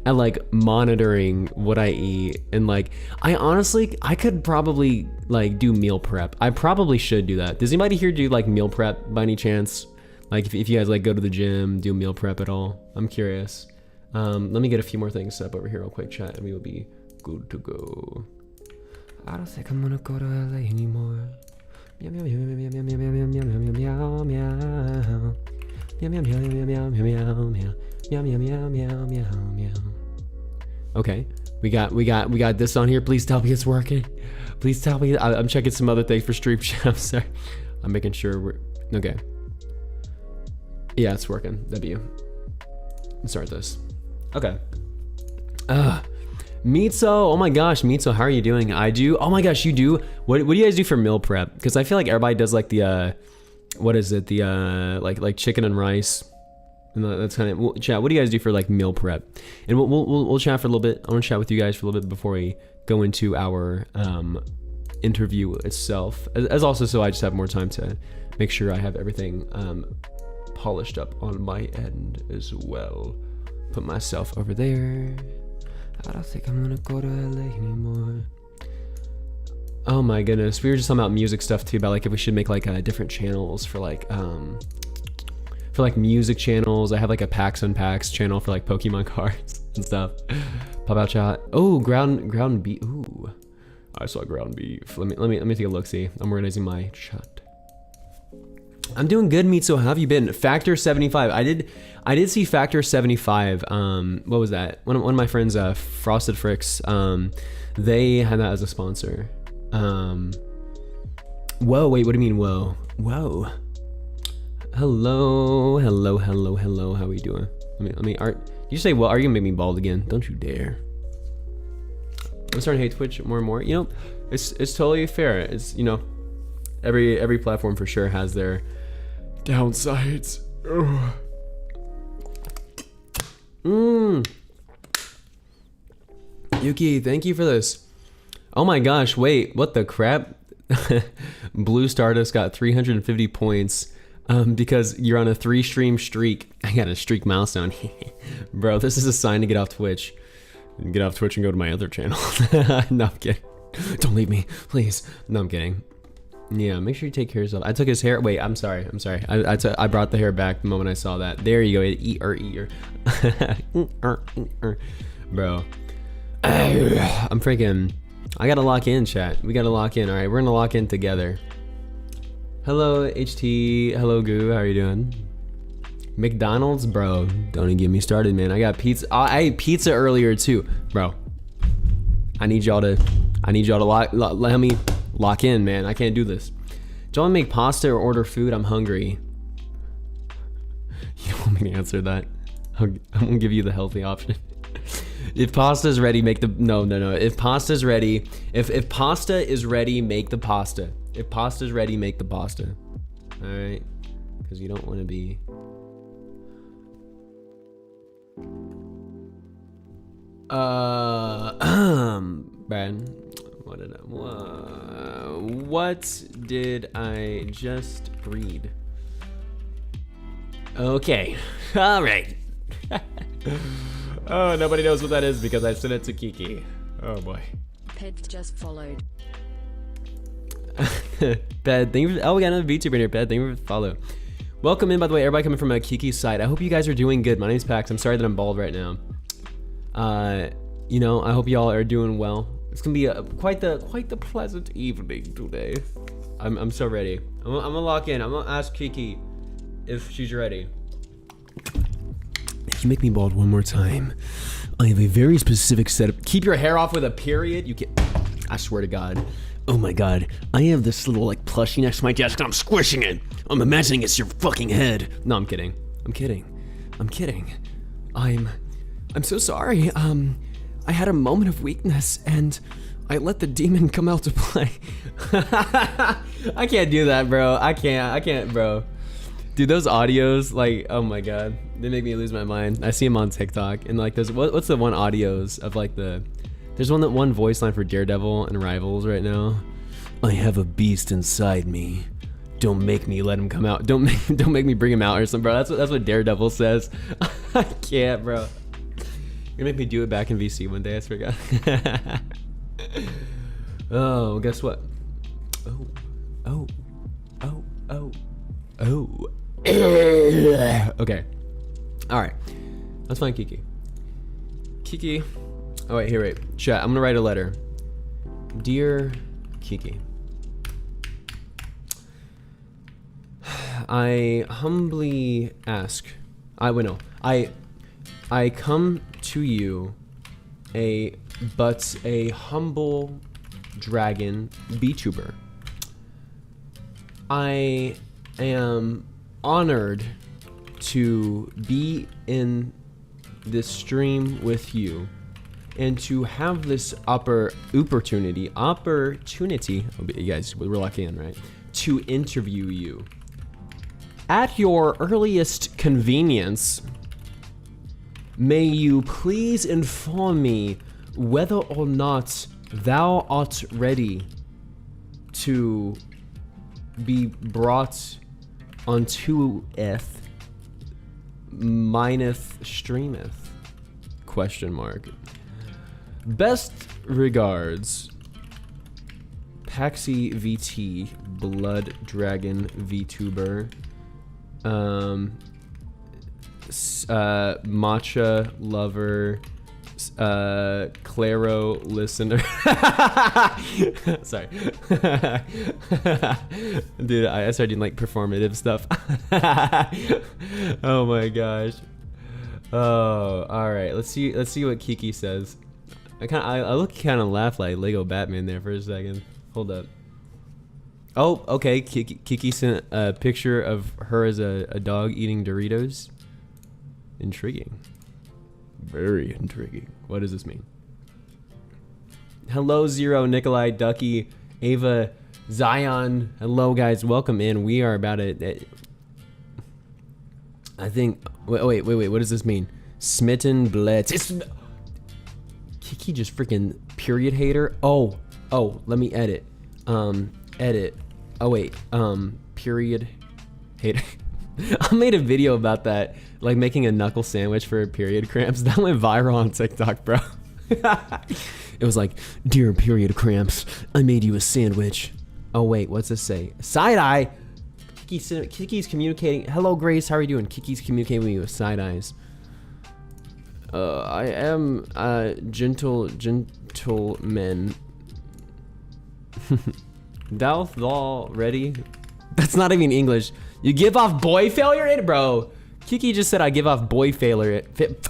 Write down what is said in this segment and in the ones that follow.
at like monitoring what I eat, and like I could probably like do meal prep. I probably should do that. Does anybody here do like meal prep by any chance? Like if you guys like go to the gym, do meal prep at all? I'm curious. Let me get a few more things set up over here real quick, chat, and we will be good to go. I don't think I'm gonna go to LA anymore. Meow meow meow meow meow meow meow meow meow meow meow meow. Meow meow meow meow meow meow meow meow. Meow meow meow meow meow meow. Okay, we got this on here. Please tell me it's working. Please tell me. I'm checking some other things for stream chat. I'm sorry. I'm making sure we're okay. Yeah, it's working. W. Let's start this. Okay. Mitso, oh my gosh, Mitso, how are you doing? I do. Oh my gosh, you do. What do you guys do for meal prep? Because I feel like everybody does like the what is it? The like chicken and rice. And that's kind of, well, chat, what do you guys do for like meal prep? And we'll chat for a little bit. I want to chat with you guys for a little bit before we go into our interview itself. As also so I just have more time to make sure I have everything polished up on my end as well. Put myself over there. I don't think I'm gonna go to LA anymore. Oh my goodness, we were just talking about music stuff too, about like if we should make like different channels for like music channels. I have like a Packs Unpacks channel for like Pokemon cards and stuff. Pop out chat. Oh, ground beef. Ooh, I saw ground beef. Let me take a look. See, I'm organizing my chat. I'm doing good, Meat. So how have you been? Factor 75. I did see Factor 75. What was that? One of my friends, Frosted Fricks. They had that as a sponsor. Whoa, wait, what do you mean, whoa? Whoa. Hello. How are we doing? Let me. You say, well, are you gonna make me bald again? Don't you dare. I'm starting to hate Twitch more and more. You know, it's totally fair. It's, you know, every platform for sure has their downsides. Yuki, thank you for this. Oh my gosh, wait, what the crap? Blue Stardust got 350 points because you're on a 3-stream streak. I got a streak milestone. Bro, this is a sign to get off Twitch. Get off Twitch and go to my other channel. No, I'm kidding. Don't leave me, please. No, I'm kidding. Yeah, make sure you take care of yourself. I took his hair. Wait, I'm sorry. I brought the hair back the moment I saw that. There you go. Eat. Bro. I'm freaking. I gotta lock in, chat. We gotta lock in. All right, we're gonna lock in together. Hello, HT. Hello, Goo. How are you doing? McDonald's, bro. Don't even get me started, man. I got pizza. I ate pizza earlier too, bro. I need y'all to let me lock in, man. I can't do this. Do you want to make pasta or order food? I'm hungry. You don't want me to answer that? I'm gonna give you the healthy option. If pasta's ready, make the no. If pasta's ready, if pasta is ready, make the pasta. If pasta's ready, make the pasta. All right, because you don't want to be. Brad, what did I just read? Okay, all right. Oh, nobody knows what that is because I sent it to Kiki. Oh boy. Ped just followed. Ped, thank you for, oh, we got another VTuber in here, Ped. Thank you for the follow. Welcome in, by the way, everybody coming from Kiki's side. I hope you guys are doing good. My name's Pax. I'm sorry that I'm bald right now. You know, I hope y'all are doing well. It's gonna be quite the pleasant evening today. I'm so ready. I'm gonna lock in. I'm gonna ask Kiki if she's ready. If you make me bald one more time, I have a very specific setup. Keep your hair off with a period. You can. I swear to God. Oh my God. I have this little like plushie next to my desk and I'm squishing it. I'm imagining it's your fucking head. No, I'm kidding. I'm kidding. I'm so sorry. I had a moment of weakness and I let the demon come out to play. I can't do that, bro. I can't, bro. Dude, those audios, like, oh my God, they make me lose my mind. I see them on TikTok and like those, what's the one audios of like there's one voice line for Daredevil and Rivals right now. I have a beast inside me. Don't make me let him come out. Don't make me bring him out or something, bro. That's what Daredevil says. I can't, bro. You're gonna make me do it back in VC one day, I swear to God. Oh, guess what? Oh. Okay. Alright. Let's find Kiki. Kiki. Oh wait, here, wait. Chat, I'm gonna write a letter. Dear Kiki. I humbly ask. I come to you but a humble dragon VTuber. I am honored to be in this stream with you and to have this opportunity, you guys, we're lucky in, right? To interview you. At your earliest convenience, may you please inform me whether or not thou art ready to be brought onto mineth streameth? Question mark. Best regards, Paxi VT, Blood Dragon VTuber, matcha lover, Claro listener. Sorry. Dude, I started doing like performative stuff. Oh my gosh. Oh, all right. Let's see what Kiki says. I look kind of laugh like Lego Batman there for a second. Hold up. Oh, okay. Kiki sent a picture of her as a dog eating Doritos. Intriguing. Very intriguing. What does this mean? Hello, Zero, Nikolai, Ducky, Ava, Zion. Hello, guys. Welcome in. We are about to... I think... Wait. What does this mean? Smitten Blitz. It's... Kiki just freaking period hater. Oh, let me edit. Edit. Oh, wait. Period hater. I made a video about that, like making a knuckle sandwich for period cramps. That went viral on TikTok, bro. It was like, dear period cramps, I made you a sandwich. Oh wait, what's this say? Side eye. Kiki's communicating. Hello, Grace. How are you doing? Kiki's communicating with you with side eyes. I am gentleman. Thou ready? That's not even English. You give off boy failure, bro. Kiki just said I give off boy failure.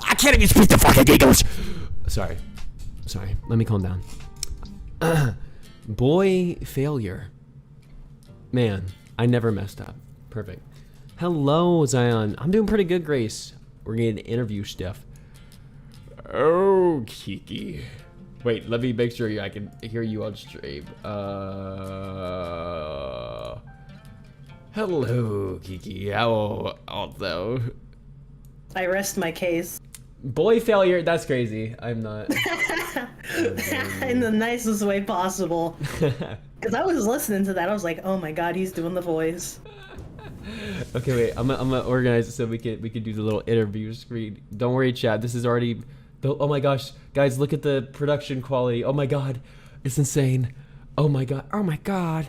I can't even speak the fucking English. Sorry. Let me calm down. Boy failure. Man, I never messed up. Perfect. Hello, Zion. I'm doing pretty good, Grace. We're getting interview stuff. Oh, Kiki. Wait, let me make sure I can hear you on stream. Hello, Kiki. How also? I rest my case. Boy failure, that's crazy. I'm not. In the nicest way possible. Because I was listening to that, I was like, oh my god, he's doing the voice. Okay, wait, I'm gonna organize it so we could do the little interview screen. Don't worry, chat. This is already. Oh my gosh, guys, look at the production quality. Oh my god, it's insane. Oh my god. Oh my god.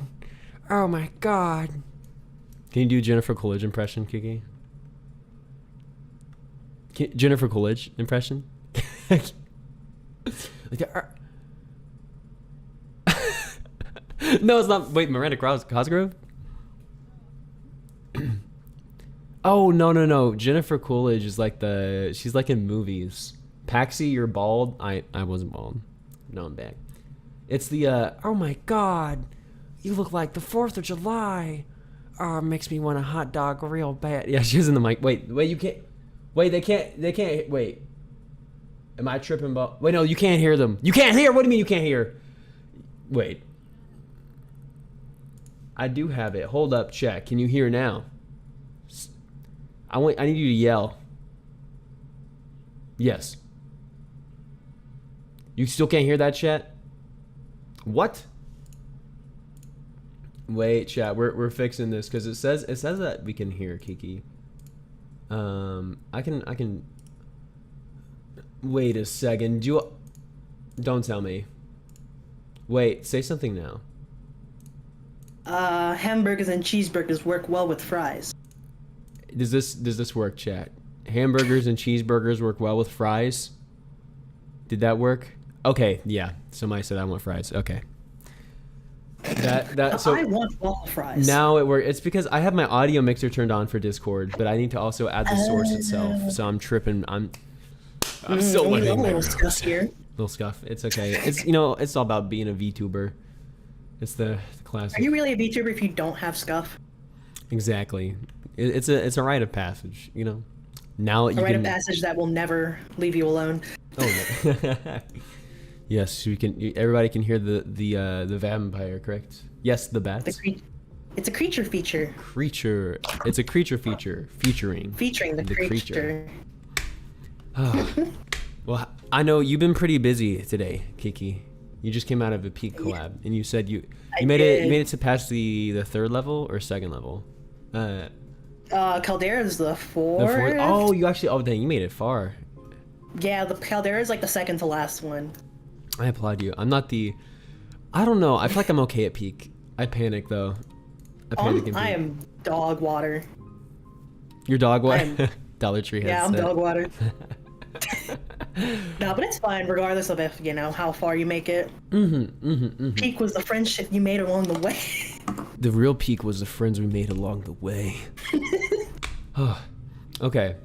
Oh my god. Can you do Jennifer Coolidge impression, Kiki? Jennifer Coolidge impression? No, it's not. Wait, Miranda Cosgrove? Oh, no. Jennifer Coolidge is like she's like in movies. Paxi, you're bald. I wasn't bald. No, I'm back. It's the, oh my god. You look like the 4th of July. Oh, it makes me want a hot dog real bad. Yeah, she was in the mic. Wait, you can't. Wait, they can't, wait. Am I tripping about? Wait, no, you can't hear them. You can't hear? What do you mean you can't hear? Wait. I do have it. Hold up, check. Can you hear now? I need you to yell. Yes. You still can't hear that, chat? What? Wait, chat. We're fixing this because it says that we can hear Kiki. I can. Wait a second. Don't tell me. Wait, say something now. Hamburgers and cheeseburgers work well with fries. Does this work, chat? Hamburgers and cheeseburgers work well with fries? Did that work? Okay, yeah. Somebody said I want fries. Okay. So I want waffle fries. now it works. It's because I have my audio mixer turned on for Discord, but I need to also add the source itself. So I'm tripping. I'm still a learning. little scuff here. Little scuff. It's okay. It's all about being a VTuber. It's the classic. Are you really a VTuber if you don't have scuff? Exactly. It's a rite of passage. Now you A rite of can. passage that will never leave you alone. Oh no. Yes, we can. Everybody can hear the vampire, correct? Yes, the bats. It's a creature feature. It's a creature feature featuring The creature. Oh. Well, I know you've been pretty busy today, Kiki. You just came out of a peak collab, and you said you made it to past the third level or second level. Caldera's the The fourth. fourth. Oh, you actually. Oh, dang, you made it far. Yeah, the Caldera's like the second to last one. I applaud you. I'm not the. I don't know. I feel like I'm okay at peak. I panic though. I am dog water. Your dog what? Dollar Tree has. Yeah, I'm that. dog water. No, but it's fine regardless of if how far you make it. Peak was the friendship you made along the way. The real peak was the friends we made along the way. Oh, okay.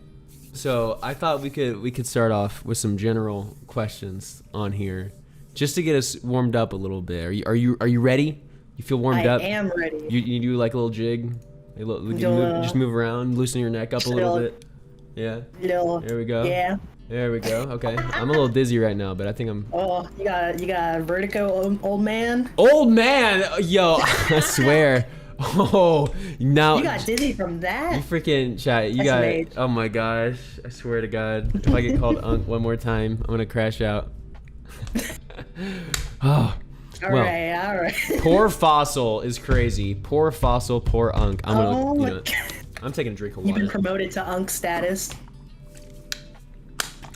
So I thought we could start off with some general questions on here, just to get us warmed up a little bit. Are you ready? You feel warmed up? I am ready. You do like a little jig, just move around, loosen your neck up a little bit. Yeah. There we go. Yeah. There we go. Okay. I'm a little dizzy right now, but I think I'm. Oh, you got vertigo, old man. Old man, yo! I swear. Oh, now You got dizzy from that. you freaking chat. You That's got. rage. Oh my gosh! I swear to God, if I get called Unk one more time, I'm gonna crash out. Oh. All right. Poor Fossil is crazy. Poor Fossil, poor Unk. I'm gonna. Oh my God. I'm taking a drink of You've water. been promoted to Unk status.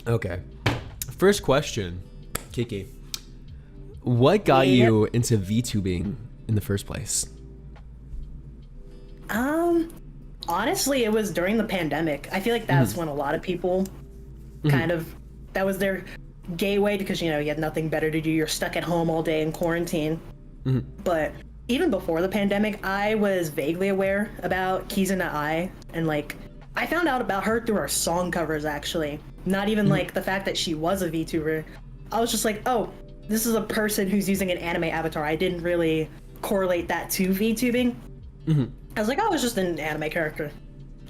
Okay. First question, Kiki. What got Yeah. you into VTubing in the first place? Honestly, it was during the pandemic. I feel like that's when a lot of people that was their gateway because you had nothing better to do. You're stuck at home all day in quarantine. But even before the pandemic, I was vaguely aware about Kizuna Ai, and I found out about her through her song covers actually. Not even the fact that she was a VTuber. I was just like, oh, this is a person who's using an anime avatar. I didn't really correlate that to VTubing. I was like, oh, it's just an anime character.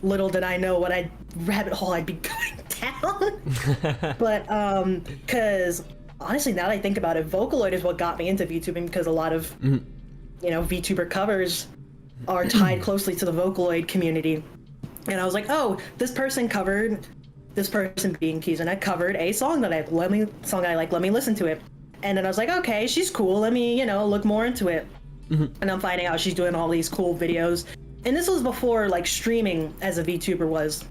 Little did I know what rabbit hole I'd be going down. But because honestly, now that I think about it, Vocaloid is what got me into VTubing because a lot of VTuber covers are tied closely to the Vocaloid community. And I was like, oh, this person being Kizuna covered a song that I like. Let me listen to it. And then I was like, okay, she's cool. Let me, look more into it. And I'm finding out she's doing all these cool videos. And this was before streaming as a VTuber was,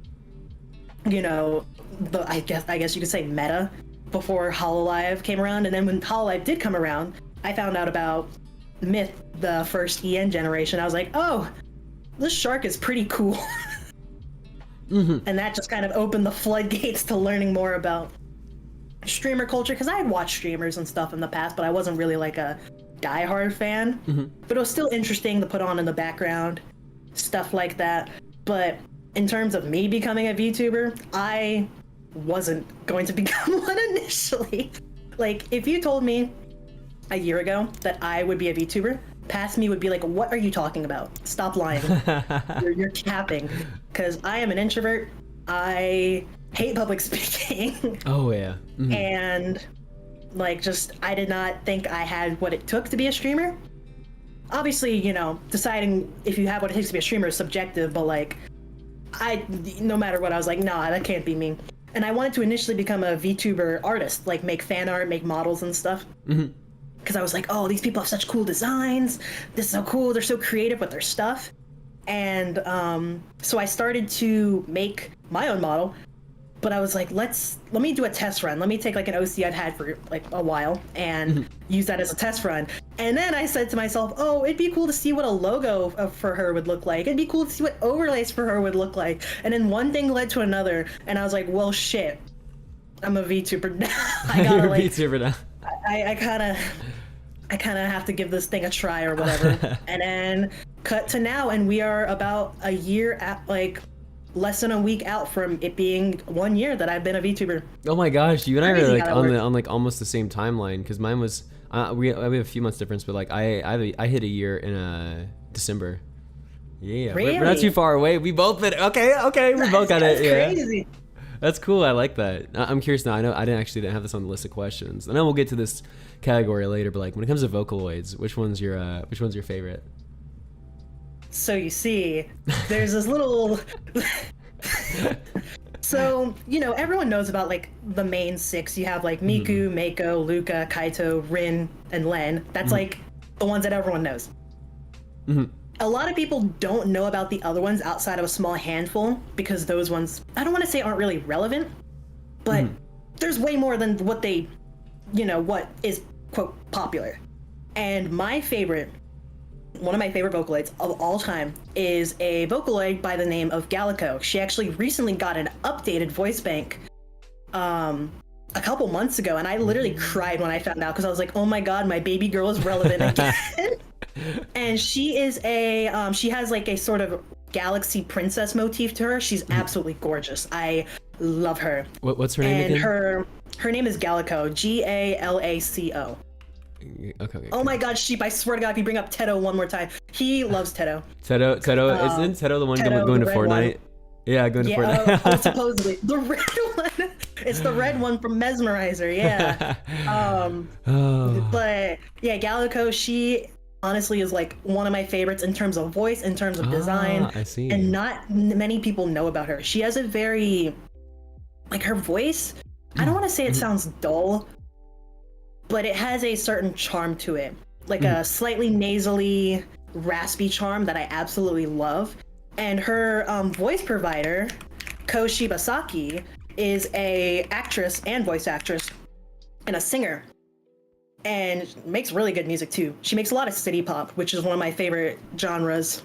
I guess you could say meta before HoloLive came around. And then when HoloLive did come around, I found out about Myth, the first EN generation. I was like, oh, this shark is pretty cool. And that just kind of opened the floodgates to learning more about streamer culture, because I had watched streamers and stuff in the past, but I wasn't really a diehard fan. But it was still interesting to put on in the background, stuff like that. But in terms of me becoming a VTuber, I wasn't going to become one initially. If you told me a year ago that I would be a VTuber, past me would be like, what are you talking about? Stop lying. You're capping. Because I am an introvert. I hate public speaking. Oh yeah. And I did not think I had what it took to be a streamer. Obviously, deciding if you have what it takes to be a streamer is subjective, but no matter what, I was like, nah, that can't be me. And I wanted to initially become a VTuber artist, make fan art, make models and stuff. Because I was like, oh, these people have such cool designs. This is so cool. They're so creative with their stuff. And so I started to make my own model. but I was like, let me do a test run. Let me take like an OC I'd had for like a while and use that as a test run. And then I said to myself, oh, it'd be cool to see what a logo for her would look like. It'd be cool to see what overlays for her would look like. And then one thing led to another, and I was like, well, shit, I'm a VTuber now. I gotta You're a like, VTuber now. I kind of have to give this thing a try or whatever. And then cut to now, and we are about a year at like less than a week out from it being 1 year that I've been a VTuber. Oh my gosh, you and I are Crazy like how that on works. like almost the same timeline, because mine was we have a few months difference, but like I hit a year in December. Yeah, we're not Really? too far away. We both been okay. We both got it. That's Yeah, crazy. that's cool. I like that. I'm curious now. I know I didn't have this on the list of questions. I know we'll get to this category later, but like when it comes to Vocaloids, which one's your favorite? So you see, there's this little. So, you know, everyone knows about like the main six. You have like Miku, Mako, Luca, Kaito, Rin, and Len. That's like the ones that everyone knows. A lot of people don't know about the other ones outside of a small handful because those ones, I don't want to say aren't really relevant, but there's way more than what they, you know, what is quote popular. And one of my favorite Vocaloids of all time is a Vocaloid by the name of Gallico. She actually recently got an updated voice bank a couple months ago, and I literally cried when I found out because I was like, oh my god, my baby girl is relevant again. And she is she has like a sort of galaxy princess motif to her. She's absolutely gorgeous. I love her. What's her name And again? her name is Gallico, Galaco. Okay. Oh my god, Sheep, I swear to god, if you bring up Teto one more time. He loves Teto. Teto, isn't Teto the one Teto, going to the red Fortnite? one. Yeah, going to Yeah, Fortnite. supposedly. The red one. It's the red one from Mesmerizer, yeah. Oh. But yeah, Gallico, she honestly is like one of my favorites in terms of voice, in terms of design. I see. And not many people know about her. She has a very, like her voice, I don't want to say it sounds dull, but it has a certain charm to it. Like a slightly nasally, raspy charm that I absolutely love. And her voice provider, Ko Shibasaki, is a actress and voice actress and a singer. And makes really good music too. She makes a lot of city pop, which is one of my favorite genres.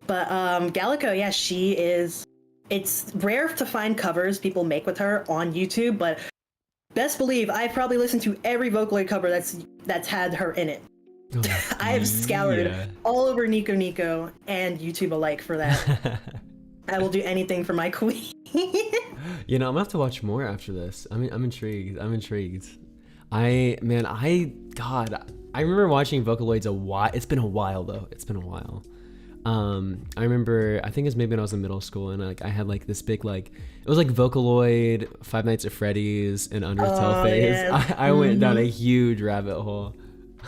But Gallico, yeah, she is. It's rare to find covers people make with her on YouTube, but best believe I've probably listened to every Vocaloid cover that's had her in it. I have scoured all over Nico Nico and YouTube alike for that. I will do anything for my queen. You know, I'm gonna have to watch more after this. I'm intrigued. I remember watching Vocaloids a while. It's been a while though. I remember, I think it's maybe when I was in middle school, and like I had like this big like it was like Vocaloid, Five Nights at Freddy's, and Undertale phase. Yeah. I went down a huge rabbit hole.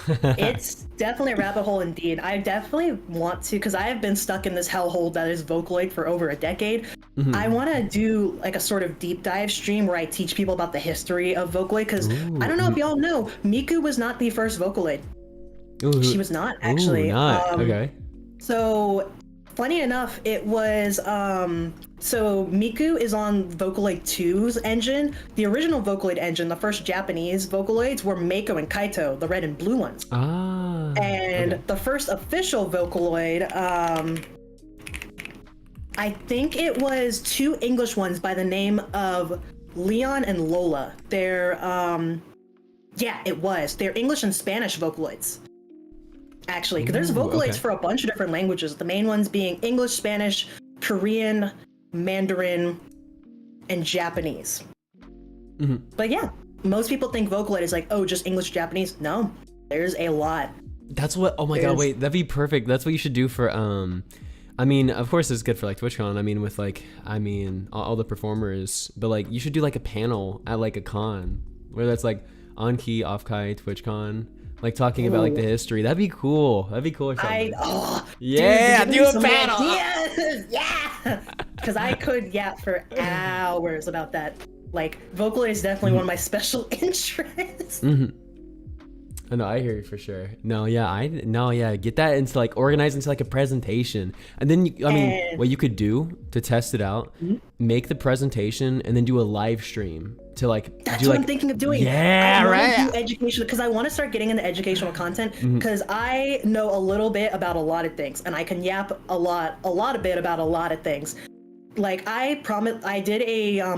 It's definitely a rabbit hole indeed. I definitely want to, because I have been stuck in this hellhole that is Vocaloid for over a decade. I want to do like a sort of deep dive stream where I teach people about the history of Vocaloid, because I don't know if y'all know, Miku was not the first Vocaloid. She was not, actually. Okay. So, funny enough, it was, so Miku is on Vocaloid 2's engine. The original Vocaloid engine, the first Japanese Vocaloids, were Mako and Kaito, the red and blue ones. And the first official Vocaloid, I think it was two English ones by the name of Leon and Lola. They're, yeah, it was. They're English and Spanish Vocaloids. Actually, because there's Vocaloids for a bunch of different languages. The main ones being English, Spanish, Korean, Mandarin, and Japanese. But yeah, most people think Vocaloid is like, oh, just English, Japanese. No, there's a lot. That's what. Oh my god, wait, that'd be perfect. That's what you should do for. I mean, of course, it's good for like TwitchCon. I mean, with like, all the performers. But like, you should do like a panel at like a con where that's like on key, off key, TwitchCon. Like talking about like the history. That'd be cool. That'd be cool or something. Yeah, dude, do a panel. Yes, yeah. Because I could for hours about that. Like, Vocaloid is definitely one of my special interests. No, I hear you for sure. No, yeah, get that into like organized into like a presentation, and then what you could do to test it out, make the presentation and then do a live stream to like That's do what like I'm thinking of doing. yeah, I right. want to do education because I want to start getting into educational content because I know a little bit about a lot of things and I can yap a lot of bit about a lot of things. Like I promised, I did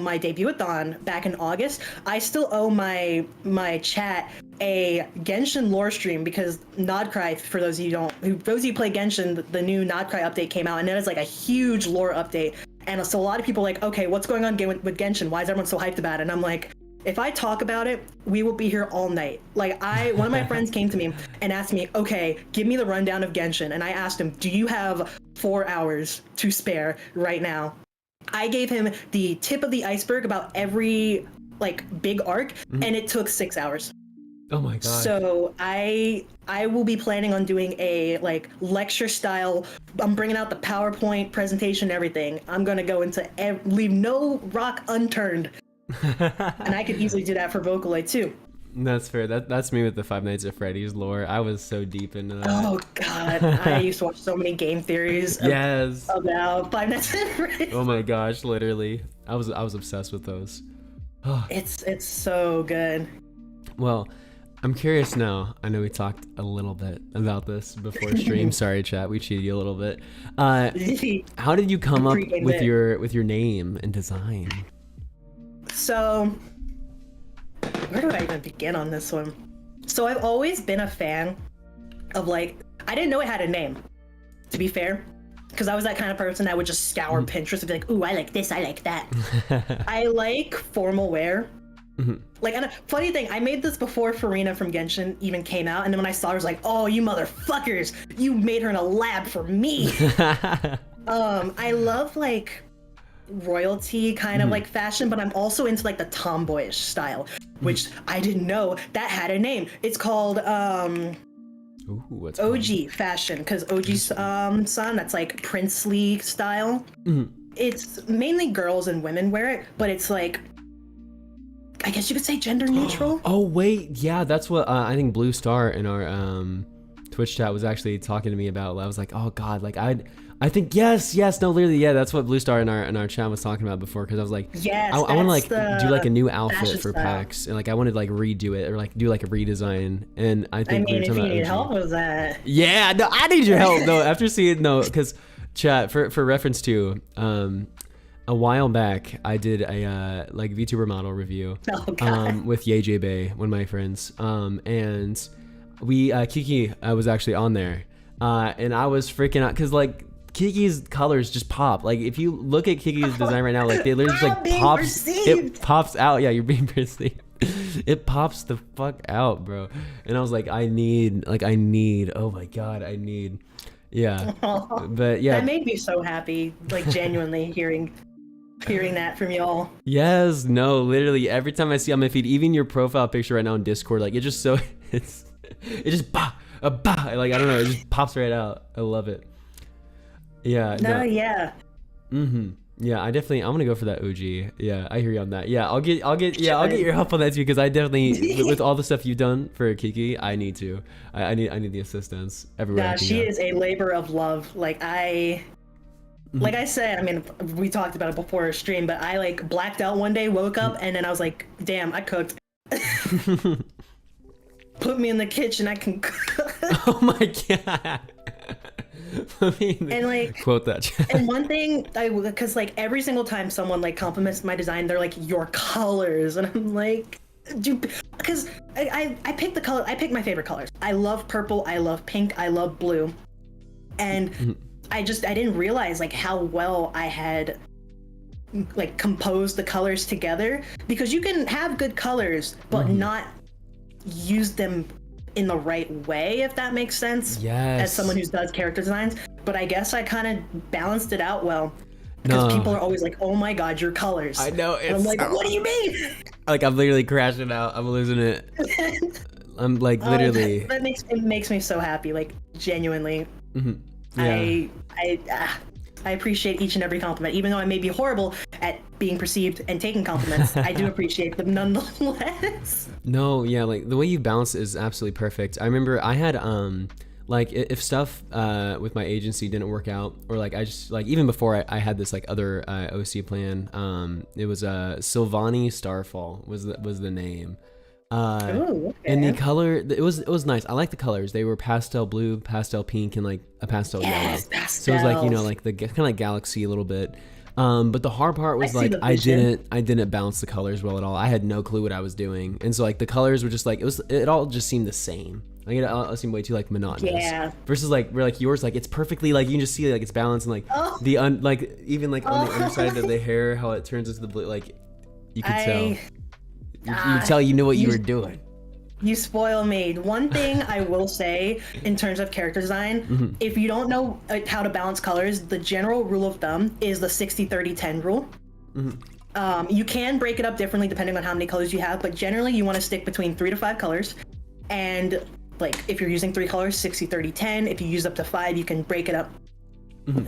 my debut-a-thon back in August. I still owe my chat a Genshin lore stream because Nodcry, for those of you who play Genshin, the new Nodcry update came out and it is like a huge lore update. And so a lot of people are like, okay, what's going on with Genshin? Why is everyone so hyped about it? And I'm like, if I talk about it, we will be here all night. Like one of my friends came to me and asked me, okay, give me the rundown of Genshin. And I asked him, do you have 4 hours to spare right now? I gave him the tip of the iceberg about every like big arc, and it took 6 hours. Oh my god. So I will be planning on doing a like lecture style. I'm bringing out the PowerPoint presentation, everything. I'm gonna go into leave no rock unturned, and I could easily do that for Vocaloid too. That's fair. That's me with the Five Nights at Freddy's lore. I was so deep into that. Oh god, I used to watch so many game theories. Yes. About Five Nights at Freddy's. Oh my gosh, literally, I was obsessed with those. It's so good. Well, I'm curious now. I know we talked a little bit about this before stream. Sorry, chat. We cheated you a little bit. How did you come up with your name and design? So, where do I even begin on this one? So I've always been a fan of like, I didn't know it had a name, to be fair, because I was that kind of person that would just scour Pinterest and be like, ooh, I like this, I like that. I like formal wear. Like, and a funny thing, I made this before Farina from Genshin even came out, and then when I saw her, I was like, oh, you motherfuckers, you made her in a lab for me. I love like royalty kind of like fashion, but I'm also into like the tomboyish style, which I didn't know that had a name. It's called Ooh, what's OG fashion, because OG's son, that's like princely style. It's mainly girls and women wear it, but it's like, I guess you could say gender neutral. Oh wait, yeah, that's what I think Blue Star in our Twitch chat was actually talking to me about. I was like, oh god, like I think yes, no, literally, yeah, that's what Blue Star in our chat was talking about before, because I was like, yes, I want to like do like a new outfit fashion for style. PAX, and like I wanted to like redo it or like do like a redesign, and I think I mean, we were if talking you about need OG. help with that. Yeah, no, I need your help. No, after seeing because chat for reference to a while back I did a like VTuber model review with Ye J Bay, one of my friends, and we Kiki was actually on there, and I was freaking out because like Kiki's colors just pop. Like if you look at Kiki's design right now, like they literally just like pops. It pops out. Yeah, you're being perceived. It pops the fuck out, bro. And I was like, I need. Oh my god, I need. Yeah, but yeah, that made me so happy. Like genuinely hearing that from y'all. Yes, no, literally every time I see on my feed, even your profile picture right now on Discord, like it just so it just like I don't know, it just pops right out. I love it. Yeah. No, yeah. Yeah, I'm gonna go for that OG. Yeah, I hear you on that. Yeah, I'll get your help on that too, because I definitely with all the stuff you've done for Kiki, I need the assistance everywhere. Nah, she is a labor of love. Like I said, I mean, we talked about it before stream, but I like blacked out one day, woke up, and then I was like, damn, I cooked. Put me in the kitchen, I can cook. Oh my god. And like quote that. And one thing because like every single time someone like compliments my design, they're like, your colors, and I'm like, dude, because I pick the color, I pick my favorite colors. I love purple, I love pink, I love blue, and I didn't realize like how well I had like composed the colors together, because you can have good colors but not use them in the right way, if that makes sense. Yes. As someone who does character designs, but I guess I kind of balanced it out well, because people are always like, "Oh my god, your colors!" I know. And I'm like, "What do you mean?" Like I'm literally crashing out. I'm losing it. I'm like literally. It makes me so happy. Like genuinely. Yeah. I appreciate each and every compliment. Even though I may be horrible at being perceived and taking compliments, I do appreciate them nonetheless. No, yeah, like the way you bounce is absolutely perfect. I remember I had like if stuff with my agency didn't work out, or like I just like even before I had this like other OC plan, it was Sylvani Starfall was the name. Ooh, okay. And the color, it was nice. I like the colors. They were pastel blue, pastel pink, and like a pastel yellow. So it was like, you know, like the kind of like galaxy a little bit. But the hard part was like I didn't balance the colors well at all. I had no clue what I was doing, and so like the colors were just like it all just seemed the same. Like it all seemed way too like monotonous. Yeah. Versus like where like yours, like it's perfectly like you can just see like it's balanced, and like like even like on the underside of the hair, how it turns into the blue, like you could tell. You could tell you knew what you were doing. You spoil me. One thing I will say in terms of character design, if you don't know how to balance colors, the general rule of thumb is the 60-30-10 rule. You can break it up differently depending on how many colors you have, but generally you want to stick between 3 to 5 colors. And like if you're using 3 colors, 60-30-10. If you use up to 5, you can break it up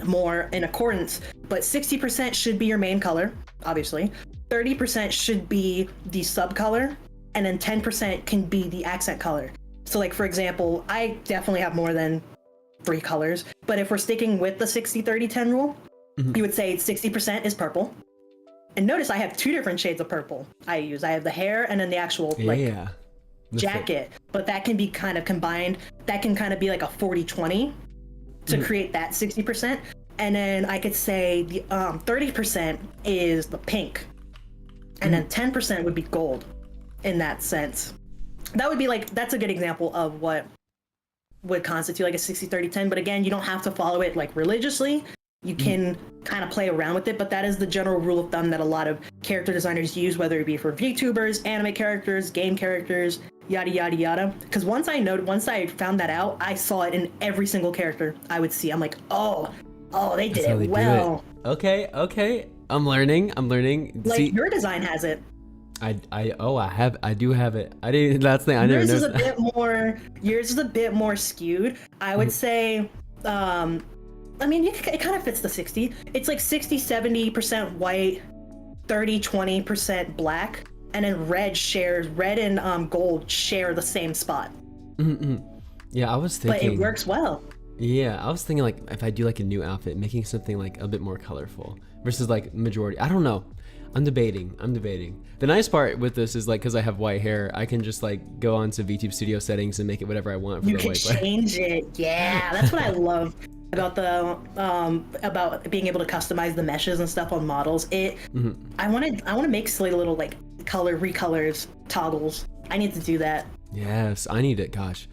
more in accordance. But 60% should be your main color, obviously. 30% should be the sub color, and then 10% can be the accent color. So like, for example, I definitely have more than 3 colors, but if we're sticking with the 60-30-10 rule, you would say 60% is purple. And notice I have 2 different shades of purple I use. I have the hair and then the actual jacket, but that can be kind of combined. That can kind of be like a 40-20 to create that 60%. And then I could say the 30% is the pink. And then 10% would be gold in that sense. That would be like, that's a good example of what would constitute like a 60-30-10. But again, you don't have to follow it like religiously. You can kind of play around with it, but that is the general rule of thumb that a lot of character designers use, whether it be for VTubers, anime characters, game characters, yada, yada, yada. Because once I found that out, I saw it in every single character I would see. I'm like, oh, they did it well. Okay. I'm learning. Like, see, your design has it. I do have it. I didn't. That's the thing. I never Yours noticed. Yours is a bit more skewed. I would say. I mean, it kind of fits the 60. It's like 60-70% white, 30-20% black, and then red and gold share the same spot. Yeah, I was thinking. But it works well. Yeah, I was thinking like if I do like a new outfit, making something like a bit more colorful versus like majority. I don't know. I'm debating. The nice part with this is like because I have white hair, I can just like go onto VTube Studio settings and make it whatever I want for you the can white part. change it. Yeah, that's what I love about the about being able to customize the meshes and stuff on models. I want to make silly little like recolors toggles. I need to do that. Yes, I need it. Gosh,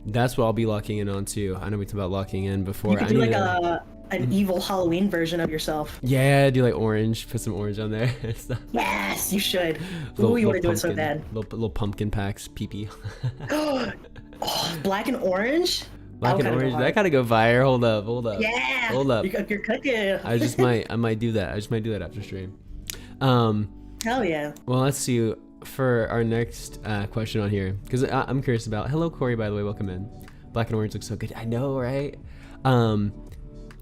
that's what I'll be locking in on too. I know we talked about locking in before. You could do like an evil Halloween version of yourself. Yeah, do like orange, put some orange on there and stuff. Yes, you should. Ooh, you want to do it so bad. Little pumpkin packs, pee. Oh, black and orange? Black and orange, that gotta go fire. Hold up. Yeah. Hold up. You're cooking. I might do that. I just might do that after stream. Hell yeah. Well, let's see for our next question on here, because I'm curious about. Hello, Corey. By the way, welcome in. Black and orange looks so good. I know, right?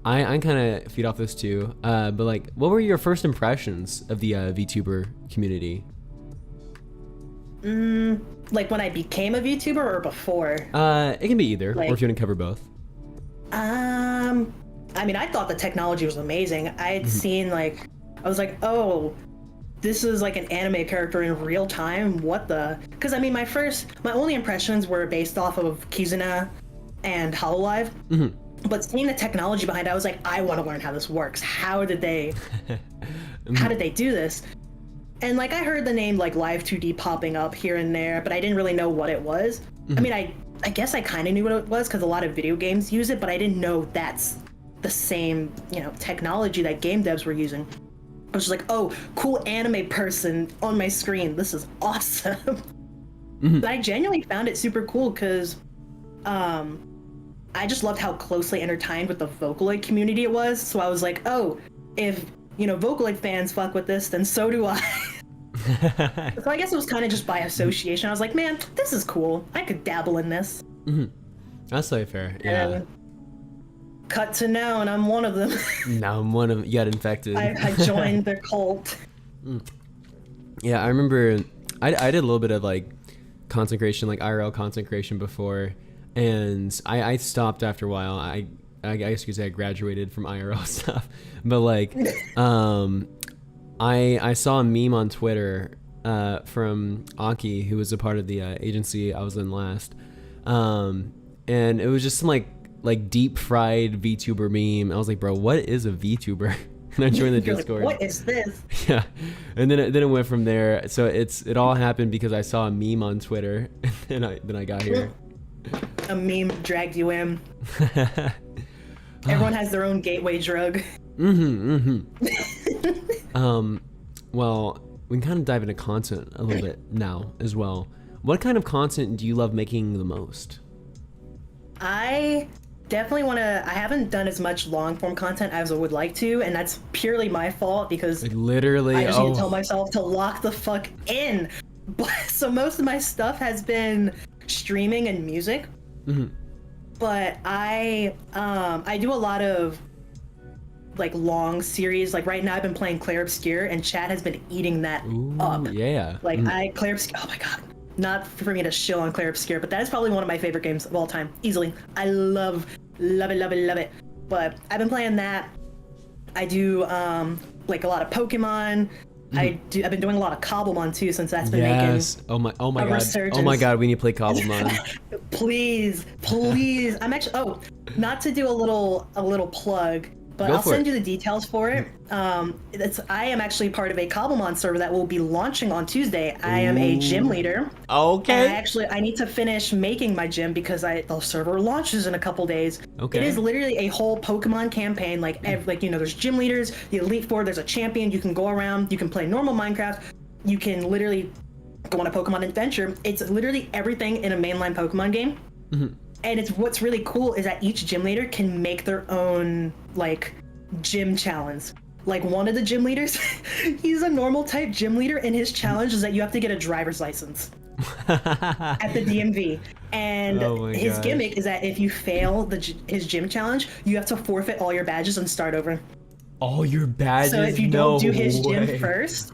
I kind of feed off this too. But like, what were your first impressions of the VTuber community? Like when I became a VTuber or before? It can be either, like, or if you want to cover both. I mean, I thought the technology was amazing. I had seen I was like, oh, this is like an anime character in real time. What the? Because I mean, my only impressions were based off of Kizuna and Hololive. But seeing the technology behind it, I was like, I want to learn how this works. How did they do this? And like I heard the name like Live 2D popping up here and there, but I didn't really know what it was. I mean, I guess I kind of knew what it was because a lot of video games use it, but I didn't know that's the same, technology that game devs were using. I was just like, oh, cool anime person on my screen. This is awesome. But I genuinely found it super cool because I just loved how closely intertwined with the Vocaloid community it was. So I was like, oh, if Vocaloid fans fuck with this, then so do I. So I guess it was kind of just by association. I was like, man, this is cool. I could dabble in this. That's so fair. Yeah. cut to now, and I'm one of them. Now I'm one of you got infected. I joined their cult. Yeah, I remember I did a little bit of like consecration, like IRL consecration before, and I stopped after a while. I guess you could say I graduated from IRL stuff, but like I saw a meme on Twitter from Aki, who was a part of the agency I was in last, and it was just some like deep fried VTuber meme. I was like, bro, what is a VTuber? And I joined the Discord. Like, what is this? Yeah, and then it went from there. So it all happened because I saw a meme on Twitter, and then I got here. A meme dragged you in. Everyone has their own gateway drug. Well, we can kind of dive into content a little bit now as well. What kind of content do you love making the most? I definitely want to. I haven't done as much long form content as I would like to, and that's purely my fault because Like literally, I just need to tell myself to lock the fuck in. But so most of my stuff has been streaming and music. But I do a lot of like long series. Like right now I've been playing Clair Obscur, and chat has been eating that up. Yeah. Like Clair Obscur, oh my god. Not for me to shill on Clair Obscur, but that is probably one of my favorite games of all time, easily. I love it. But I've been playing that. I do like a lot of Pokemon. I've been doing a lot of Cobblemon too, since that's been making Oh my god. resurgence. Oh my god, we need to play Cobblemon. Please. I'm actually not to do a little plug, but Go I'll for send it. you the details for it. I am actually part of a Cobblemon server that will be launching on Tuesday. I am a gym leader. Okay. And I need to finish making my gym because the server launches in a couple days. Okay. It is literally a whole Pokemon campaign. There's gym leaders, the Elite Four, there's a champion. You can go around, you can play normal Minecraft, you can literally go on a Pokemon adventure. It's literally everything in a mainline Pokemon game. And what's really cool is that each gym leader can make their own like gym challenge. Like one of the gym leaders, he's a normal type gym leader, and his challenge is that you have to get a driver's license at the DMV. And his gimmick is that if you fail his gym challenge, you have to forfeit all your badges and start over. All your badges? So if you don't do his gym first,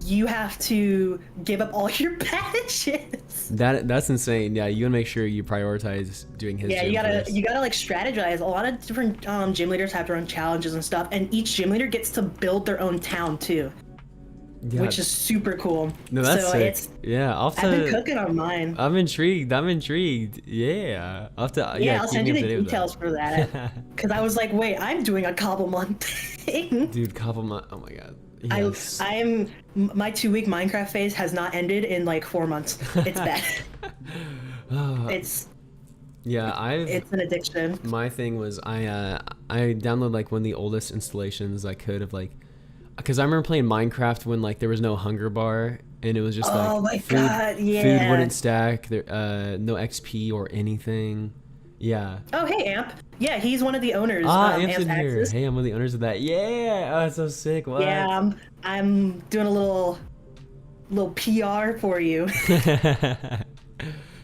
you have to give up all your badges. That's insane. Yeah, you gotta make sure you prioritize doing his. Yeah, gym first. you gotta like strategize. A lot of different gym leaders have their own challenges and stuff, and each gym leader gets to build their own town too, which is super cool. No, that's sick. Yeah, I've been cooking on mine. I'm intrigued. Yeah, I'll have to. Yeah, I'll send you the details for that. Because I was like, wait, I'm doing a Cobblemon thing. Dude, Cobblemon. Oh my god. Yes. My 2-week Minecraft phase has not ended in like 4 months. It's bad. It's an addiction. My thing was I downloaded like one of the oldest installations I could of like, because I remember playing Minecraft when like there was no hunger bar and it was just like oh my god, yeah, food wouldn't stack, there no XP or anything. Yeah. Oh hey Amp. Yeah, he's one of the owners. Amp's in here. Hey, I'm one of the owners of that. Yeah. Oh, that's so sick. What? Yeah, I'm doing a little PR for you.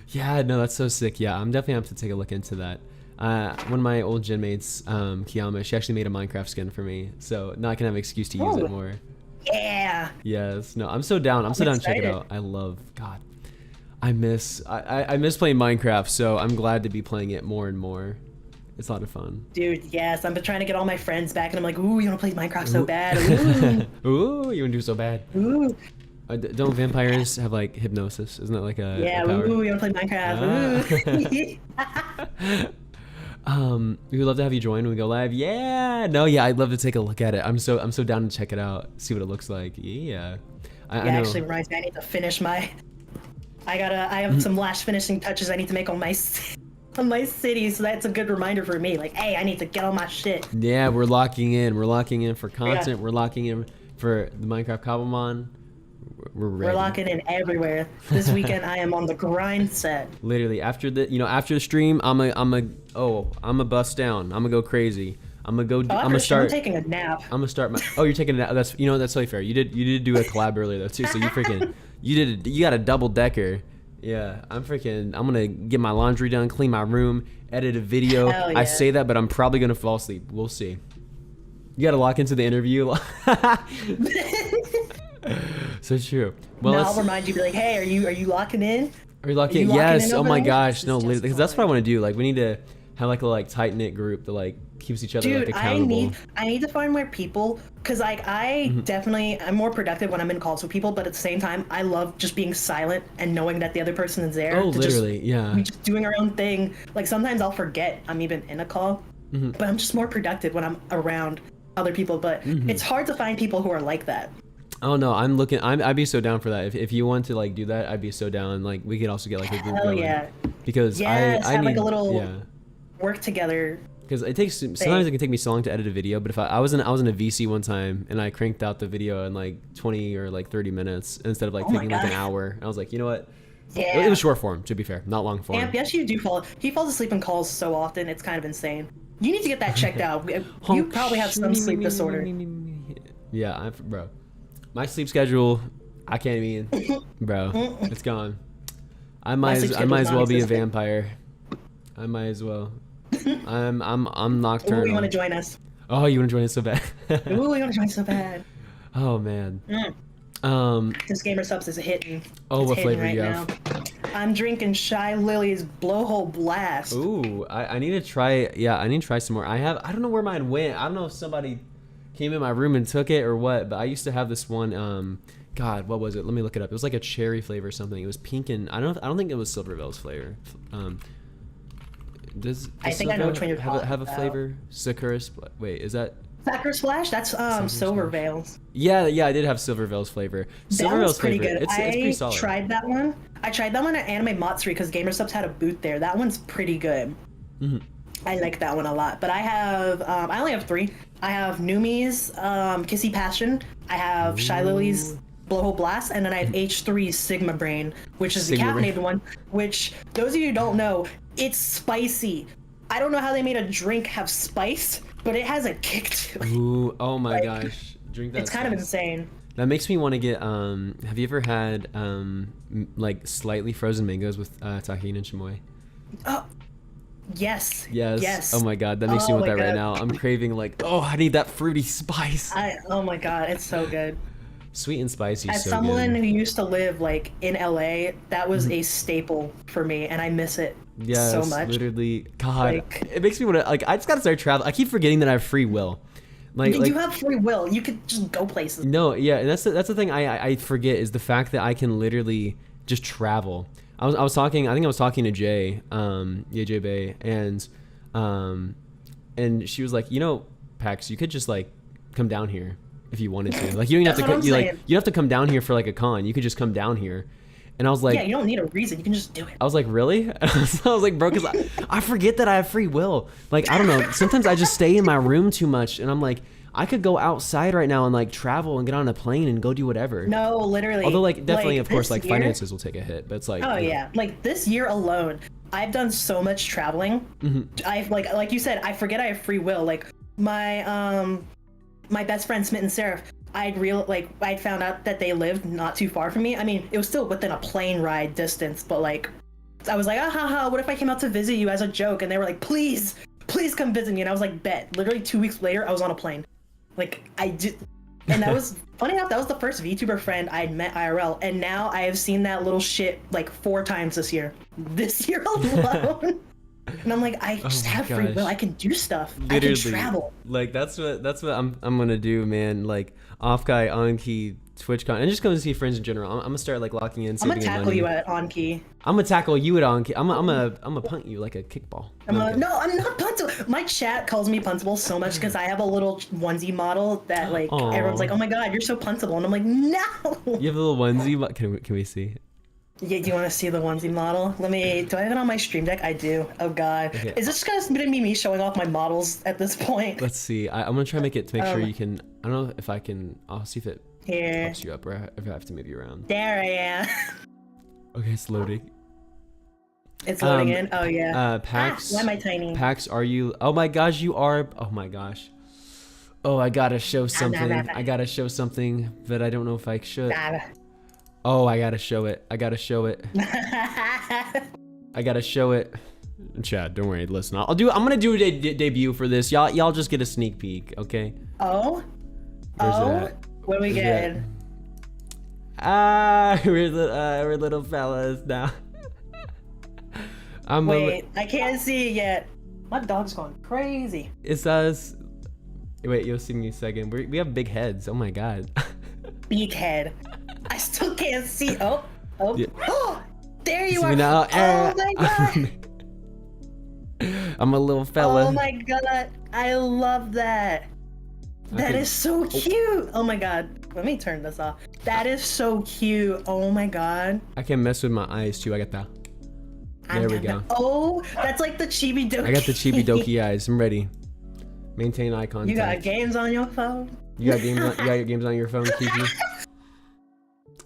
Yeah, no, that's so sick. Yeah, I'm definitely have to take a look into that. One of my old gym mates, Kiyama, she actually made a Minecraft skin for me, so now I can have an excuse to use it more. Yeah. Yes. No, I'm so down. I'm so down to check it out. I love God. I miss playing Minecraft, so I'm glad to be playing it more and more. It's a lot of fun. Dude, yes, I've been trying to get all my friends back, and I'm like, ooh, you want to play Minecraft so bad? Ooh. Ooh, you want to do so bad? Ooh. Don't vampires have like hypnosis? Isn't that like a yeah? power? Ooh, you want to play Minecraft? We would love to have you join when we go live. Yeah. No, yeah, I'd love to take a look at it. I'm so down to check it out, see what it looks like. Yeah. I know. Actually reminds me, I need to finish my. I have some last finishing touches I need to make on my city, so that's a good reminder for me. Like, hey, I need to get all my shit. Yeah, we're locking in. We're locking in for content. Yeah. We're locking in for the Minecraft Cobblemon. We're ready. We're locking in everywhere. This weekend I am on the grind set. Literally, after the stream, I'm a bust down. I'm gonna go crazy. I'm gonna start. I'm taking a nap. I'm gonna start my. Oh, you're taking a nap. That's totally fair. You did do a collab earlier though too. So you got a double decker. Yeah, I'm gonna get my laundry done, clean my room, edit a video. Hell yeah. I say that, but I'm probably gonna fall asleep. We'll see. You gotta lock into the interview. So true. Well, Now I'll remind you, be like, hey, are you locking in? are you locking? Are you locking Yes. in Oh over my there? gosh. This No, is just because that's what I fine. want to do. Like, we need to have like a tight knit group that like keeps each other Dude, like accountable. I need to find more people because like I definitely I'm more productive when I'm in calls with people, but at the same time I love just being silent and knowing that the other person is there. Oh, to literally, yeah. we just doing our own thing. Like sometimes I'll forget I'm even in a call, but I'm just more productive when I'm around other people. But it's hard to find people who are like that. Oh no, I'd be so down for that. If you want to like do that, I'd be so down. Like we could also get like a group Hell going. yeah. Because Yes, I have need like a little yeah. work together. Because it takes sometimes it can take me so long to edit a video. But if I was in a VC one time and I cranked out the video in like 20 or like 30 minutes instead of like Oh my taking like an God. hour. I was like, you know what? Yeah. It was short form, to be fair, not long form. Amp, yes, you do fall. He falls asleep in calls so often, it's kind of insane. You need to get that checked out. You probably have some sleep disorder. Yeah, bro. My sleep schedule, I can't even, bro. It's gone. I might sleep as well be a schedule's non-existent. vampire. I might as well. I'm Ooh, nocturnal. you want to join us? Oh, you want to join us so bad? Ooh, you want to join so bad. Oh man. This Gamer Subs is hitting. Oh, It's what hitting flavor right you have? now. I'm drinking Shy Lily's Blowhole Blast. Ooh, I need to try. Yeah, I need to try some more. I don't know where mine went. I don't know if somebody came in my room and took it or what. But I used to have this one. God, what was it? Let me look it up. It was like a cherry flavor or something. It was pink and I don't think it was Silvervale's flavor. Does I think I know which one you're talking have a about. flavor? Sakura. Wait, is that? Sakura Splash? That's Silver Veils. Yeah, I did have Silvervale's flavor. That was Silvervale's pretty flavor. good. It's pretty solid. I tried that one. I tried that one at Anime Matsuri because Gamer Subs had a booth there. That one's pretty good. I like that one a lot. But I only have 3. I have Numi's Kissy Passion. I have Shy Lily's Blowhole Blast, and then I have H3's Sigma Brain, which is the Sigma Brain. caffeinated one. Which those of you who don't know, it's spicy. I don't know how they made a drink have spice, but it has a kick to it. Ooh, oh my gosh. Drink that. It's kind of spice. insane. That makes me want to get. Have you ever had like slightly frozen mangoes with tahini and chamoy? Oh, yes. Yes. Yes. Oh my god, that makes me Oh want my that right God. now. I'm craving like, oh, I need that fruity spice. Oh my god, it's so good. Sweet and spicy. As So someone good. who used to live like in LA, that was a staple for me, and I miss it Yes, so much. literally. God, Like- it makes me want to like. I just gotta start traveling. I keep forgetting that I have free will. Like, You have free will. You could just go places. no, yeah, and that's the thing I forget is the fact that I can literally just travel. I was talking. I think I was talking to Jay, Jay Bay, and she was like, you know, Pax, you could just like come down here if you wanted to. Like, you don't even have to. That's what I'm You like saying. you don't have to come down here for like a con. You could just come down here. And I was like, Yeah, you don't need a reason. You can just do it. I was like, really? I was like, bro, because I forget that I have free will. Like, I don't know. Sometimes I just stay in my room too much, and I'm like, I could go outside right now and like travel and get on a plane and go do whatever. No, literally. Although, like, definitely, of course, this like year- finances will take a hit, but it's like, Oh you know. yeah, like this year alone, I've done so much traveling. I've like you said, I forget I have free will. Like my my best friend Smitten Seraph, I'd found out that they lived not too far from me. I mean, it was still within a plane ride distance, but like I was like, ah, ha, ha, what if I came out to visit you as a joke? And they were like, please come visit me. And I was like, bet. Literally 2 weeks later, I was on a plane. Like I did. And that was funny enough, that was the first VTuber friend I'd met IRL, and now I have seen that little shit like 4 times this year. This year alone. And I'm like, I just my have free will. gosh. I can do stuff. I Literally, can travel. like that's what I'm gonna do, man. Like off guy, on key, TwitchCon, and just go and see friends in general. I'm gonna start like locking in. I'm saving gonna tackle money. you at on key. I'm gonna tackle you at on key. I'm gonna punt you like a kickball. I'm Okay. no, I'm not puntable. My chat calls me puntable so much because I have a little onesie model that like Aw. everyone's like, oh my god, you're so puntable, and I'm like, no. You have a little onesie. Can we see? Yeah, do you want to see the onesie model? Do I have it on my stream deck? I do. Oh god. Okay. Is this just gonna be me showing off my models at this point? Let's see. I'm gonna try to make it to make sure you can. I don't know if I can. I'll see if it Here. pops you up or if I have to move you around. There I am. Okay, it's loading. It's loading in. Oh yeah. Pax. Why am I tiny? Pax, are you? Oh my gosh, you are. Oh my gosh. Oh, I gotta show something. I gotta show something, but I don't know if I should. Ah, Oh, I gotta show it. I gotta show it. I gotta show it. Chad, don't worry. Listen, I'm gonna do a debut for this. Y'all just get a sneak peek, okay? Oh. Where's Oh. it at? What do we get? We're little fellas now. Wait, I can't see it yet. My dog's going crazy. It's us. Wait, you'll see me in a second. We have big heads. Oh my god. Big head. I still can't see. Oh. Yeah. Oh, there you See are. me now? Oh my god. I'm a little fella. Oh my god. I love that. That is so cute. Oh my god. Let me turn this off. That is so cute. Oh my god. I can mess with my eyes too. I got that. There we go. Oh, that's like the chibi doki. I got the chibi doki eyes. I'm ready. Maintain eye contact. You got games on your phone? You got your games on your phone, Kiki?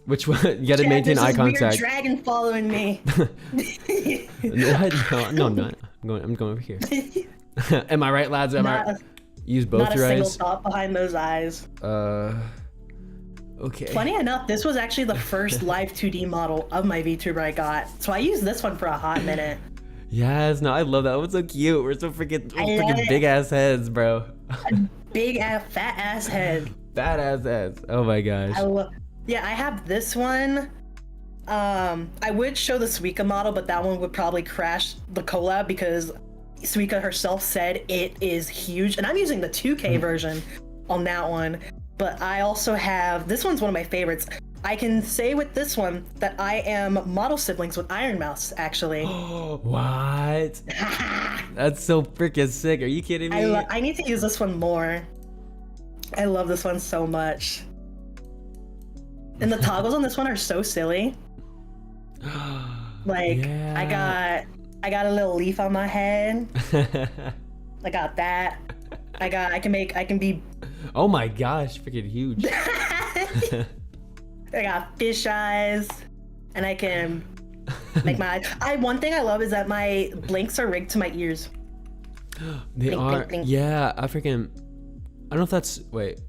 Which one? You gotta maintain eye contact. Weird dragon following me. No, I'm not. I'm going over here. Am I right, lads? Use both your eyes. Not a single thought behind those eyes. Okay. Funny enough, this was actually the first live 2D model of my VTuber I got. So I used this one for a hot minute. Yes, no, I love that. It's so cute. We're so freaking it. big ass heads, bro. Big ass, fat ass head. Fat ass heads. Oh my gosh. Yeah, I have this one. I would show the Suika model, but that one would probably crash the collab because Suika herself said it is huge. And I'm using the 2K version on that one. But I also have, this one's one of my favorites. I can say with this one that I am model siblings with Iron Mouse, actually. What? That's so freaking sick. Are you kidding me? I need to use this one more. I love this one so much. And the toggles on this one are so silly. Like, yeah. I got a little leaf on my head. I got that. I can be. Oh my gosh, freaking huge. I got fish eyes, and I can make my eyes. One thing I love is that my blinks are rigged to my ears. They blink, are. blink, blink. Yeah, I don't know if that's. Wait.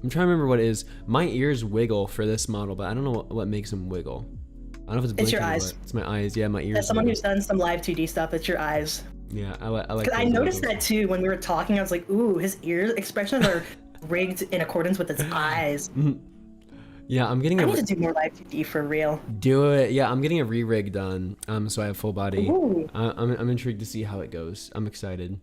I'm trying to remember what it is. My ears wiggle for this model, but I don't know what makes them wiggle. I don't know if it's blinking. It's your eyes. It's my eyes. Yeah, my ears. As someone who's done some live 2D stuff, it's your eyes. Yeah, I like. I noticed that too when we were talking. I was like, ooh, his ears expressions are rigged in accordance with his eyes. Yeah, I'm getting. I need to do more live 2D for real. Do it. Yeah, I'm getting a re-rig done. So I have full body. Ooh. I'm intrigued to see how it goes. I'm excited.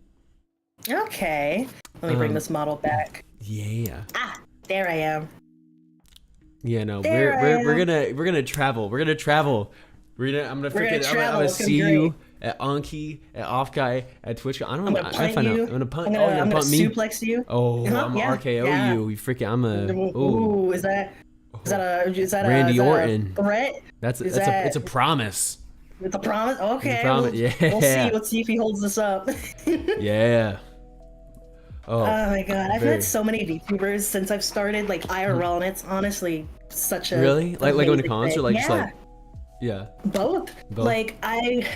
Okay. Let me bring this model back. Yeah. Ah, there I am. Yeah, no, we're gonna travel. We're gonna travel. I'm gonna see you at Anki, at Offguy, at Twitch. I don't know. I'm gonna punt. Oh, you're gonna punt me? Suplex you. Oh, I'm gonna RKO you. You freaking. Ooh, is that Randy Orton? Threat? It's a promise. It's a promise. Okay. It's a promise. Yeah. Let's see if he holds this up. Yeah. Oh my god, I've met so many VTubers since I've started like IRL, and it's honestly such a really like going to cons or like just like both. Like I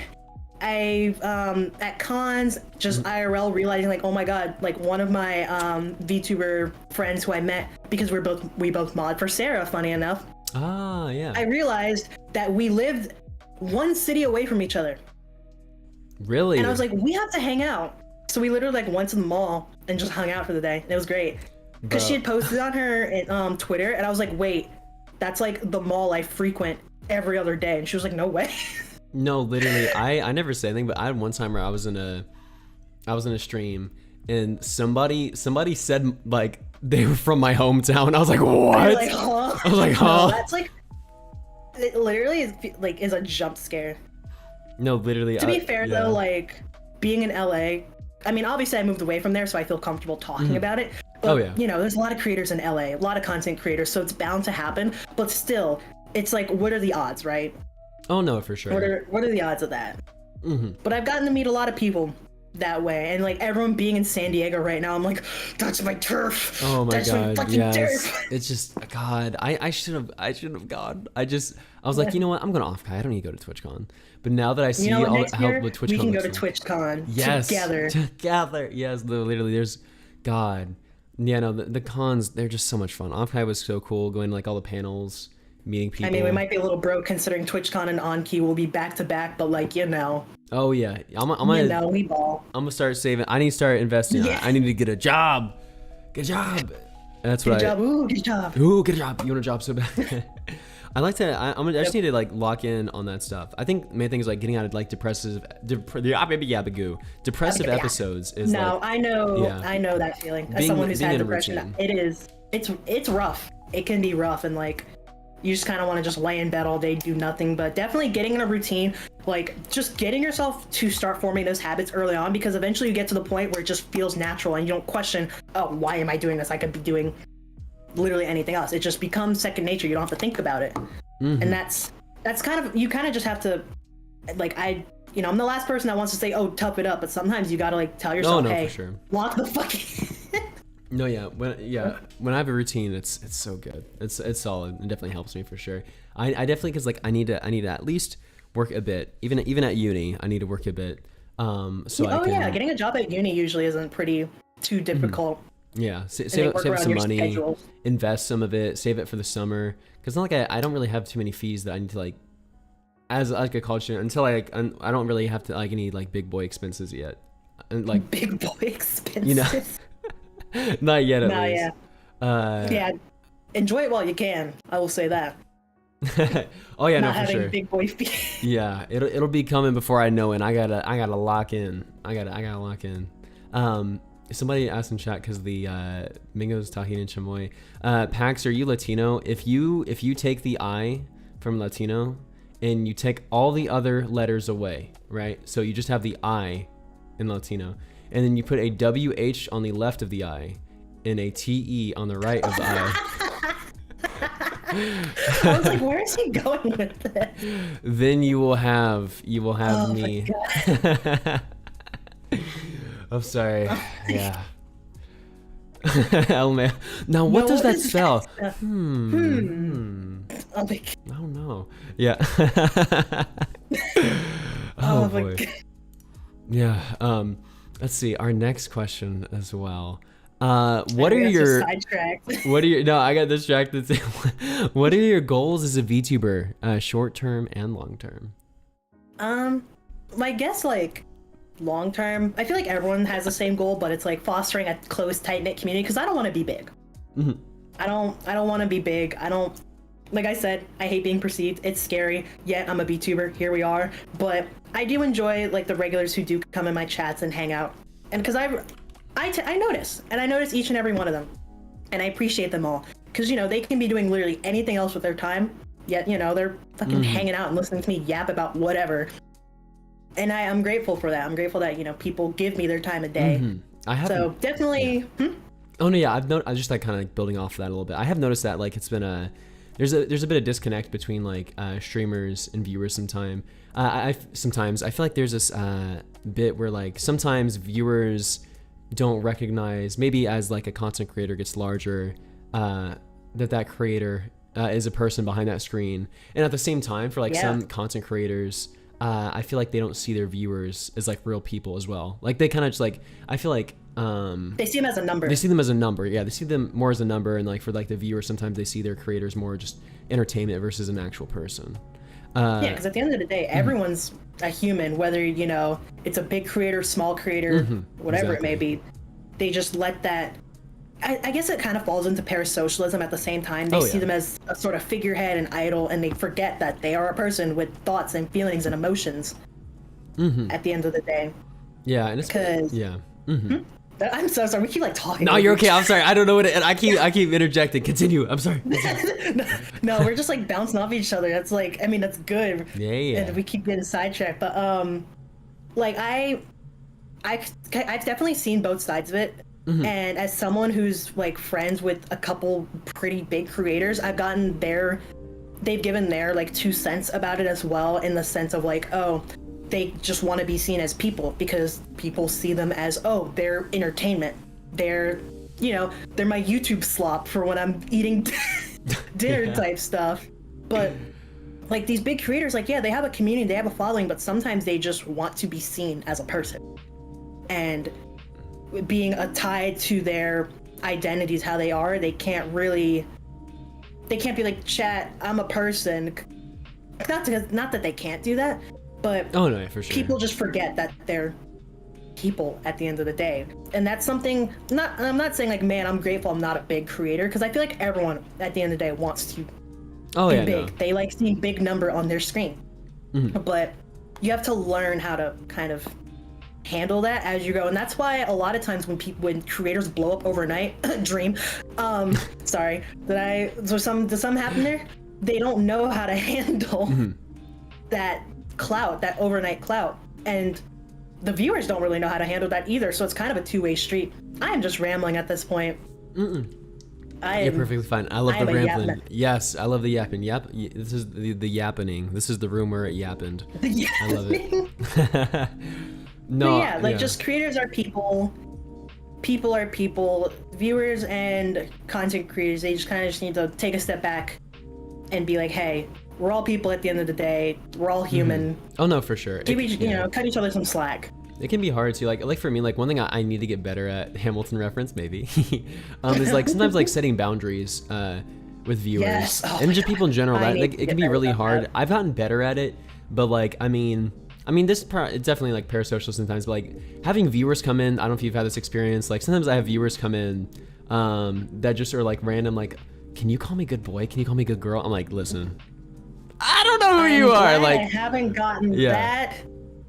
at cons just IRL realizing like, oh my god, like one of my VTuber friends who I met because we both mod for Sarah, funny enough. Ah, yeah. I realized that we lived one city away from each other. Really? And I was like, we have to hang out. So we literally like went to the mall and just hung out for the day. And it was great. Because she had posted on her Twitter, and I was like, wait, that's like the mall I frequent every other day. And she was like, no way. No, literally, I never said anything, but I had one time where I was in a stream and somebody said like they were from my hometown. I was like, what? Like, huh? I was like, huh? No, that's like, it literally is a jump scare. No, literally. To be fair though, like being in LA, I mean, obviously I moved away from there, so I feel comfortable talking about it. But, you know, there's a lot of creators in LA, a lot of content creators, so it's bound to happen. But still, it's like, what are the odds, right? Oh no, for sure. What are the odds of that? But I've gotten to meet a lot of people that way, and like everyone being in San Diego right now, I'm like, that's my turf. Oh my that's god, my fucking yes. turf. It's just God. I should have gone. I was like, you know what? I'm going to Offguy. I don't need to go to TwitchCon. But now that I see how TwitchCon we can go to like, TwitchCon together. Yes, literally. There's God. Yeah, no, the cons, they're just so much fun. Offguy was so cool, going to like all the panels meeting people. I mean, we might be a little broke considering TwitchCon and Anki will be back to back, but like, Oh yeah, I'm we gonna ball. I'm gonna start saving. I need to start investing. Yeah. I need to get a job. Get a job. That's Good what job. Ooh, good job. Ooh, get a job. You want a job so bad. I just need to like lock in on that stuff. I think the main thing is like getting out of like depressive episodes is No, like, I know, yeah. I know that feeling. As Being- someone who's being had in a depression, routine. it's rough. It can be rough, and like you just kind of want to just lay in bed all day, do nothing. But definitely getting in a routine, like just getting yourself to start forming those habits early on, because eventually you get to the point where it just feels natural and you don't question, oh, why am I doing this? I could be doing literally anything else. It just becomes second nature. You don't have to think about it. And that's kind of, you kind of just have to, like, I'm the last person that wants to say, oh, tough it up, but sometimes you gotta like tell yourself, hey, for sure. lock the fucking No, yeah. When I have a routine, it's so good. It's solid. It definitely helps me for sure. I definitely, because like I need to at least work a bit. Even at uni, I need to work a bit. Getting a job at uni usually isn't too difficult. Yeah, save work around some your money, schedules. invest some of it, save it for the summer. Because not like I don't really have too many fees that I need to like, as like a college student, until I don't really have to like any like big boy expenses yet, and like Big boy expenses. Not yet at least. Yeah, enjoy it while you can. I will say that. Oh yeah, Not no, for having sure. big boy fees. Yeah, it'll be coming before I know it. And I gotta lock in. I gotta lock in. Somebody asked in chat because the Mingo's talking in Chamoy. Pax, are you Latino? If you take the I from Latino and you take all the other letters away, right? So you just have the I in Latino, and then you put a WH on the left of the I and a TE on the right of the I. I was like, where is he going with this? Then you will have me. I'm sorry. Yeah. Oh man. Now what does that spell? Oh my God. I don't know. Yeah. Oh my boy. God. Yeah. Let's see. Our next question as well. What I are got your sidetracked. No, I got distracted. What are your goals as a VTuber, short term and long term? I guess like long term, I feel like everyone has the same goal, but it's like fostering a close, tight knit community. Because I don't want to be big. Mm-hmm. I don't want to be big. Like I said, I hate being perceived. It's scary. Yet I'm a VTuber. Here we are. But I do enjoy like the regulars who do come in my chats and hang out. And because I notice, and I notice each and every one of them, and I appreciate them all. Because they can be doing literally anything else with their time, yet they're fucking hanging out and listening to me yap about whatever. And I'm grateful for that. I'm grateful that people give me their time of day. I have So definitely. Yeah. Oh no, yeah, I just like kind of like building off of that a little bit. I have noticed that like it's been there's a bit of disconnect between like streamers and viewers sometimes. I feel like there's this bit where like sometimes viewers don't recognize, maybe as like a content creator gets larger, that creator is a person behind that screen, and at the same time for like some content creators, I feel like they don't see their viewers as like real people as well. Like they kind of just like, I feel like They see them as a number. They see them as a number. Yeah, they see them more as a number, and like for like the viewer, sometimes they see their creators more just entertainment versus an actual person. Yeah, because at the end of the day, everyone's a human, whether it's a big creator, small creator, whatever it may be. They just let that. I guess it kind of falls into parasocialism at the same time. They see them as a sort of figurehead and idol, and they forget that they are a person with thoughts and feelings and emotions. At the end of the day. Yeah, and it's because I'm so sorry. We keep like talking. No, you're okay. I'm sorry. I don't know what. I keep interjecting. Continue. I'm sorry. No, we're just like bouncing off each other. That's like, I mean, that's good. Yeah. And we keep getting sidetracked, but like I've definitely seen both sides of it. And as someone who's like friends with a couple pretty big creators, I've gotten they've given their like 2 cents about it as well, in the sense of like, oh, they just want to be seen as people because people see them as, oh, they're entertainment. They're my YouTube slop for when I'm eating dinner type stuff. But like these big creators, like, yeah, they have a community, they have a following, but sometimes they just want to be seen as a person. And being tied to their identities, how they are, they can't really they can't be like, chat, I'm a person. Not that they can't do that, but Oh no, yeah, for sure. people just forget that they're people at the end of the day. And that's something, I'm not saying like, man, I'm grateful I'm not a big creator, because I feel like everyone at the end of the day wants to be big. No. They like seeing big number on their screen. But you have to learn how to kind of handle that as you go, and that's why a lot of times when creators blow up overnight, dream, sorry, did something happen there? They don't know how to handle that clout, that overnight clout, and the viewers don't really know how to handle that either. So it's kind of a two-way street. I am just rambling at this point. You're perfectly fine. I love the rambling. Yes, I love the yapping. Yep, this is the yappening. This is the room where it yappened. I love it. No, but yeah, just creators are people. People are people. Viewers and content creators, they just kind of need to take a step back and be like, hey, we're all people at the end of the day. We're all human. Oh no, for sure. Cut each other some slack. It can be hard to like for me, like one thing I need to get better at, Hamilton reference maybe, is like sometimes like setting boundaries with viewers and just people in general. That like it can be really hard. I've gotten better at it, but like I mean it's definitely like parasocial sometimes. But like having viewers come in, I don't know if you've had this experience. Like sometimes I have viewers come in that just are like random, like, can you call me good boy? Can you call me good girl? I'm like, listen, I don't know who you are. Like I haven't gotten that.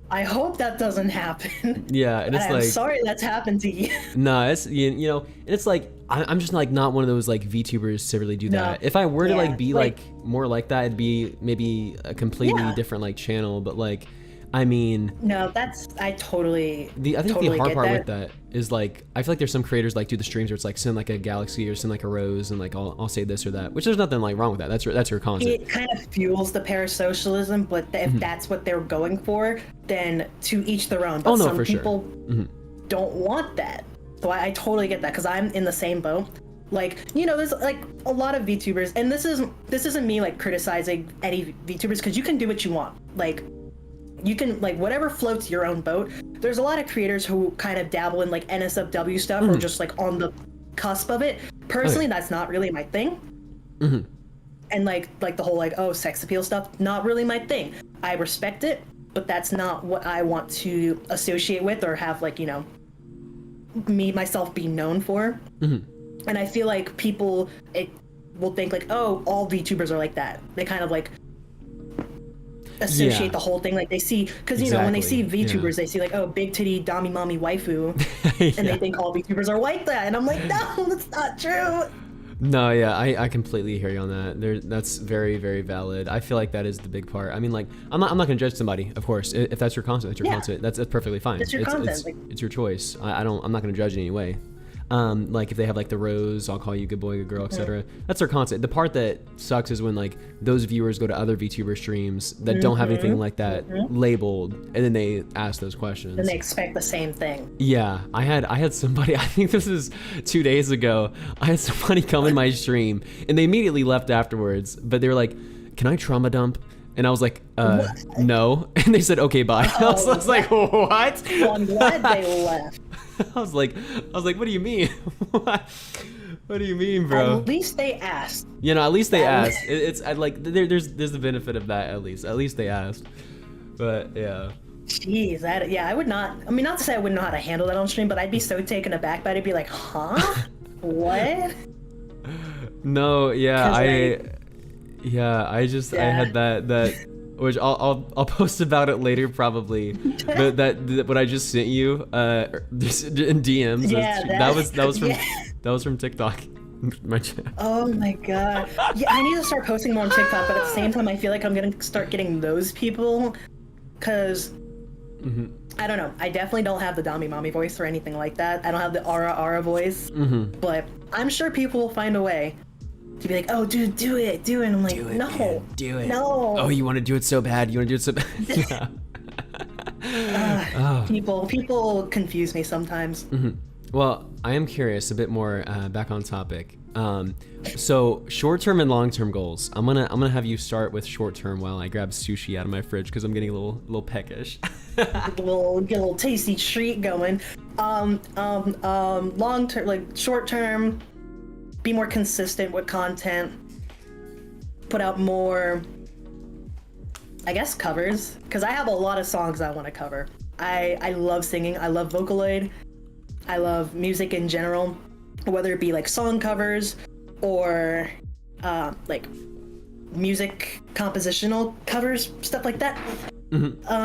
I hope that doesn't happen. Yeah, and it's I'm sorry that's happened to you. No, it's you know, and it's like I'm just like not one of those like VTubers to really do that. If I were to like be like more like that, it'd be maybe a completely different like channel. But like, I mean, no, I think totally the hard part with that is like I feel like there's some creators like do the streams where it's like send like a galaxy or send like a rose and like I'll say this or that, which there's nothing like wrong with that. That's your content. It kind of fuels the parasocialism, but if that's what they're going for, then to each their own. But some people don't want that. So I totally get that, because I'm in the same boat. Like, you know, there's like a lot of VTubers, and this isn't me like criticizing any VTubers, because you can do what you want. Like, you can like whatever floats your own boat. There's a lot of creators who kind of dabble in like NSFW stuff or just like on the cusp of it. Personally, that's not really my thing. And like the whole like, oh, sex appeal stuff, not really my thing. I respect it, but that's not what I want to associate with or have like, you know, myself be known for. And I feel like people will think like, oh, all VTubers are like that. They kind of like associate the whole thing, like they see, because you know when they see VTubers, they see like, oh, big titty dami mommy waifu, and they think all VTubers are like that, and I'm like, no, that's not true. No, yeah, I completely hear you on that. That's very, very valid. I feel like that is the big part. I mean, like, I'm not gonna judge somebody, of course. If that's your content, that's your content. That's perfectly fine. It's your content. It's your choice. I'm not gonna judge in any way. Like if they have like the rose, I'll call you good boy, good girl, etc. That's their content. The part that sucks is when like those viewers go to other VTuber streams that don't have anything like that labeled, and then they ask those questions. And they expect the same thing. Yeah, I had somebody, I think this is 2 days ago, I had somebody come in my stream and they immediately left afterwards, but they were like, can I trauma dump? And I was like, no. And they said, okay, bye. I was like, what? Well, I'm glad they left. I was like, what do you mean? What do you mean, bro? At least they asked. You know, at least they asked. It's like there's the benefit of that at least. At least they asked. But yeah. Jeez, I would not. I mean, not to say I wouldn't know how to handle that on stream, but I'd be so taken aback by it. I'd be like, huh? What? No, yeah, I had that. Which I'll post about it later probably, but that what I just sent you just in DMs. Yeah, that was from TikTok. My channel. Oh my god. Yeah, I need to start posting more on TikTok, but at the same time, I feel like I'm gonna start getting those people, cause I don't know. I definitely don't have the Dami Mommy voice or anything like that. I don't have the Ara voice, but I'm sure people will find a way to be like, oh, dude, do it. And I'm like, no, do it. No. Oh, you want to do it so bad. Yeah. People confuse me sometimes. Well, I am curious, a bit more back on topic. So short-term and long-term goals. I'm gonna have you start with short-term while I grab sushi out of my fridge because I'm getting a little peckish. Get a little tasty treat going. Long-term, like short-term, be more consistent with content. put out more, I guess, covers, because I have a lot of songs I want to cover. I love singing. I love Vocaloid. I love music in general, whether it be like song covers or like music compositional covers, stuff like that.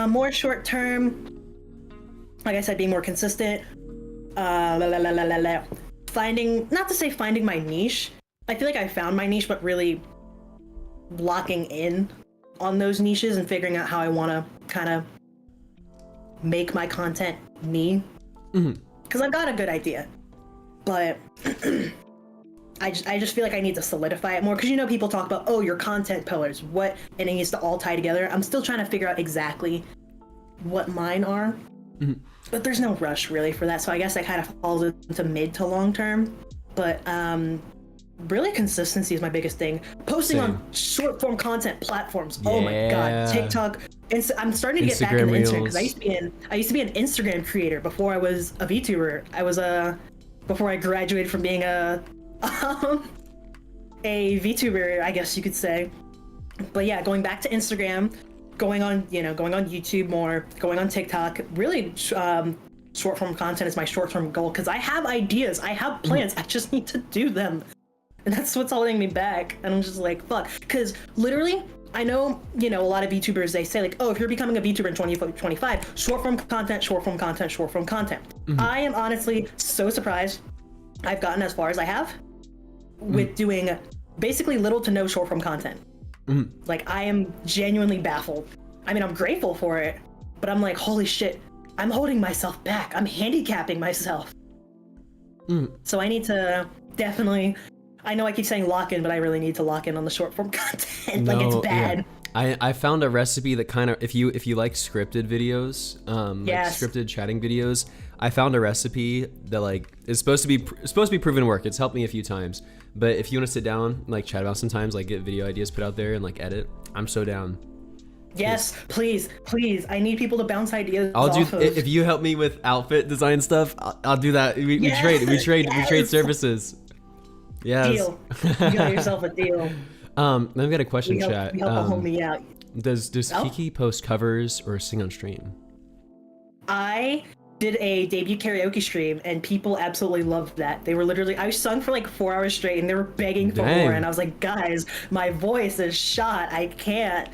More short term, like I said, being more consistent. Finding, not to say finding my niche. I feel like I found my niche, but really locking in on those niches and figuring out how I want to kind of make my content me. Because I've got a good idea, but I just feel like I need to solidify it more, because people talk about, oh, your content pillars, what, and it needs to all tie together. I'm still trying to figure out exactly what mine are, but there's no rush really for that, so I guess that kind of falls into mid to long term. But really, consistency is my biggest thing. Posting on short form content platforms. Oh my god, TikTok. I'm starting to get back into Instagram, because I used to be an Instagram creator before I was a VTuber. I was before I graduated from being a VTuber, I guess you could say. But yeah, going back to Instagram, going on YouTube more, going on TikTok. Really, short form content is my short term goal, because I have ideas, I have plans. I just need to do them. And that's what's holding me back. And I'm just like, fuck. Because literally, I know, a lot of VTubers, they say like, oh, if you're becoming a VTuber in 2025, short form content, short form content, short form content. I am honestly so surprised I've gotten as far as I have with doing basically little to no short form content. Like, I am genuinely baffled. I mean, I'm grateful for it, but I'm like, holy shit, I'm holding myself back. I'm handicapping myself. So I need to definitely, I know I keep saying lock in, but I really need to lock in on the short form content. Like, it's bad. Yeah. I found a recipe that kind of, if you like scripted videos, like scripted chatting videos, I found a recipe that like is supposed to be proven work. It's helped me a few times. But if you want to sit down, like chat about sometimes, like get video ideas put out there and like edit, I'm so down. Yes, please. I need people to bounce ideas. If you help me with outfit design stuff, I'll do that. We trade services. Yes. Deal. You got yourself a deal. I've got a question, chat. We help a homie out. Does Kiki post covers or sing on stream? I did a debut karaoke stream, and people absolutely loved that. They were literally, I sung for like 4 hours straight, and they were begging for more. And I was like, guys, my voice is shot. I can't.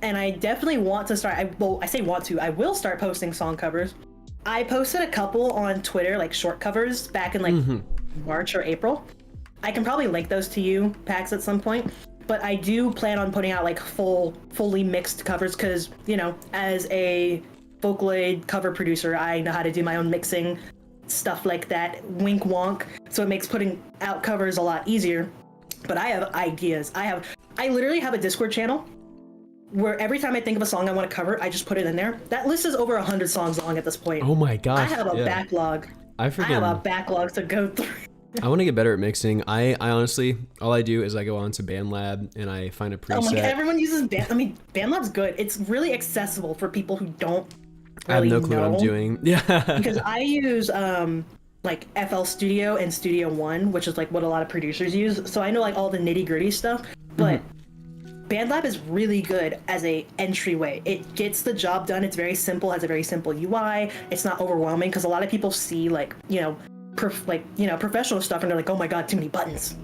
And I definitely want to start. I will start posting song covers. I posted a couple on Twitter, like short covers, back in like March or April. I can probably link those to you, Pax, at some point. But I do plan on putting out like fully mixed covers, because, as a Vocaloid cover producer, I know how to do my own mixing, stuff like that, wink wonk. So it makes putting out covers a lot easier. But I have ideas. I literally have a Discord channel where every time I think of a song I want to cover, I just put it in there. That list is over 100 songs long at this point. Oh my gosh. I have a backlog. I have a backlog to go through. I want to get better at mixing. I honestly, all I do is I go on to BandLab and I find a preset. Oh my god, everyone uses BandLab's good. It's really accessible for people who don't really know. I have no clue what I'm doing. Yeah. Because I use like FL Studio and Studio One, which is like what a lot of producers use. So I know like all the nitty gritty stuff, but BandLab is really good as a entryway. It gets the job done. It's very simple, has a very simple UI. It's not overwhelming, because a lot of people see like, professional stuff and they're like, oh my god, too many buttons.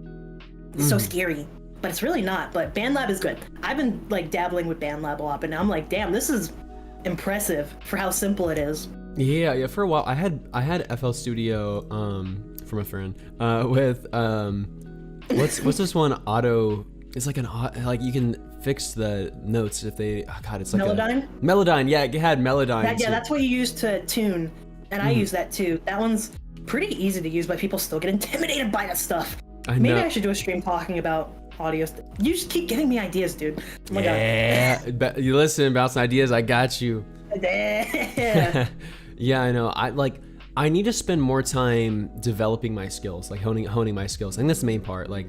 It's so scary. But it's really not. But BandLab is good. I've been like dabbling with BandLab a lot, but now I'm like, damn, this is impressive for how simple it is. Yeah, for a while I had FL Studio from a friend with what's this one, auto, it's like like you can fix the notes if they, oh god, it's like Melodyne? Melodyne, yeah, it had Melodyne. That's what you use to tune, and I use that too. That one's pretty easy to use, but people still get intimidated by that stuff. Maybe I should do a stream talking about audio. You just keep giving me ideas, dude. Oh my god. You listen, bouncing ideas, I got you. Yeah. Yeah, I know. I need to spend more time developing my skills, like honing my skills. I think that's the main part. Like,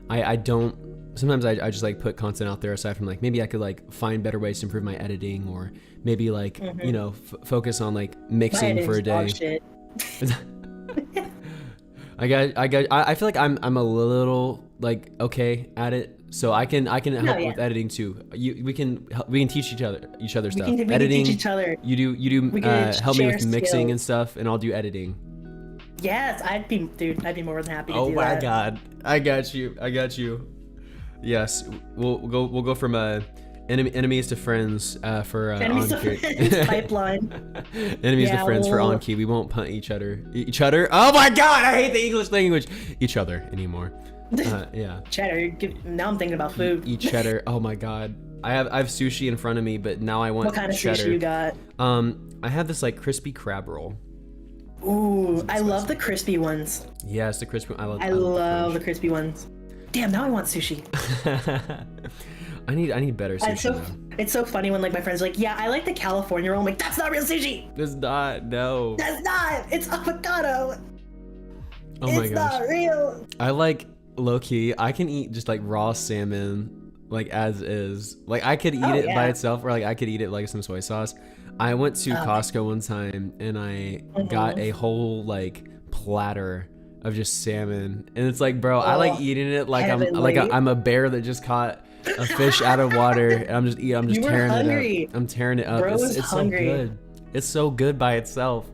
I don't. Sometimes I just like put content out there aside from like, maybe I could like find better ways to improve my editing, or maybe like focus on like mixing for a day. I feel like I'm a little like okay at it, So I can help yeah. with editing too. We can teach each other stuff. We can Editing. teach each other. You We can help me with share mixing skills. and stuff, and I'll do editing. Yes, I'd be more than happy to Oh do my that. god, I got you. Yes, we'll go from enemies to friends for Enemies on to key. friends pipeline. Enemies to Yeah, friends for well- on key. We won't punt each other. Oh my god, I hate the English language. Each other anymore. Yeah. Cheddar. Now I'm thinking about food. Eat cheddar. Oh my god. I have sushi in front of me, but now I want What kind of cheddar. sushi you got? I have this like crispy crab roll. Ooh, I love the crispy ones. Yes, the crispy. I love the crispy ones. Damn, now I want sushi. I need better sushi. It's so funny when like my friends are like, yeah, I like the California roll. I'm like, that's not real sushi. It's not. No. That's not. It's avocado. Oh my It's gosh. not real. I like low key. I can eat just like raw salmon, like as is. Like I could eat it by yeah. itself, or like I could eat it like some soy sauce. I went to Costco one time and I got a whole like platter of just salmon, and it's like, bro, I like eating it like heavenly. I'm a bear that just caught a fish out of water, and I'm just You were tearing hungry. it up. I'm tearing it up. Bro was It's so hungry. good. It's so good by itself.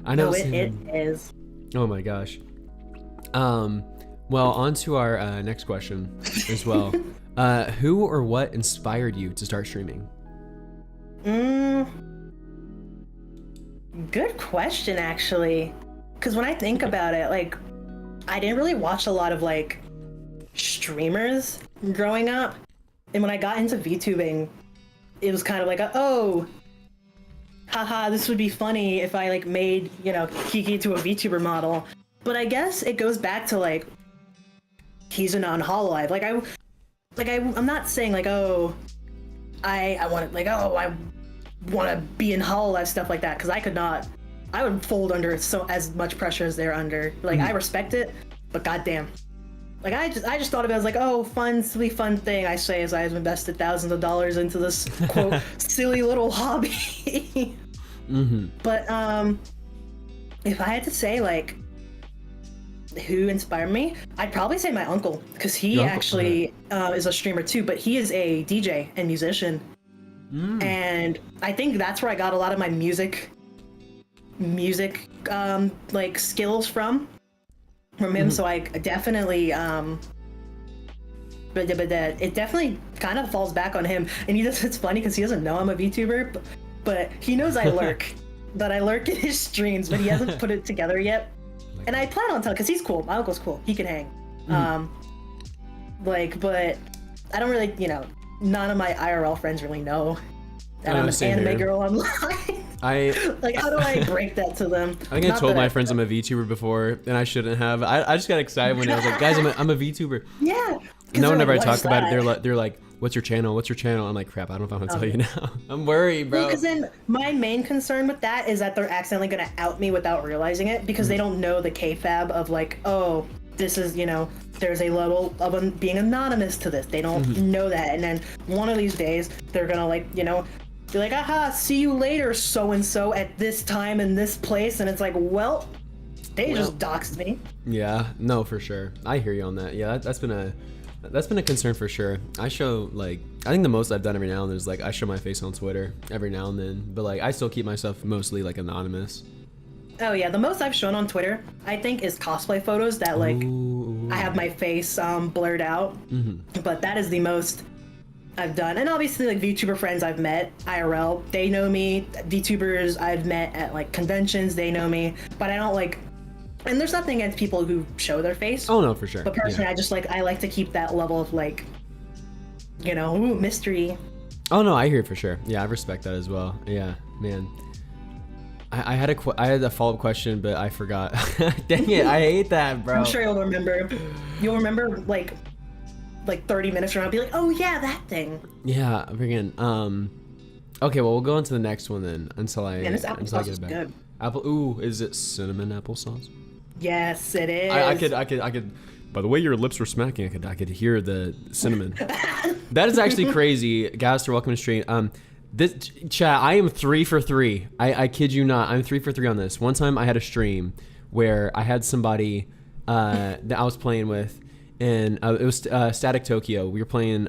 I know. No, it salmon. is. Oh my gosh. Well, on to our next question as well. Who or what inspired you to start streaming? Good question, actually. Because when I think about it, like, I didn't really watch a lot of like streamers growing up, and when I got into VTubing, it was kind of like, haha, this would be funny if I like made, Kiki to a VTuber model. But I guess it goes back to like, he's a non-hololive. I'm not saying like, I want to like, I want to be in hololive stuff like that, because I would fold under as much pressure as they're under. Like I respect it, but goddamn. Like I just thought of it as like, fun, silly, fun thing I say as I've invested thousands of dollars into this quote silly little hobby. But if I had to say like who inspired me, I'd probably say my uncle, because he actually is a streamer too, but he is a DJ and musician. And I think that's where I got a lot of my music like skills from him. So I definitely but it definitely kind of falls back on him. And it's funny because he doesn't know I'm a VTuber, but he knows I lurk. That I lurk in his streams, but he hasn't put it together yet. And I plan on telling, because he's cool. My uncle's cool. He can hang. But I don't really, none of my IRL friends really know that I'm an anime girl online. Like, how do I break that to them? I think I told my friends I'm a VTuber before, and I shouldn't have. I just got excited when I was like, guys, I'm a VTuber. Yeah. And now whenever I talk about it, they're like, what's your channel? What's your channel? I'm like, crap, I don't know if I'm gonna tell you now. I'm worried, bro. Because then my main concern with that is that they're accidentally gonna out me without realizing it, because they don't know the kayfabe of like, this is, there's a level of being anonymous to this. They don't know that. And then one of these days, they're gonna like, be like, aha, see you later, so-and-so at this time in this place. And it's like, well, they just doxed me. Yeah, no, for sure. I hear you on that. Yeah, that's been a concern for sure. I show like, I think the most I've done every now and then is like, I show my face on Twitter every now and then, but like, I still keep myself mostly like anonymous. Oh yeah, the most I've shown on Twitter, I think, is cosplay photos that like, I have my face blurred out. But that is the most I've done. And obviously like VTuber friends I've met IRL, they know me. VTubers I've met at like conventions, they know me. But I don't like, and there's nothing against people who show their face. Oh no, for sure. But personally, I like to keep that level of like, mystery. Oh no, I hear it for sure. Yeah, I respect that as well. Yeah, man. I had a follow-up question, but I forgot. Dang it, I hate that, bro. I'm sure you'll remember. You'll remember like 30 minutes from now, be like, oh yeah, that thing. Yeah, freaking. Okay, well, we'll go on to the next one then until I This applesauce get is it back. good. Ooh, is it cinnamon applesauce? Yes, it is. I could. By the way your lips were smacking, I could hear the cinnamon. That is actually crazy. Guys, welcome to stream. This chat, I am 3 for 3. I kid you not. I'm 3 for 3 on this. One time I had a stream where I had somebody that I was playing with, and it was Static Tokyo. We were playing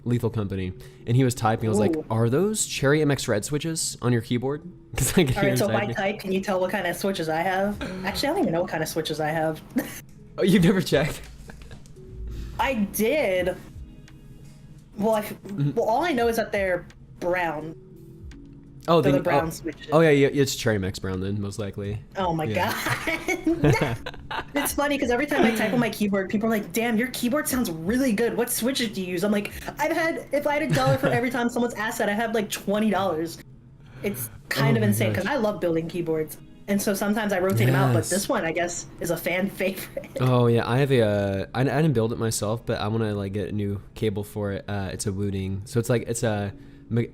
Lethal Company, and he was typing. I was like, "Are those Cherry MX Red switches on your keyboard?" Because I could All hear right, so if I typing. type, can you tell what kind of switches I have? Actually, I don't even know what kind of switches I have. Oh, you've never checked? I did. Well, well, all I know is that they're brown. Oh, They're then, the brown switches. Oh yeah, it's Cherry MX Brown then, most likely. Oh my Yeah. god. It's funny because every time I type on my keyboard, people are like, damn, your keyboard sounds really good. What switches do you use? I'm like, if I had $1 for every time someone's asked that, I have like $20. It's kind of my insane gosh. because I love building keyboards. And so sometimes I rotate them out, but Yes. this one, I guess, is a fan favorite. Oh yeah, I have I didn't build it myself, but I want to like get a new cable for it. It's a Wooting, so it's a well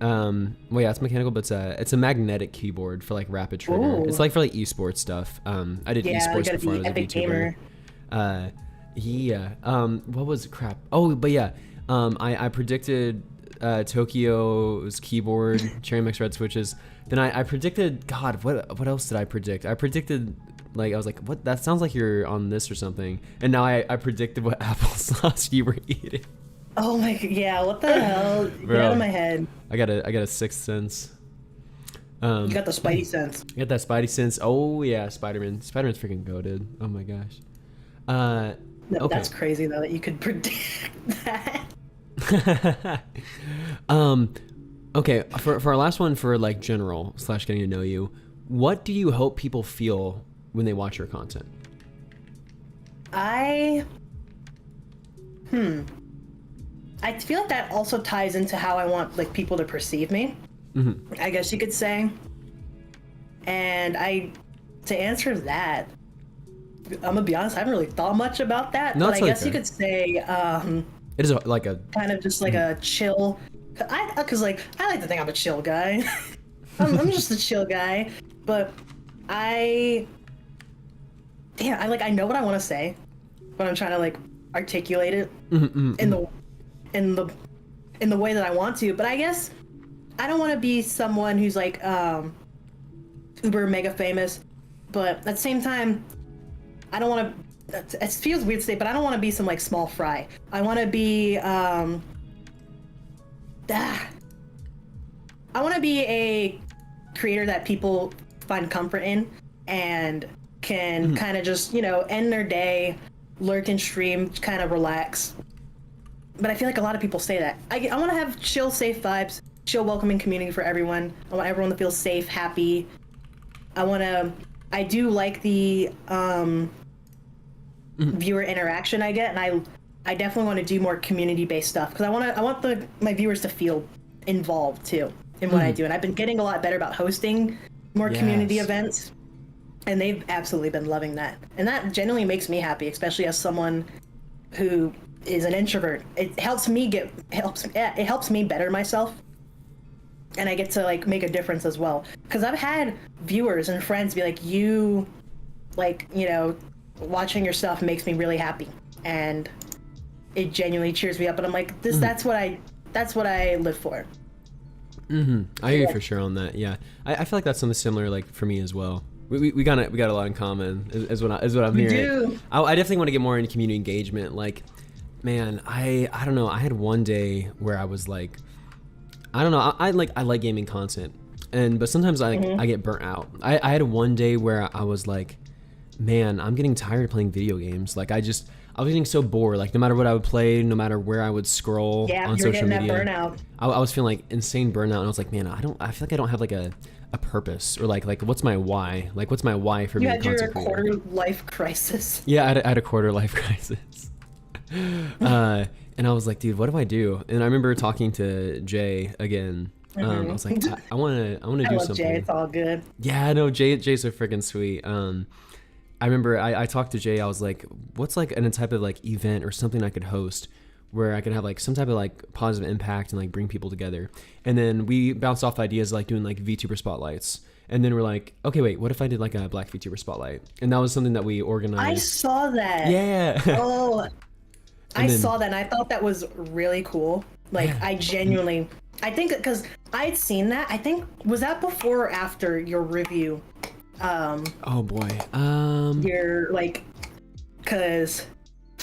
yeah, it's mechanical, but it's a magnetic keyboard for like rapid trigger. Ooh. It's like for like esports stuff. I did Yeah, you esports gotta before I be was a epic VTuber. gamer. Yeah. What was it? Crap. Oh, but yeah. I predicted Tokyo's keyboard, Cherry MX Red switches. Then I predicted. God, what else did I predict? I predicted. Like I was like, what? That sounds like you're on this or something. And now I predicted what applesauce you were eating. Oh my, yeah, what the hell? Get Bro. out of my head. I got a sixth sense. You got the spidey sense. I got that Spidey sense. Oh yeah, Spider-Man. Spider-Man's freaking goated. Oh my gosh. No, Okay. that's crazy though that you could predict that. Okay, for our last one, for like general / getting to know you, what do you hope people feel when they watch your content? I feel like that also ties into how I want like people to perceive me. I guess you could say. And to answer that, I'm gonna be honest, I haven't really thought much about that. No, but it's I guess okay. you could say It is like a kind of just like a chill. Cause like I like to think I'm a chill guy. I'm just a chill guy, but I know what I want to say, but I'm trying to like articulate it in the way that I want to. But I guess I don't want to be someone who's like uber mega famous, but at the same time, I don't want to. It feels weird to say, but I don't want to be some like small fry. I want to be I want to be a creator that people find comfort in and can kind of just, end their day, lurk and stream, kind of relax. But I feel like a lot of people say that. I want to have chill, safe vibes, chill, welcoming community for everyone. I want everyone to feel safe, happy. I do like the viewer interaction I get, and I definitely want to do more community-based stuff because I want my viewers to feel involved too in what I do, and I've been getting a lot better about hosting more community Yes. events, and they've absolutely been loving that, and that genuinely makes me happy, especially as someone who is an introvert. It helps me better myself, and I get to like make a difference as well. Because I've had viewers and friends be like, watching your stuff makes me really happy, and it genuinely cheers me up. And I'm like, that's what I live for. I hear you for sure on that. Yeah, I feel like that's something similar, like for me as well. We got a lot in common, is what I'm hearing. do. I definitely want to get more into community engagement. Like, man, I don't know. I had one day where I was like, I don't know. I like gaming content, but sometimes I get burnt out. I had one day where I was like, man, I'm getting tired of playing video games. Like I was getting so bored. Like no matter what I would play, no matter where I would scroll Yeah, on you're social getting media, that burnout. I was feeling like insane burnout, and I was like, man, I feel like I don't have like a purpose, or like what's my why? Like what's my why for You being a had your content creator? quarter life crisis. Yeah, I had a quarter life crisis. And I was like, dude, what do I do? And I remember talking to Jay again. I was like, I want to do I love something. Jay. It's all good. Yeah, I know Jay's so freaking sweet. I remember I talked to Jay. I was like, what's like a type of like event or something I could host where I could have like some type of like positive impact and like bring people together. And then we bounced off ideas like doing like VTuber spotlights. And then we're like, okay, wait, what if I did like a Black VTuber spotlight? And that was something that we organized. I saw that. Yeah. Oh, I then- saw that, and I thought that was really cool. Like, Yeah. I genuinely, I think, because I'd seen that. I think, was that before or after your review? Oh boy. Your, like, because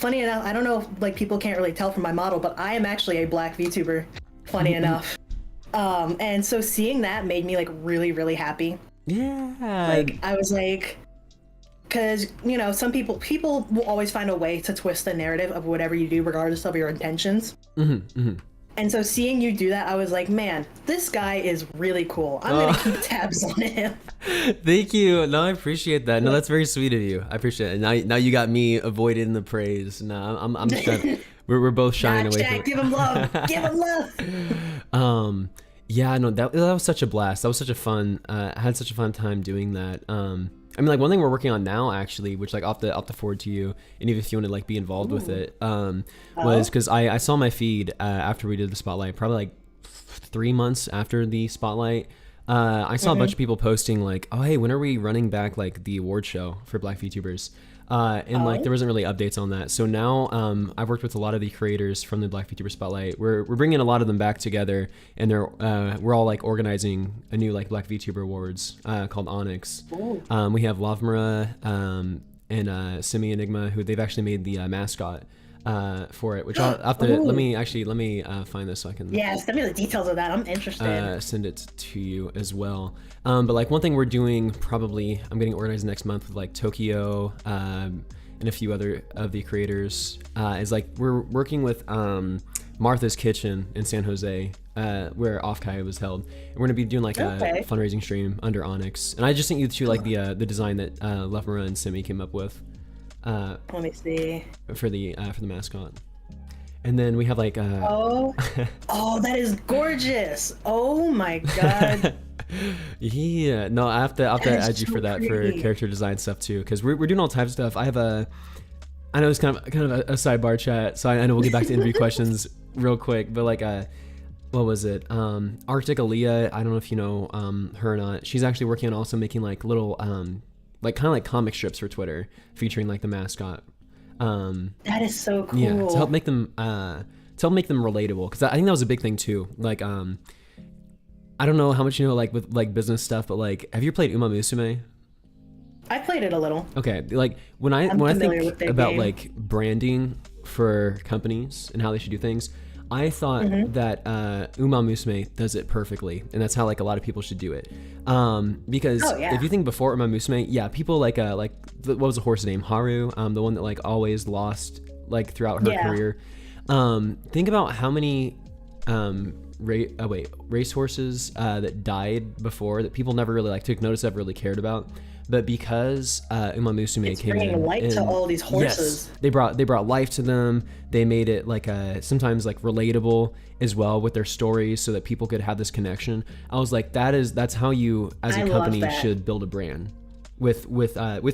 funny enough, I don't know if like people can't really tell from my model, but I am actually a black VTuber. Funny enough. And so seeing that made me like really, really happy. Yeah. Like I was like, because you know, some people will always find a way to twist the narrative of whatever you do, regardless of your intentions. And so seeing you do that, I was like, man, this guy is really cool. I'm gonna keep tabs on him. Thank you. No, I appreciate that. No, that's very sweet of you. I appreciate it. Now you got me avoiding the praise. No, I'm just we're both shying away from it. Give him love. Give him love. Yeah, no, that was such a blast. That was such a fun. I had such a fun time doing that. I mean, like one thing we're working on now, actually, which like I'll have to forward to you, and even if you want to like be involved with it, was because I saw my feed after we did the spotlight, probably like 3 months after the spotlight. I saw a bunch of people posting like, oh hey, when are we running back like the award show for Black VTubers? And like there wasn't really updates on that. So now I've worked with a lot of the creators from the Black VTuber Spotlight. We're bringing a lot of them back together, and we're all like organizing a new like Black VTuber Awards called Onyx. We have Lavmara and Simi Enigma, who they've actually made the mascot for it, which I'll have to let me find this so I can send me the details of that. I'm interested. Send it to you as well. But like one thing we're doing, probably I'm getting organized next month with like Tokyo and a few other of the creators, is like we're working with Martha's Kitchen in San Jose, where Offkai was held, and we're gonna be doing like a fundraising stream under Onyx. And I just sent you to like the design that Lefmara and Simi came up with. Let me see. For the mascot. And then we have like oh that is gorgeous. Oh my god. Yeah, no, I have to add you for that, for character design stuff too, because we're doing all types of stuff. I know it's kind of a sidebar chat, so I know we'll get back to interview questions real quick, but like what was it, Arctic Aaliyah, I don't know if you know her or not. She's actually working on also making like little like kind of like comic strips for Twitter featuring like the mascot. That is so cool. Yeah, to help make them relatable, because I think that was a big thing too. Like I don't know how much you know like with like business stuff, but like have you played Uma Musume? I played it a little. Okay, like when I think about like branding for companies and how they should do things, I thought that Uma Musume does it perfectly, and that's how like a lot of people should do it. Because if you think before Uma Musume, people like what was the horse's name? Haru, the one that like always lost like throughout her career. Think about how many racehorses that died before that people never really like took notice of, really cared about. But because Uma Musume came in, bringing light to all these horses. Yes, they brought life to them. They made it like sometimes like relatable as well with their stories, so that people could have this connection. I was like, that's how you as a company should build a brand with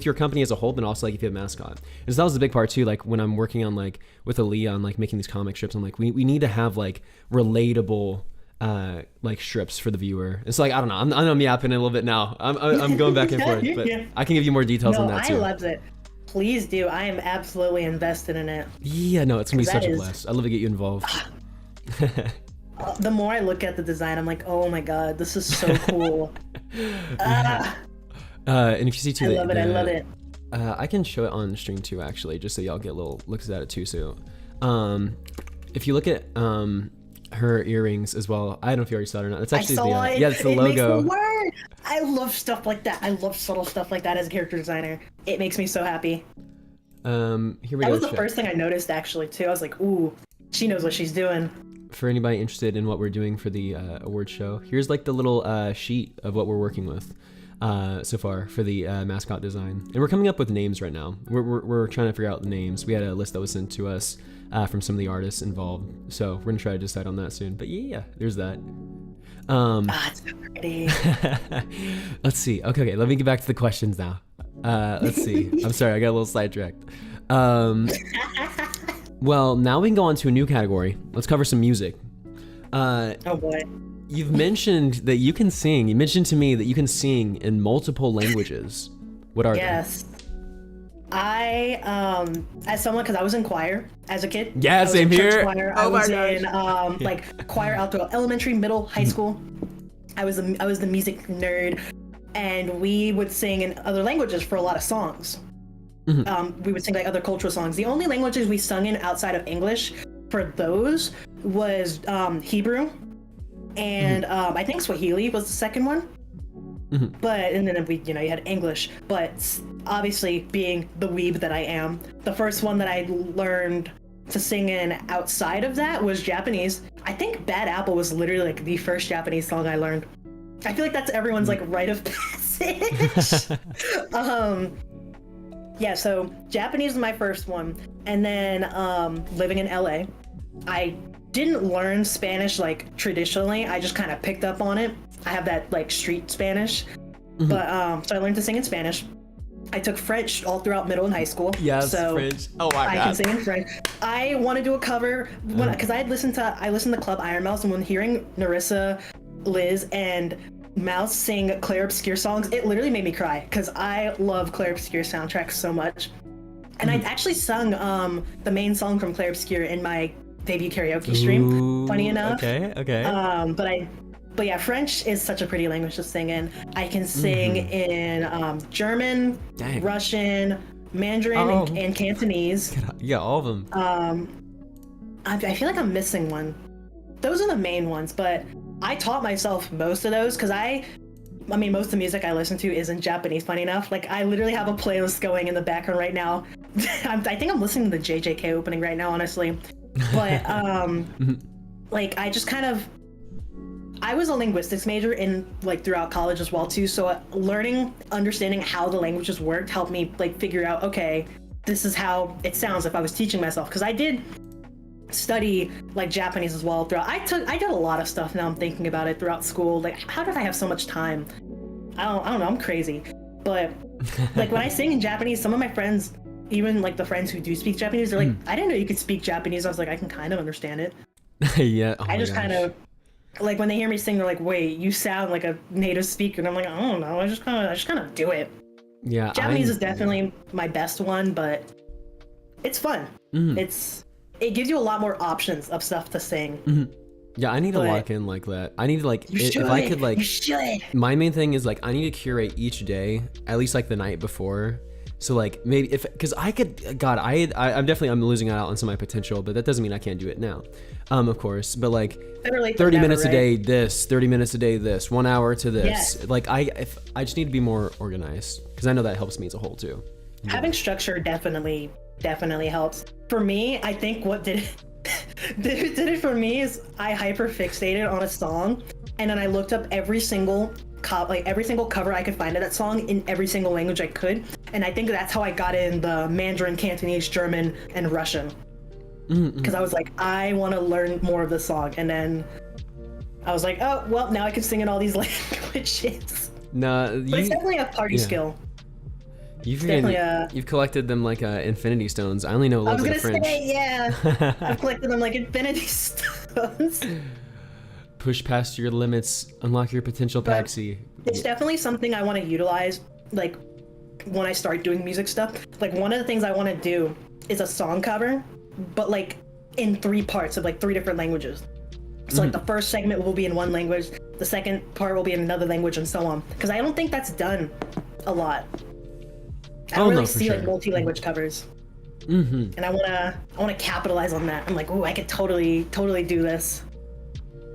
your company as a whole, but also like if you have a mascot. And so that was the big part too. Like when I'm working on like with Aaliyah on like making these comic strips, I'm like we need to have like relatable like strips for the viewer. It's like I don't know. I'm yapping a little bit now. I'm going back and forth, but I can give you more details on that too. I loved it. Please do. I am absolutely invested in it. Yeah, no, it's gonna be such a blast. I'd love to get you involved. The more I look at the design, I'm like, oh my god, this is so cool. And if you see too, I love it. I can show it on stream too, actually, just so y'all get little looks at it too. So, if you look at her earrings as well, I don't know if you already saw it or not. It's actually it's the logo. Makes me word. I love stuff like that. I love subtle stuff like that as a character designer. It makes me so happy. Here we go. That was the first thing I noticed actually too. I was like, ooh, she knows what she's doing. For anybody interested in what we're doing for the award show, here's like the little sheet of what we're working with so far for the mascot design, and we're coming up with names right now. We're trying to figure out the names. We had a list that was sent to us from some of the artists involved, so we're gonna try to decide on that soon. But yeah, there's that. It's so pretty. Let's see. Okay, let me get back to the questions now. Let's see. I'm sorry, I got a little sidetracked. Well, now we can go on to a new category. Let's cover some music. Oh boy. You've mentioned that you can sing. You mentioned to me that you can sing in multiple languages. What are they? Yes. I, as someone, because I was in choir as a kid. Yeah, same here. Choir. I was in like choir out to elementary, middle, high school. I was the music nerd, and we would sing in other languages for a lot of songs. We would sing like other cultural songs. The only languages we sung in outside of English for those was Hebrew, and I think Swahili was the second one. But and then we, you had English. But obviously, being the weeb that I am, the first one that I learned to sing in outside of that was Japanese. I think Bad Apple was literally like the first Japanese song I learned. I feel like that's everyone's like rite of passage. Yeah, so Japanese is my first one, and then living in LA, I didn't learn Spanish like traditionally. I just kind of picked up on it. I have that like street Spanish, but so I learned to sing in Spanish. I took French all throughout middle and high school. Yes, so French. Oh my God. I can sing in French. I want to do a cover because I listened to Club Iron Mouse, and when hearing Narissa, Liz, and Mouse sing Claire Obscure songs, it literally made me cry because I love Claire Obscure soundtracks so much. And I actually sung the main song from Claire Obscure in my debut karaoke stream. Ooh, funny enough. Okay. But yeah, French is such a pretty language to sing in. I can sing in German, Russian, Mandarin, and Cantonese. Yeah, all of them. I feel like I'm missing one. Those are the main ones, but I taught myself most of those because I mean, most of the music I listen to isn't Japanese, funny enough. Like, I literally have a playlist going in the background right now. I think I'm listening to the JJK opening right now, honestly. But, like, I just kind of... I was a linguistics major throughout college as well, too. So understanding how the languages worked helped me, like, figure out, okay, this is how it sounds if I was teaching myself. Because I did study like Japanese as well throughout. I did a lot of stuff, now I'm thinking about it, throughout school. Like, how did I have so much time? I don't know, I'm crazy. But like when I sing in Japanese, some of my friends, even like the friends who do speak Japanese, they're like, I didn't know you could speak Japanese. I was like, I can kind of understand it. Yeah. Oh I just kind of like, when they hear me sing, they're like, wait, you sound like a native speaker. And I'm like, I don't know, I just kind of do it. Yeah. Japanese is definitely my best one, but it's fun. It gives you a lot more options of stuff to sing. Yeah, I need to lock in like that. I need to like, if I could like, you should. My main thing is like, I need to curate each day, at least like the night before. So like maybe because I could, God, I'm losing out on some of my potential, but that doesn't mean I can't do it now. Of course, but like 30 minutes a day, this, 30 minutes a day, this, 1 hour to this. Yes. Like I just need to be more organized because I know that helps me as a whole too. Yeah. Having structure definitely helps. For me, I think what did it for me is I hyper fixated on a song, and then I looked up every single cover I could find of that song in every single language I could, and I think that's how I got in the Mandarin, Cantonese, German, and Russian. Because I was like, I want to learn more of the song, and then I was like, oh well, now I can sing in all these languages. Nah, but it's definitely a party skill. You've collected them like infinity stones. I only know a little bit of French. I was gonna say, yeah. I've collected them like infinity stones. Push past your limits, unlock your potential, Paxi. It's definitely something I want to utilize, like, when I start doing music stuff. Like, one of the things I want to do is a song cover, but like in 3 parts of like 3 different languages. So like the first segment will be in one language, the second part will be in another language, and so on. Because I don't think that's done a lot. I don't really see like multi-language covers. And I wanna capitalize on that. I'm like, ooh, I could totally do this.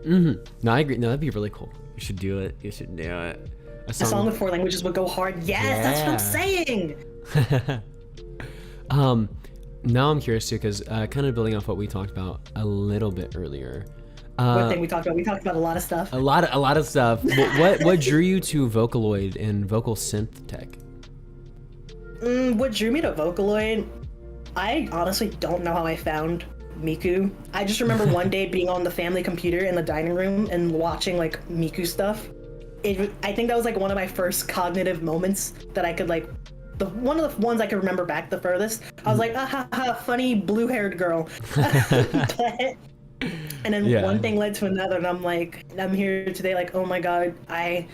No, I agree. No, that'd be really cool. You should do it. You should do it. A song with 4 languages would go hard. Yes, that's what I'm saying. Now I'm curious too, because kind of building off what we talked about a little bit earlier. What thing we talked about? We talked about a lot of stuff. A lot of stuff. What drew you to Vocaloid and vocal synth tech? What drew me to Vocaloid? I honestly don't know how I found Miku. I just remember one day being on the family computer in the dining room and watching like Miku stuff. I think that was like one of my first cognitive moments that I could like, one of the ones I could remember back the furthest. I was like, funny blue-haired girl. And then one thing led to another, and I'm like, I'm here today like, oh my god, I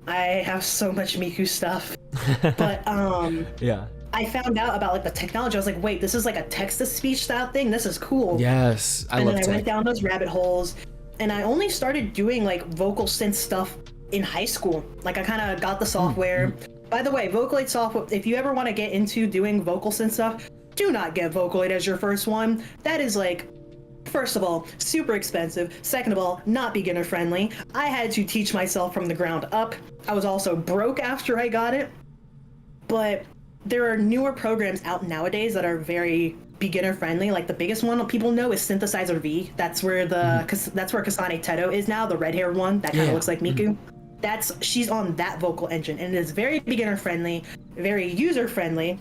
have so much Miku stuff. But I found out about like the technology. I was like, wait, this is like a text-to-speech style thing? This is cool. Yes, I love tech. And then I went down those rabbit holes, and I only started doing like vocal synth stuff in high school. Like, I kind of got the software, By the way, Vocaloid software, if you ever want to get into doing vocals and stuff, do not get Vocaloid as your first one. That is like, first of all, super expensive. Second of all, not beginner friendly. I had to teach myself from the ground up. I was also broke after I got it. But there are newer programs out nowadays that are very beginner friendly. Like the biggest one people know is Synthesizer V. That's where that's where Kasane Teto is now, the red-haired one that kind of looks like Miku. She's on that vocal engine, and it is very beginner friendly, very user friendly,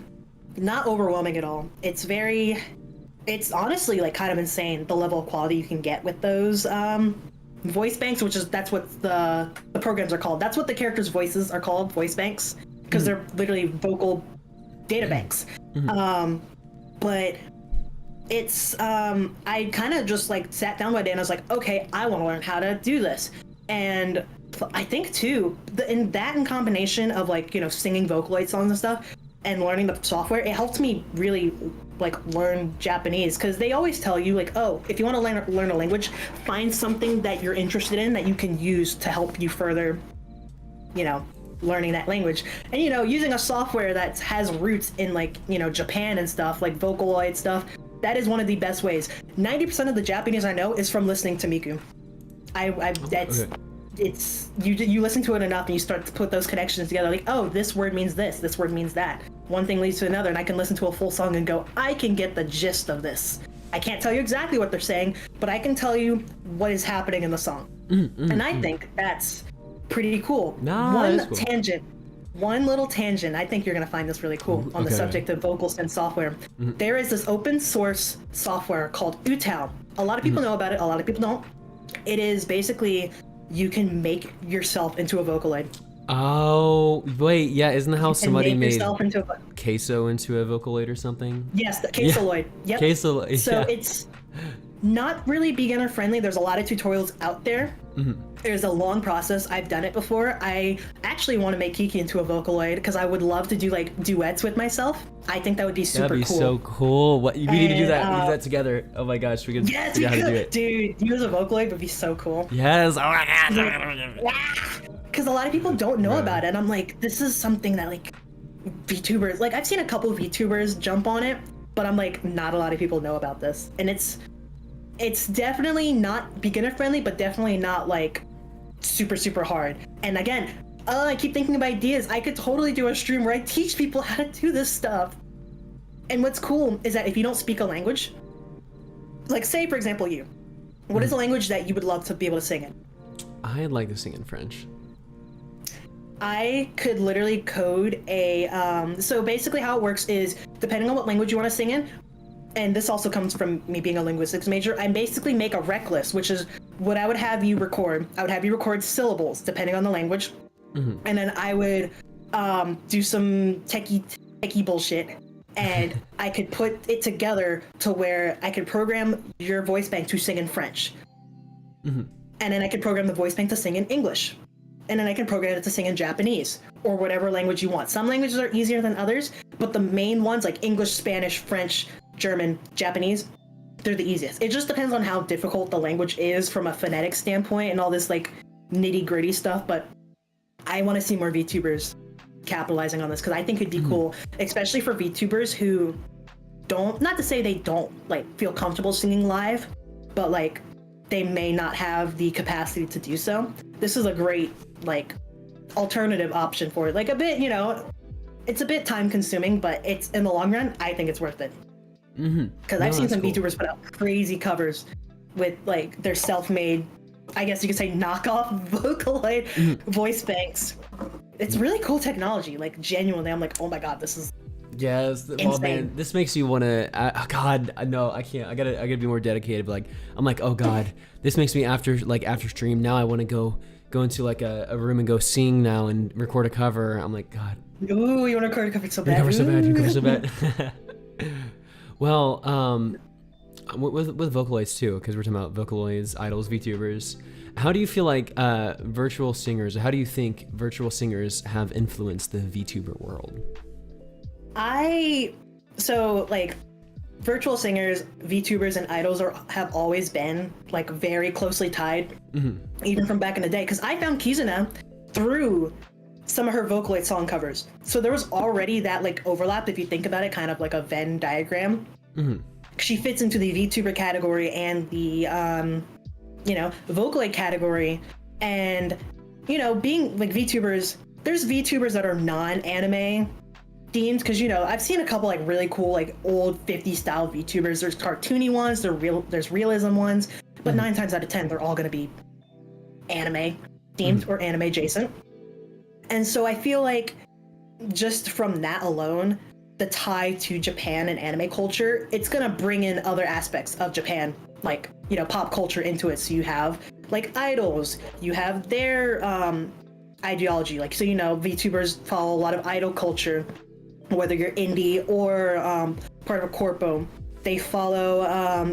not overwhelming at all. It's honestly like kind of insane the level of quality you can get with those voice banks, that's what the programs are called. That's what the characters' voices are called, voice banks, because they're literally vocal data banks. But it's I kind of just like sat down one day and I was like, okay, I want to learn how to do this. And I think too, in combination of like, you know, singing Vocaloid songs and stuff and learning the software, it helped me really like learn Japanese, because they always tell you like, oh, if you want to learn a language, find something that you're interested in that you can use to help you further, you know, learning that language. And you know, using a software that has roots in like, you know, Japan and stuff, like Vocaloid stuff, that is one of the best ways. 90% of the Japanese I know is from listening to Miku. It's you listen to it enough and you start to put those connections together, like, oh, this word means this word means that. One thing leads to another, and I can listen to a full song and go, I can get the gist of this. I can't tell you exactly what they're saying, but I can tell you what is happening in the song. And I think that's pretty cool. One little tangent, I think you're going to find this really cool on the subject of vocals and software. There is this open source software called Utao. A lot of people know about it, a lot of people don't. It is basically, you can make yourself into a Vocaloid. Oh, wait, yeah, isn't that how somebody made Queso into a Vocaloid or something? Yes, the Quesoloid. Yeah. Yep. Quesoloid, so it's not really beginner friendly. There's a lot of tutorials out there. There's a long process. I've done it before. I actually want to make Kiki into a Vocaloid because I would love to do like duets with myself. I think that would be super cool. That'd be so cool. We need to do that. We need that together. Oh my gosh, we could figure out how to do it. Dude, you as a Vocaloid would be so cool. Yes. Oh my god. Because a lot of people don't know about it. And I'm like, this is something that like VTubers, like I've seen a couple of VTubers jump on it, but I'm like, not a lot of people know about this. And it's definitely not beginner friendly, but definitely not like super hard. And again, I keep thinking of ideas. I could totally do a stream where I teach people how to do this stuff. And what's cool is that if you don't speak a language, like say for example what is a language that you would love to be able to sing in? I'd like to sing in French. I could literally code so basically how it works is, depending on what language you want to sing in, and this also comes from me being a linguistics major, I basically make a rec list, which is what I would have you record. I would have you record syllables, depending on the language. And then I would do some techie bullshit, and I could put it together to where I could program your voice bank to sing in French. And then I could program the voice bank to sing in English. And then I can program it to sing in Japanese, or whatever language you want. Some languages are easier than others, but the main ones like English, Spanish, French, German, Japanese, they're the easiest. It just depends on how difficult the language is from a phonetic standpoint and all this like nitty gritty stuff, but I want to see more VTubers capitalizing on this because I think it'd be cool, especially for VTubers who don't, not to say they don't like feel comfortable singing live, but like they may not have the capacity to do so. This is a great like alternative option for it. Like a bit, you know, it's a bit time consuming, but it's in the long run, I think it's worth it. Because I've seen some VTubers put out crazy covers with like their self-made, I guess you could say knockoff Vocaloid voice banks. It's really cool technology. Like genuinely, I'm like, oh my god, this is insane. Well, man, this makes you want to. God, no, I can't. I gotta be more dedicated. But like, I'm like, oh god, this makes me after stream. Now I want to go into like a room and go sing now and record a cover. I'm like, god. Ooh, you want to record a cover so bad? Cover so bad. Well, with Vocaloids too, because we're talking about Vocaloids, idols, VTubers. How do you feel like virtual singers? How do you think virtual singers have influenced the VTuber world? So like virtual singers, VTubers, and idols have always been like very closely tied, even from back in the day. Because I found Kizuna through some of her Vocaloid song covers. So there was already that like overlap, if you think about it, kind of like a Venn diagram. She fits into the VTuber category and the Vocaloid category. And being like VTubers, there's VTubers that are non-anime themed, because I've seen a couple like really cool like old 50s style VTubers. There's cartoony ones, there's realism ones, but 9 times out of 10 they're all going to be anime themed or anime adjacent. And so I feel like just from that alone, the tie to Japan and anime culture, it's gonna bring in other aspects of Japan, like pop culture into it. So you have like idols, you have their ideology, like so VTubers follow a lot of idol culture, whether you're indie or part of a corpo. They follow,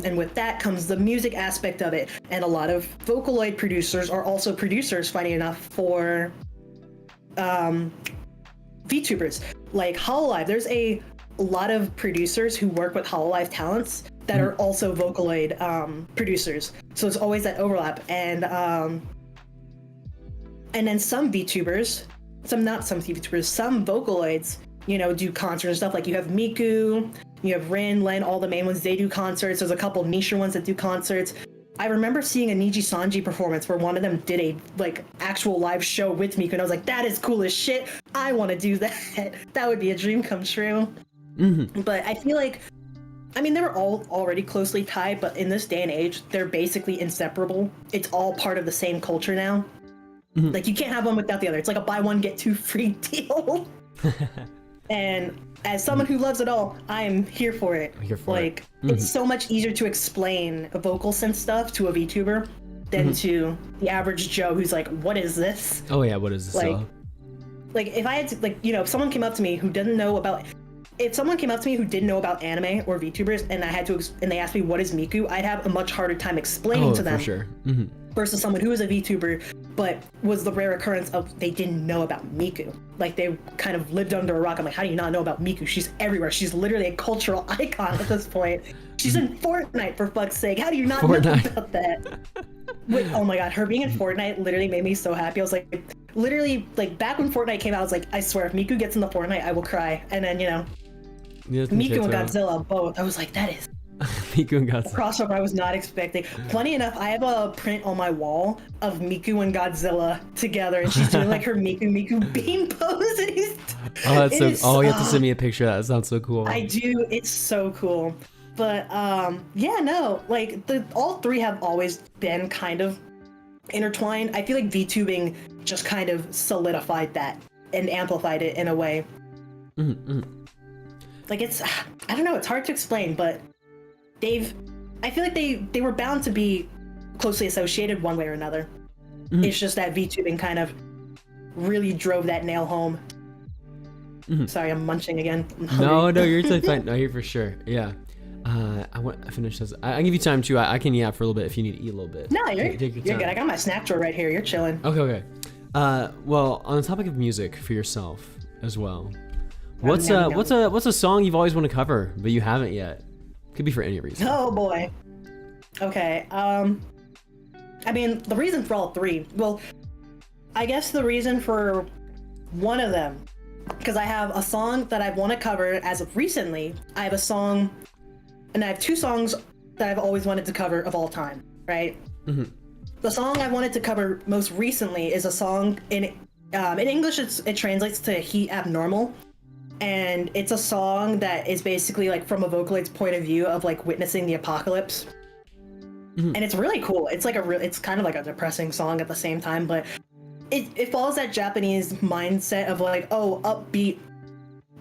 and with that comes the music aspect of it. And a lot of Vocaloid producers are also producers, funny enough, for VTubers. Like Hololive, there's a lot of producers who work with Hololive talents that are also Vocaloid producers. So it's always that overlap. And then some VTubers, some Vocaloids, do concerts and stuff. Like you have Miku, you have Rin, Len, all the main ones, they do concerts. There's a couple niche ones that do concerts. I remember seeing a Niji Sanji performance where one of them did a like actual live show with Miku, and I was like, that is cool as shit. I want to do that. That would be a dream come true. But I feel like, they were all already closely tied, but in this day and age, they're basically inseparable. It's all part of the same culture now. Like you can't have one without the other. It's like a buy one get two free deal. And as someone who loves it all, I am here for it. It's so much easier to explain vocal synth stuff to a VTuber than to the average Joe who's like, what is this? Oh yeah, what is this? Like if I had to, if someone came up to me who didn't know about anime or VTubers, and they asked me what is Miku, I'd have a much harder time explaining to them. For sure. Versus someone who is a VTuber, but was the rare occurrence of they didn't know about Miku. Like they kind of lived under a rock. I'm like, how do you not know about Miku? She's everywhere. She's literally a cultural icon at this point. She's in Fortnite, for fuck's sake. How do you not know about that? Oh my god, her being in Fortnite literally made me so happy. I was like, literally, like back when Fortnite came out, I was like, I swear, if Miku gets in the Fortnite, I will cry. And then, Miku and Godzilla both. I was like, that is Miku and Godzilla. Crossover I was not expecting. Funny enough, I have a print on my wall of Miku and Godzilla together, and she's doing like her Miku beam pose. And you have to send me a picture of that. It sounds so cool. I do. It's so cool. But like all three have always been kind of intertwined. I feel like VTubing just kind of solidified that and amplified it in a way. Like I don't know, it's hard to explain, but I feel like they were bound to be closely associated one way or another. It's just that VTubing kind of really drove that nail home. Sorry, I'm munching again. No, you're totally fine. No, you're for sure. Yeah. I finished this. I can give you time too. I can yap for a little bit if you need to eat a little bit. No, you're good. I got my snack drawer right here. You're chilling. Okay. Well, on the topic of music for yourself as well, what's a song you've always wanted to cover but you haven't yet? Could be for any reason. Oh boy. Okay. The reason for all three. Well, I guess the reason for one of them, because I have a song that I want to cover as of recently. I have a song, and I have 2 songs that I've always wanted to cover of all time. Right. The song I wanted to cover most recently is a song in English. It translates to "Heat Abnormal." And it's a song that is basically like from a Vocaloid's point of view of like witnessing the apocalypse. And it's really cool. It's like it's kind of like a depressing song at the same time, but it follows that Japanese mindset of like, oh, upbeat,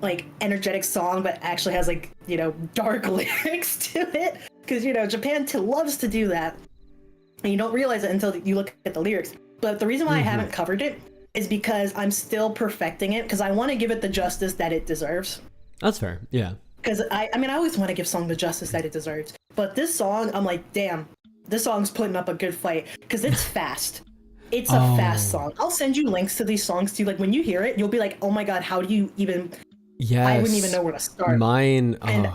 like energetic song, but actually has like, dark lyrics to it. Because, Japan loves to do that. And you don't realize it until you look at the lyrics. But the reason why I haven't covered it is because I'm still perfecting it, because I want to give it the justice that it deserves. That's fair, yeah. Because I always want to give song the justice that it deserves. But this song, I'm like, damn, this song's putting up a good fight, because it's fast. It's a fast song. I'll send you links to these songs too. Like when you hear it, you'll be like, oh my god, how do you even... Yes. I wouldn't even know where to start. Mine... And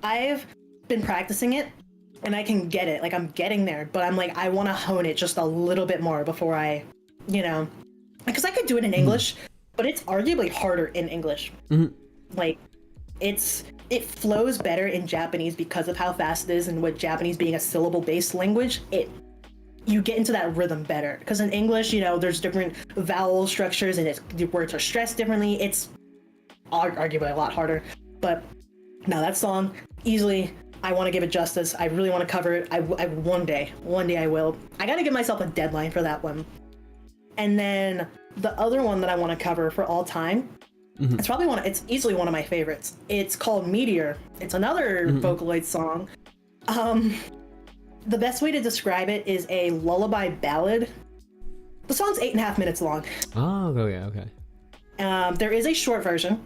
I've been practicing it, and I can get it. Like I'm getting there, but I'm like, I want to hone it just a little bit more before I because I could do it in English, but it's arguably harder in English. Like, it flows better in Japanese because of how fast it is, and with Japanese being a syllable-based language, you get into that rhythm better. Because in English, you know, there's different vowel structures and the words are stressed differently. It's arguably a lot harder. But now that song, easily, I want to give it justice. I really want to cover it. I one day I will. I gotta give myself a deadline for that one. And then the other one that I want to cover for all time, it's easily one of my favorites. It's called Meteor. It's another Vocaloid song. The best way to describe it is a lullaby ballad. The song's 8.5 minutes long. Oh, okay. There is a short version.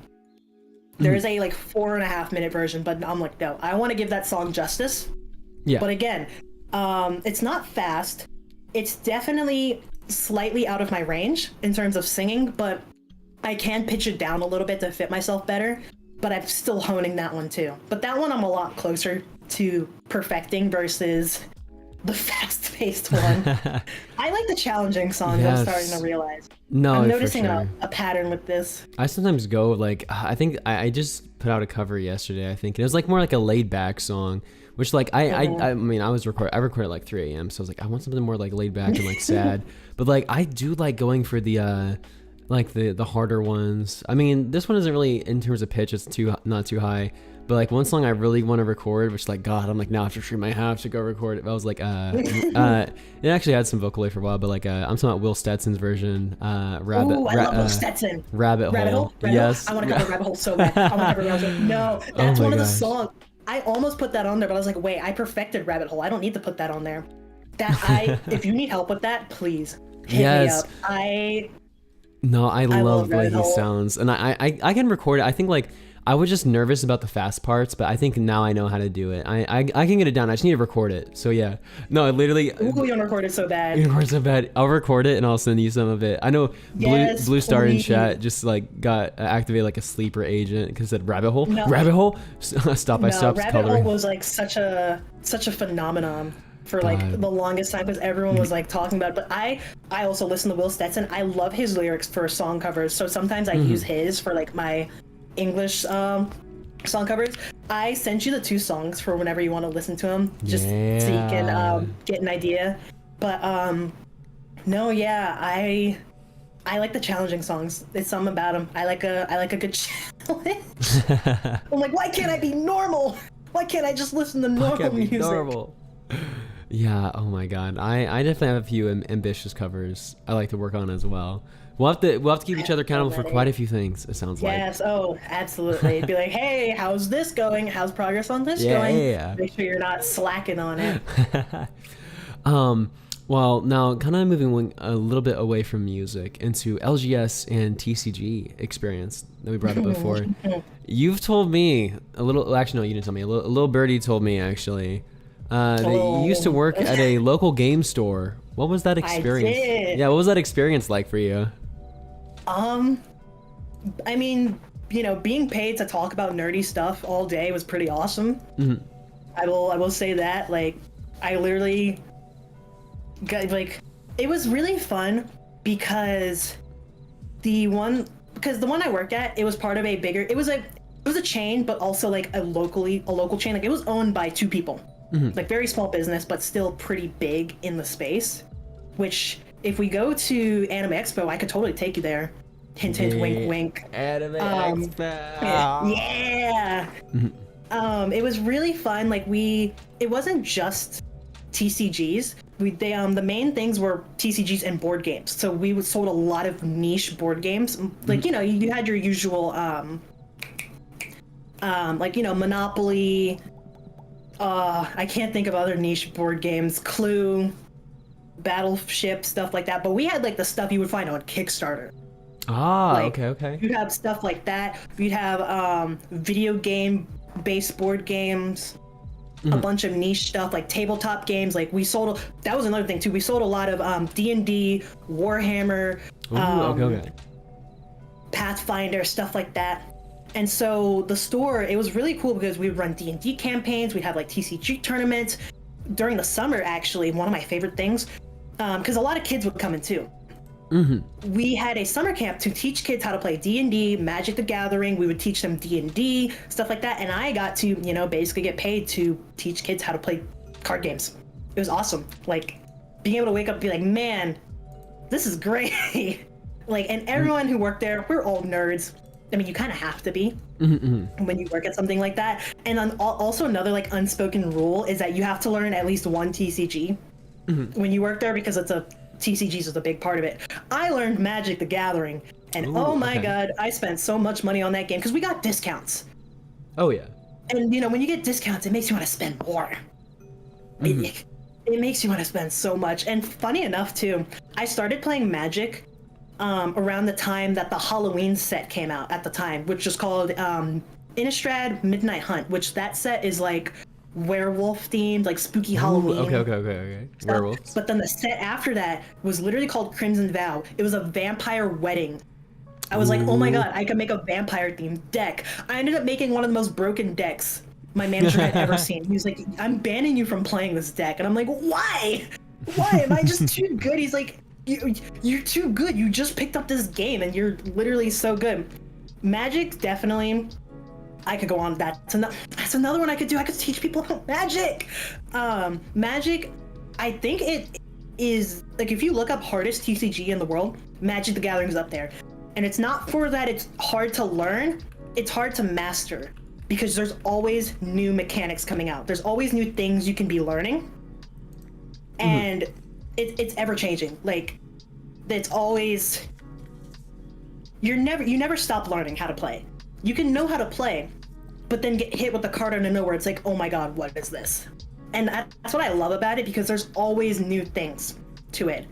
There is a like 4.5 minute version, but I'm like, no, I want to give that song justice. Yeah. But again, it's not fast. It's definitely slightly out of my range in terms of singing, but I can pitch it down a little bit to fit myself better. But I'm still honing that one too. But that one I'm a lot closer to perfecting versus the fast-paced one. I like the challenging songs. Yes. I'm starting to realize. No, I'm noticing for sure. a pattern with this. I sometimes go like, I think I just put out a cover yesterday, I think, and it was like more like a laid back song, which like I mean I recorded at like 3 a.m. so I was like, I want something more like laid back and like sad. But like I do like going for the like the harder ones. I mean, this one isn't really, in terms of pitch, it's not too high. But like one song I really want to record, which like, God, I'm like, now after stream I have to go record it. But I was like, it actually had some vocaloid for a while, but like I'm talking about Will Stetson's version. Rabbit. Ooh, I love Will Stetson. Rabbit Hole. Yes. I want to cover Rabbit Hole so bad. I want to cover Rabbit Hole. No, that's one of the gosh. songs. I almost put that on there, but I was like, wait, I perfected Rabbit Hole. I don't need to put that on there. If you need help with that, please hit me up. I love the way Rabbit he Hole. sounds, and I can record it. I think like I was just nervous about the fast parts, but I think now I know how to do it. I can get it down. I just need to record it. So yeah, no, I literally. Ooh, you want to record it so bad. You record so bad. I'll record it and I'll send you some of it. I know Yes, Blue Star in please. chat just like got activated like a sleeper agent because it said rabbit hole. No. Rabbit hole. Stop. I stopped Rabbit coloring. Hole was like such a phenomenon for like God. the longest time because everyone was like talking about it. But I also listen to Will Stetson. I love his lyrics for song covers, so sometimes I use his for like my English song covers. I sent you the 2 songs for whenever you want to listen to them, just so you can get an idea. But no, yeah, I like the challenging songs. There's something about them. I like a good challenge. I'm like, why can't I be normal? Why can't I just listen to normal music? Normal. Yeah. Oh my God. I definitely have a few ambitious covers I like to work on as well. We'll have to keep each other accountable for quite a few things. It sounds like. Yes. Oh, absolutely. Be like, hey, how's this going? How's progress on this going? Yeah. Make sure you're not slacking on it. Well, now kind of moving a little bit away from music into LGS and TCG experience that we brought up before. You've told me a little. Actually, no, you didn't tell me. A little birdie told me actually that you used to work at a local game store. What was that experience? I did. Yeah, what was that experience like for you? I mean, you know, being paid to talk about nerdy stuff all day was pretty awesome. I will say that. Like, I literally got like, it was really fun because the one I worked at, it was part of a bigger. It was a chain, but also like a local chain. Like, it was owned by 2 people. Like, very small business, but still pretty big in the space. Which, if we go to Anime Expo, I could totally take you there. Hint, hint, wink, wink. Anime Expo. Yeah. It was really fun. Like, it wasn't just TCGs. The main things were TCGs and board games. So we sold a lot of niche board games. Like, you know, you had your usual, like, you know, Monopoly. I can't think of other niche board games. Clue, Battleship, stuff like that. But we had like the stuff you would find on Kickstarter. Like, okay. You'd have stuff like that. You'd have video game based board games, a bunch of niche stuff like tabletop games. Like, that was another thing too. We sold a lot of D&D, Warhammer, okay. Pathfinder, stuff like that. And so the store, it was really cool because we would run D&D campaigns. We'd have like TCG tournaments during the summer. Actually, one of my favorite things, because a lot of kids would come in too. We had a summer camp to teach kids how to play D&D, Magic the Gathering. We would teach them D&D, stuff like that. And I got to, basically get paid to teach kids how to play card games. It was awesome. Like, being able to wake up and be like, man, this is great. Like, and everyone who worked there, we're all nerds. I mean, you kind of have to be when you work at something like that. And also another, like, unspoken rule is that you have to learn at least one TCG when you work there, because TCGs is a big part of it. I learned Magic the Gathering, and oh my god, I spent so much money on that game because we got discounts. Oh yeah. And when you get discounts, it makes you want to spend more. It makes you want to spend so much. And funny enough too, I started playing Magic around the time that the Halloween set came out at the time, which was called Innistrad Midnight Hunt, which that set is like werewolf themed, like spooky Halloween. Okay. Werewolves. But then the set after that was literally called Crimson Vow. It was a vampire wedding. I was like, oh my god, I could make a vampire themed deck. I ended up making one of the most broken decks my manager had ever seen. He was like, I'm banning you from playing this deck. And I'm like, why? Why? Am I just too good? He's like, you're too good. You just picked up this game and you're literally so good. Magic, definitely. I could go on that. That's another one I could do. I could teach people about Magic. Magic, I think it is, like, if you look up hardest TCG in the world, Magic the Gathering is up there. And it's not for that it's hard to learn, it's hard to master, because there's always new mechanics coming out. There's always new things you can be learning. And it's ever changing. Like, it's always, you never stop learning how to play. You can know how to play, but then get hit with the card out of nowhere. It's like, oh my god, what is this? And that's what I love about it, because there's always new things to it.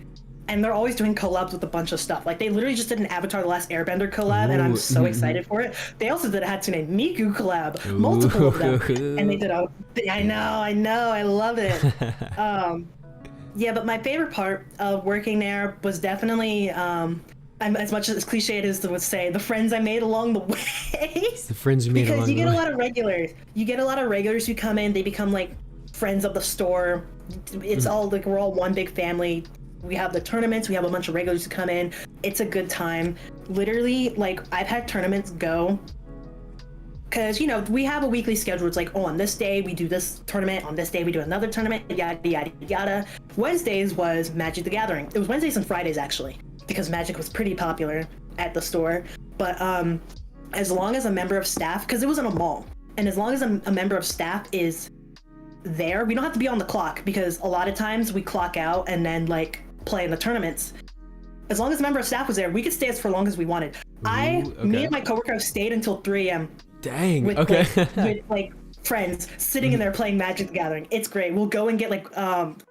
And they're always doing collabs with a bunch of stuff. Like, they literally just did an Avatar The Last Airbender collab, and I'm so excited for it. They also did a Hatsune Miku collab, multiple of them. And they did I know, I love it. Yeah, but my favorite part of working there was definitely, as much as cliche it is to say, the friends I made along the way. The friends you made along the way. Because you get a lot of regulars. You get a lot of regulars who come in, they become like friends of the store. It's all like, we're all one big family. We have the tournaments, we have a bunch of regulars who come in. It's a good time. Literally, like, I've had tournaments go, because, we have a weekly schedule. It's like, oh, on this day we do this tournament, on this day we do another tournament, yada, yada, yada. Wednesdays was Magic the Gathering. It was Wednesdays and Fridays, actually, because Magic was pretty popular at the store. But as long as a member of staff, because it was in a mall, and as long as a member of staff is there, we don't have to be on the clock, because a lot of times we clock out and then, like, play in the tournaments. As long as a member of staff was there, we could stay for as long as we wanted. Me and my coworker have stayed until 3 a.m. Dang. With, okay. with like friends sitting in there playing Magic the Gathering. It's great. We'll go and get like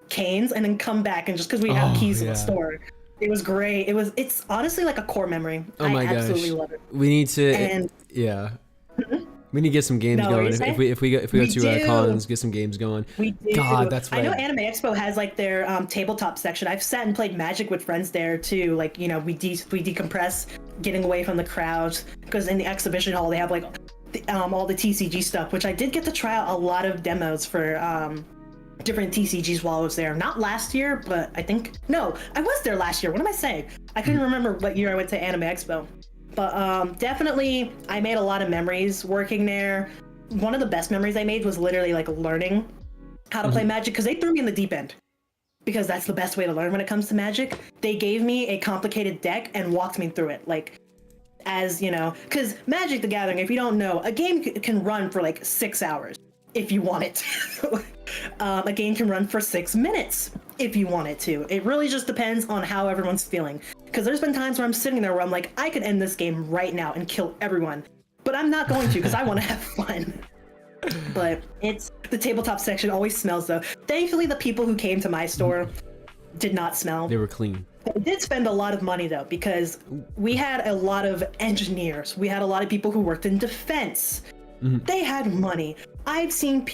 canes and then come back, and just because we have keys in the store. It was great. It's honestly like a core memory. Oh my gosh. I absolutely love it. We need to we need to get some games going. If we go to cons, get some games going. We do. God, that's right. I know Anime Expo has like their tabletop section. I've sat and played Magic with friends there too. Like, we decompress, getting away from the crowds, because in the exhibition hall they have like all the TCG stuff, which I did get to try out a lot of demos for different TCGs while I was there. Not last year, but I was there last year. What am I saying? I couldn't remember what year I went to Anime Expo. But definitely, I made a lot of memories working there. One of the best memories I made was literally like learning how to play Magic, because they threw me in the deep end. Because that's the best way to learn when it comes to Magic. They gave me a complicated deck and walked me through it. Like, because Magic the Gathering, if you don't know, a game can run for like 6 hours if you want it to. A game can run for 6 minutes if you want it to. It really just depends on how everyone's feeling. Because there's been times where I'm sitting there where I'm like, I could end this game right now and kill everyone. But I'm not going to, because I want to have fun. But the tabletop section always smells though. Thankfully, the people who came to my store did not smell. They were clean. I did spend a lot of money though, because we had a lot of engineers. We had a lot of people who worked in defense. They had money. I've checked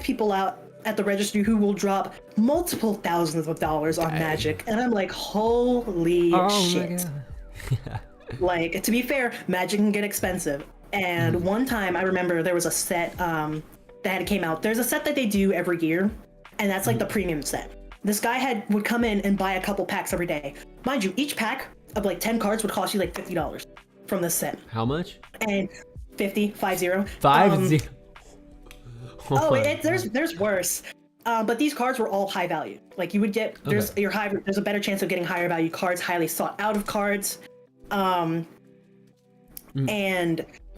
people out at the registry who will drop multiple thousands of dollars on Magic, and I'm like, holy shit. Like, to be fair, Magic can get expensive. And one time I remember there was a set that came out. There's a set that they do every year, and that's like the premium set. This guy would come in and buy a couple packs every day. mind you, each pack of like 10 cards would cost you like $50 from this set. How much? And 50, 50. 50. There's worse. But these cards were all high value. Like you would get, there's a better chance of getting higher value cards, highly sought out of cards. And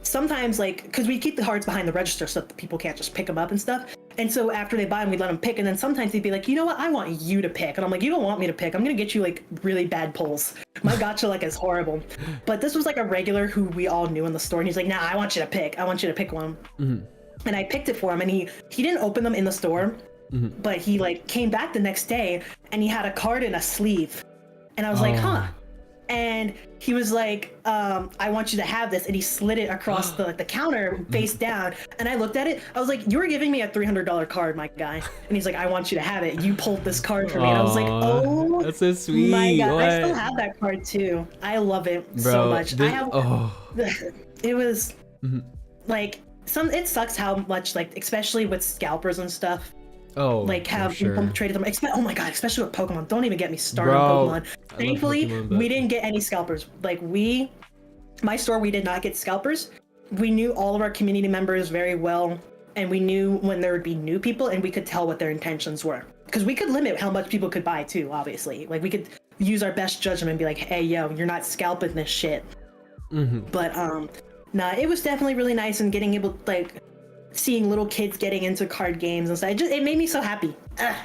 sometimes like, because we keep the cards behind the register so that people can't just pick them up and stuff. And so after they buy them, we let them pick. And then sometimes they'd be like, you know what? I want you to pick. And I'm like, you don't want me to pick. I'm going to get you like really bad pulls. My gacha like is horrible. But this was like a regular who we all knew in the store. And he's like, nah, I want you to pick. I want you to pick one. And I picked it for him. And he didn't open them in the store. But he like came back the next day and he had a card in a sleeve. And I was like, huh. And he was like, I want you to have this. And he slid it across the counter face down. And I looked at it. I was like, you were giving me a $300 card, my guy. And he's like, I want you to have it. You pulled this card for me. And I was like, oh, that's so sweet. My God. What? I still have that card too. I love it so much. It was like it sucks how much like, especially with scalpers and stuff. Like how people traded them. Oh my God, especially with Pokemon. Don't even get me started on Pokemon. Thankfully, we didn't get any scalpers. Like my store, we did not get scalpers. We knew all of our community members very well, and we knew when there would be new people, and we could tell what their intentions were. Because we could limit how much people could buy too, obviously. Like we could use our best judgment and be like, hey, yo, you're not scalping this shit. But nah, it was definitely really nice, and getting able like seeing little kids getting into card games and stuff. It made me so happy.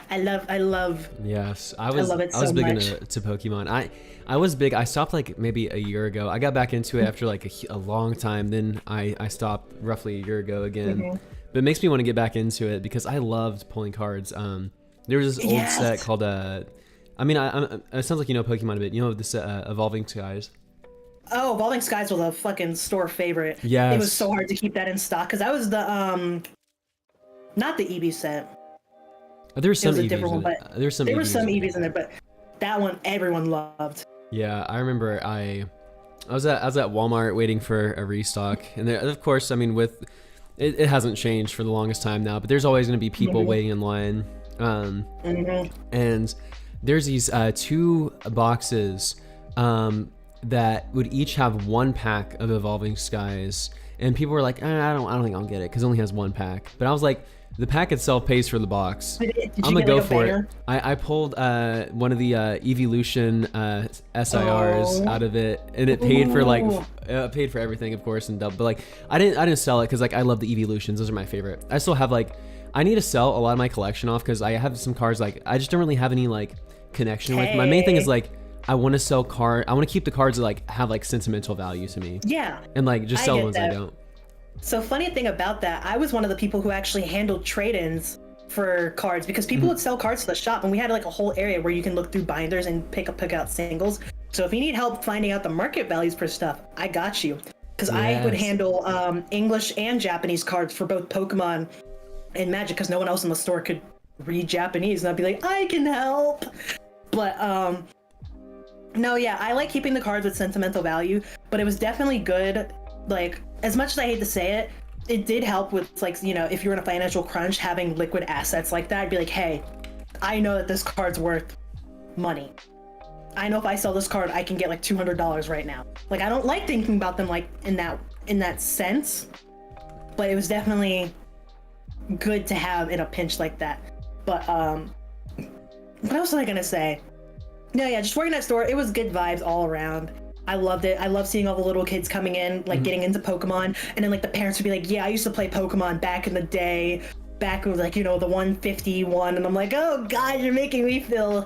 I love. Yes, I was big into Pokemon. I was big. I stopped like maybe a year ago. I got back into it after like a long time. Then I stopped roughly a year ago again. But it makes me want to get back into it because I loved pulling cards. There was this old set called it sounds like you know Pokemon a bit. You know this Evolving Skies. Oh, Evolving Skies was a fucking store favorite. Yes. It was so hard to keep that in stock because that was the not the Eevee set. There was some Eevees different one, but there were some Eevees in there, but that one everyone loved. Yeah, I remember I was at Walmart waiting for a restock, and there, of course, I mean, with it hasn't changed for the longest time now, but there's always going to be people waiting in line. And there's these 2 boxes that would each have 1 pack of Evolving Skies, and people were like, I don't think I'll get it because it only has 1 pack. But I was like, the pack itself pays for the box. I'm gonna go for it. I pulled one of the Evolution SIRs out of it, and it paid for like paid for everything, of course, and double. But like I didn't sell it because like I love the Evolutions. Those are my favorite. I still have like I need to sell a lot of my collection off because I have some cards like I just don't really have any like connection with. My main thing is like I want to sell I want to keep the cards that like have like sentimental value to me. Yeah. And like just sell the ones I don't. So funny thing about that, I was one of the people who actually handled trade-ins for cards because people would sell cards to the shop, and we had like a whole area where you can look through binders and pick out singles. So if you need help finding out the market values for stuff, I got you. Because I would handle English and Japanese cards for both Pokemon and Magic because no one else in the store could read Japanese, and I'd be like, I can help. But no, yeah, I like keeping the cards with sentimental value, but it was definitely good. Like, as much as I hate to say it, it did help with, like, you know, if you're in a financial crunch, having liquid assets like that. I'd be like, hey, I know that this card's worth money. I know if I sell this card, I can get like $200 right now. Like, I don't like thinking about them like in that sense, but it was definitely good to have in a pinch like that. But what else was I gonna say? No, yeah, just working at store, it was good vibes all around. I loved it. I love seeing all the little kids coming in, like getting into Pokemon, and then like the parents would be like, yeah, I used to play Pokemon back in the day, back with like, you know, the 151, and I'm like, oh God, you're making me feel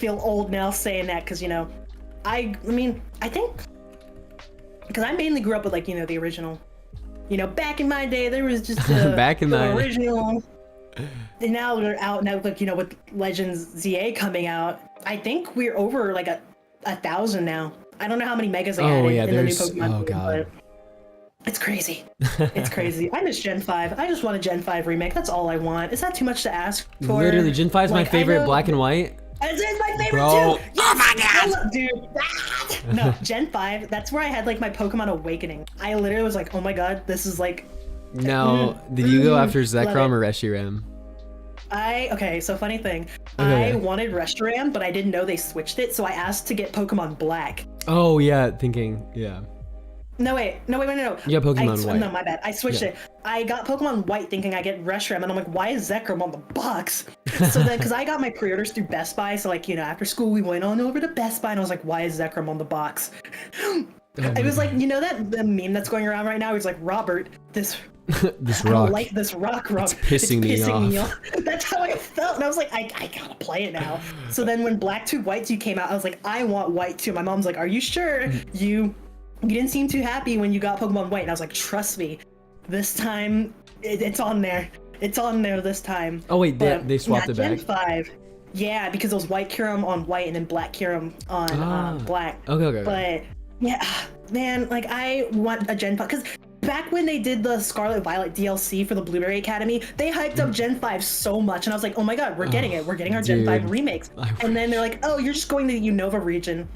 old now saying that, because, you know, I mean, I think, because I mainly grew up with like, you know, the original, you know, back in my day, there was just back in the original, and now they're out now, like, you know, with Legends ZA coming out, I think we're over like 1,000 now. I don't know how many megas I added in the new Pokemon game, but it's crazy. It's crazy. I miss Gen 5. I just want a Gen 5 remake. That's all I want. Is that too much to ask for? Literally, Gen 5 is my favorite, black and white. It's my favorite too! Yes! Oh my God! Dude. No, Gen 5, that's where I had like my Pokemon awakening. I literally was like, oh my God, this is like... Now, did you go after Zekrom or Reshiram? Okay, so funny thing. I wanted Reshiram, but I didn't know they switched it, so I asked to get Pokemon Black. Oh yeah, thinking yeah. No. You got Pokemon White. No, my bad. I switched it. I got Pokemon White thinking I get Reshiram, and I'm like, why is Zekrom on the box? So then, because I got my pre-orders through Best Buy, so like, after school we went on over to Best Buy, and I was like, why is Zekrom on the box? It was like, that the meme that's going around right now is like, Robert, this this I rock. don't like this rock. It's pissing me off. That's how I felt. And I was like, I gotta play it now. So then when Black 2, White 2 came out, I was like, I want White 2. My mom's like, are you sure? You didn't seem too happy when you got Pokemon White. And I was like, trust me, this time it's on there. It's on there this time. Oh wait, they swapped it back? Gen 5. Yeah, because it was White Kyurem on White and then Black Kyurem on Black. Okay. But yeah, man, like I want a Gen 5 because back when they did the Scarlet Violet DLC for the Blueberry Academy, they hyped up Gen 5 so much, and I was like, oh my god, we're getting it. We're getting our Gen 5 remakes. And then they're like, oh, you're just going to the Unova region.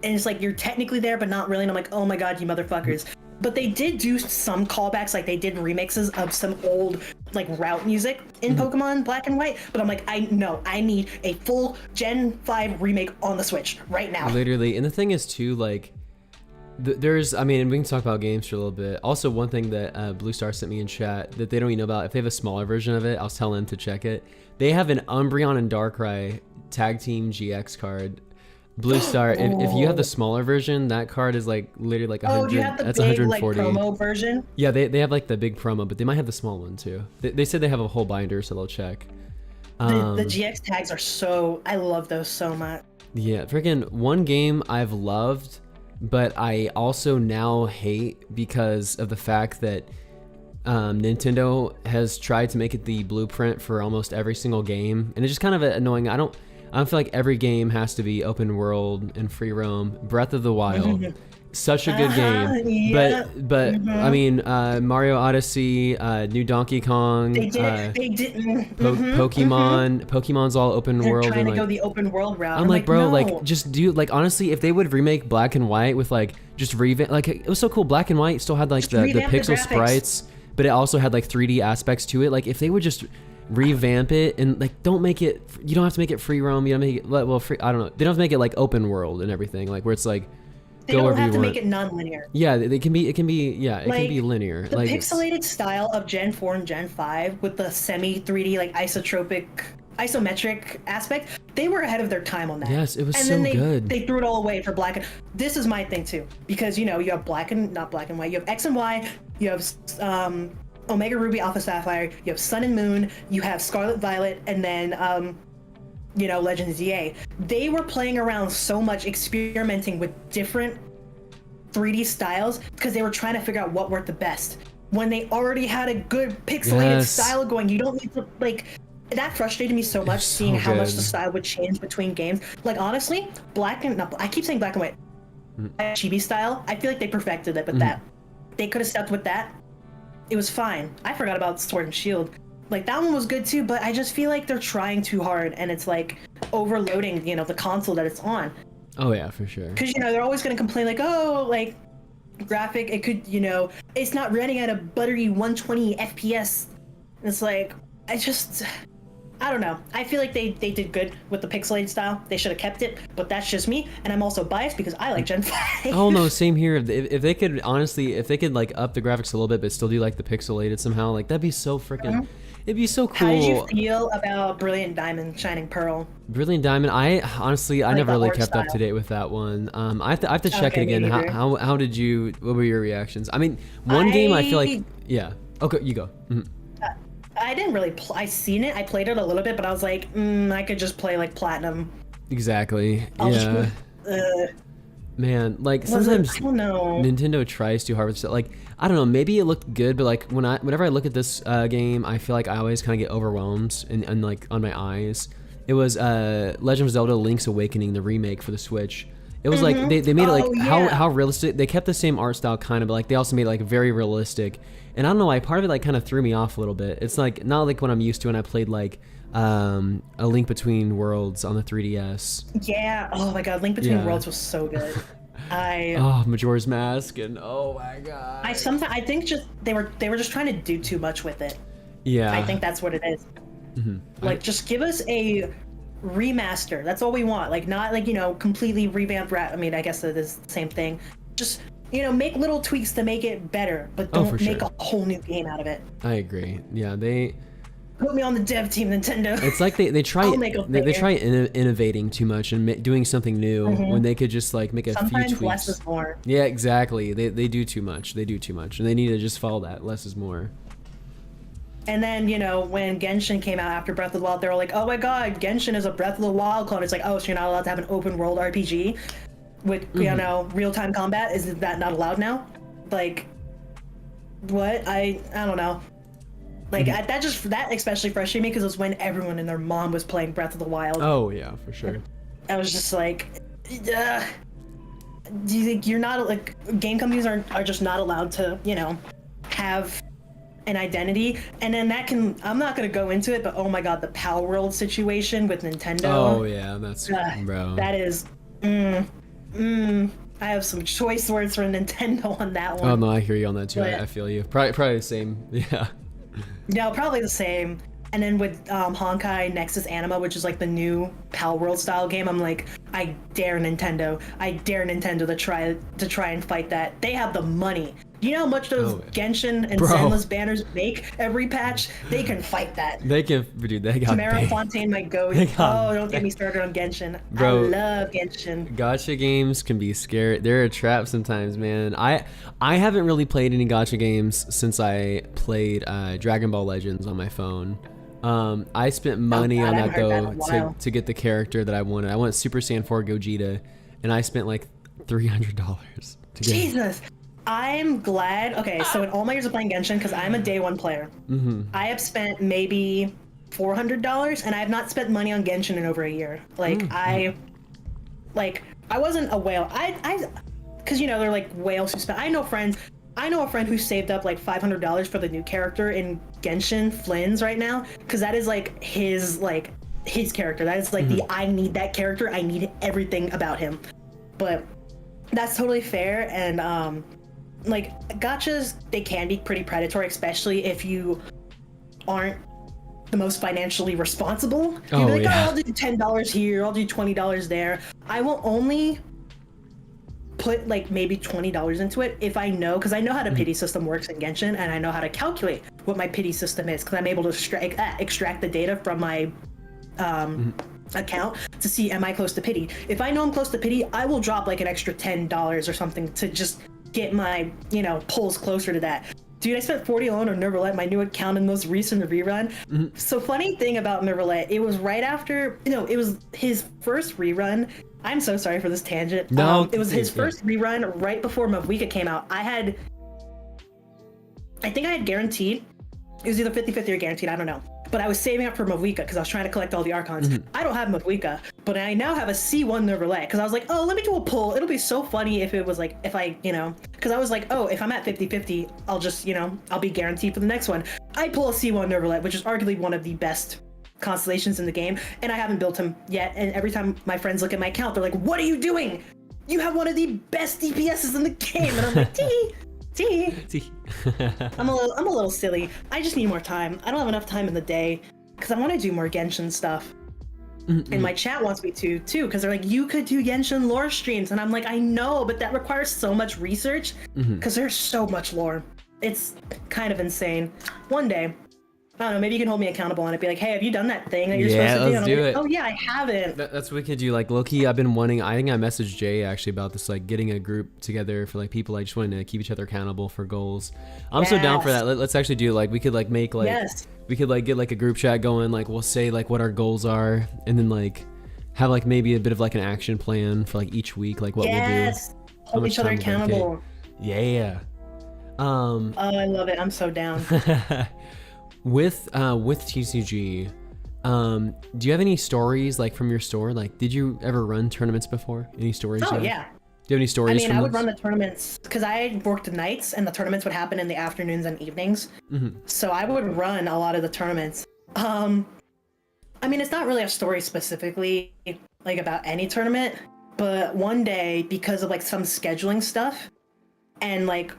And it's like, you're technically there, but not really. And I'm like, oh my god, you motherfuckers. But they did do some callbacks, like they did remixes of some old like route music in Pokemon Black and White. But I'm like, I need a full Gen 5 remake on the Switch right now. Literally. And the thing is too, like, there's, I mean, we can talk about games for a little bit. Also, one thing that Blue Star sent me in chat that they don't even know about, if they have a smaller version of it, I'll tell them to check it. They have an Umbreon and Darkrai Tag Team GX card. Blue Star, if you have the smaller version, that card is like literally like 100. Do you have the that's big 140. like promo version? Yeah, they have like the big promo, but they might have the small one too. They said they have a whole binder, so they'll check. The GX tags are so, I love those so much. Yeah, freaking one game I've loved, but I also now hate because of the fact that Nintendo has tried to make it the blueprint for almost every single game, and it's just kind of annoying. I don't feel like every game has to be open world and free roam. Breath of the Wild, such a good game, yeah. but I mean, Mario Odyssey, new Donkey Kong, They didn't. Pokemon's all open They're world. trying and to like, go the open world route. I'm like, bro, no. like, just do, like, honestly, if they would remake Black and White with like just revamp, like, it was so cool. Black and White still had like the pixel sprites, but it also had like 3D aspects to it. Like, if they would just revamp it and like, don't make it, you don't have to make it free roam, you don't make it, well, free, I don't know, they don't have to make it like open world and everything, like where it's like, they don't have to make it non-linear. Yeah, it can be linear. The like, pixelated style of Gen 4 and Gen 5 with the semi 3D like isometric aspect, they were ahead of their time on that. Yes, it was and so then good. They threw it all away for Black and, this is my thing too, because you have not Black and White, you have X and Y, you have Omega Ruby, Alpha Sapphire, you have Sun and Moon, you have Scarlet Violet, and then Legends EA. They were playing around so much, experimenting with different 3D styles because they were trying to figure out what worked the best. When they already had a good pixelated style going, you don't need to, like, that frustrated me so much, seeing how much the style would change between games. Like, honestly, I keep saying Black and White. Chibi style, I feel like they perfected it with that. They could have stuck with that. It was fine. I forgot about Sword and Shield. Like, that one was good too, but I just feel like they're trying too hard and it's like overloading, the console that it's on. Oh yeah, for sure. Because, they're always going to complain like, oh, like, graphic, it could, it's not running at a buttery 120 FPS. And it's like, I don't know. I feel like they did good with the pixelated style. They should have kept it, but that's just me. And I'm also biased because I like Gen 5. Oh no, same here. If they could, honestly, if they could like up the graphics a little bit, but still do like the pixelated somehow, like that'd be so freaking, it'd be so cool. How did you feel about Brilliant Diamond, Shining Pearl? Brilliant Diamond, I honestly, I like never really art kept up style. to date with that one. I have to check it again. How did you, what were your reactions? I mean, one game I feel like, yeah. Okay, you go. I didn't really I seen it, I played it a little bit, but I was like, I could just play like Platinum. Exactly, yeah. Man, like sometimes I don't know. Nintendo tries too hard with stuff. Like, I don't know, maybe it looked good, but like whenever I look at this game, I feel like I always kind of get overwhelmed and like on my eyes. It was Legend of Zelda Link's Awakening, the remake for the Switch. It was like they made it like how realistic. They kept the same art style kind of, but like they also made it like very realistic. And I don't know why, part of it like kind of threw me off a little bit. It's like not like what I'm used to when I played like A Link Between Worlds on the 3DS. Yeah. Oh my God, Link Between Worlds was so good. Majora's Mask and oh my God. I think just they were just trying to do too much with it. Yeah. I think that's what it is. Like, just give us a remaster. That's all we want. Like, not like, completely revamped I mean, I guess it is the same thing. Just, make little tweaks to make it better, but don't make a whole new game out of it. I agree. Yeah, they put me on the dev team, Nintendo. It's like they try innovating too much and doing something new when they could just like make a few tweaks. Sometimes less is more. Yeah, exactly. They do too much. They do too much, and they need to just follow that. Less is more. And then, when Genshin came out after Breath of the Wild, they were like, oh my god, Genshin is a Breath of the Wild clone. It's like, oh, so you're not allowed to have an open world RPG with, real-time combat? Is that not allowed now? Like, what? I don't know. Like, that especially frustrated me because it was when everyone and their mom was playing Breath of the Wild. Oh, yeah, for sure. I was just like, do you think you're not, like, game companies are just not allowed to, have an identity? And then I'm not going to go into it, but oh my god, the Power World situation with Nintendo. Oh, yeah, that's, bro. That is, I have some choice words for Nintendo on that one. Oh, no, I hear you on that, too. I feel you. Probably the same, yeah. No, probably the same. And then with Honkai Nexus Anima, which is like the new Pal World style game, I'm like, I dare Nintendo to try and fight that. They have the money. You know how much those Genshin and Zenless banners make every patch? They can fight that. They can, dude. They got. Tamara Fontaine might go. Don't get me started on Genshin. Bro, I love Genshin. Gacha games can be scary. They're a trap sometimes, man. I haven't really played any gacha games since I played Dragon Ball Legends on my phone. I spent money on that though to get the character that I wanted. I want Super Saiyan 4 Gogeta, and I spent like $300 to get. Jesus. I'm glad. Okay, so in all my years of playing Genshin, because I'm a day one player, I have spent maybe $400, and I have not spent money on Genshin in over a year. Like I wasn't a whale. Because they're like whales who spend. I know a friend who saved up like $500 for the new character in Genshin, Flynn's right now, because that is like his character. That is like I need that character. I need everything about him. But that's totally fair, and like gachas, they can be pretty predatory, especially if you aren't the most financially responsible. You'll be like, I'll do $10 here, I'll do $20 there. I will only put like maybe $20 into it if I know, because I know how the pity system works in Genshin, and I know how to calculate what my pity system is, because I'm able to extract the data from my account to see, am I close to pity? If I know I'm close to pity, I will drop like an extra $10 or something to just get my pulls closer to that. Dude, I spent $40 on Nervalette, my new account in the most recent rerun. So funny thing about Nervalette, it was right after, it was his first rerun. I'm so sorry for this tangent. No, it was his first rerun right before Mavuika came out. I think I had guaranteed, it was either 50-50 or guaranteed, I don't know. But I was saving up for Mavuika because I was trying to collect all the Archons. I don't have Mavuika, but I now have a C1 Nervalette because I was like, oh, let me do a pull. It'll be so funny if it was like, if I, because I was like, oh, if I'm at 50-50, I'll just, I'll be guaranteed for the next one. I pull a C1 Nervalette, which is arguably one of the best constellations in the game, and I haven't built him yet. And every time my friends look at my account, they're like, what are you doing? You have one of the best DPSs in the game. And I'm like, tee. I'm a little silly. I just need more time. I don't have enough time in the day because I want to do more Genshin stuff. And my chat wants me to too, because they're like, you could do Genshin lore streams, and I'm like, I know, but that requires so much research because there's so much lore. It's kind of insane. One day, I don't know, maybe you can hold me accountable on it. Be like, hey, have you done that thing that you're supposed to do? Let's do it. Oh yeah, I haven't. That's what we could do. Like, low-key, I've been wanting, I think I messaged Jay actually about this, like getting a group together for like people. I just wanted to keep each other accountable for goals. I'm so down for that. Let's actually do it. Like, we could like make like, we could like get like a group chat going. Like, we'll say like what our goals are, and then like have like maybe a bit of like an action plan for like each week, like what we'll do. Hold each other accountable. Yeah. Oh, I love it. I'm so down. With TCG, do you have any stories like from your store? Like, did you ever run tournaments before? Any stories? Oh, yeah. Do you have any stories? I mean, I would run the tournaments because I worked nights, and the tournaments would happen in the afternoons and evenings. So I would run a lot of the tournaments. I mean, it's not really a story specifically like about any tournament, but one day, because of like some scheduling stuff, and like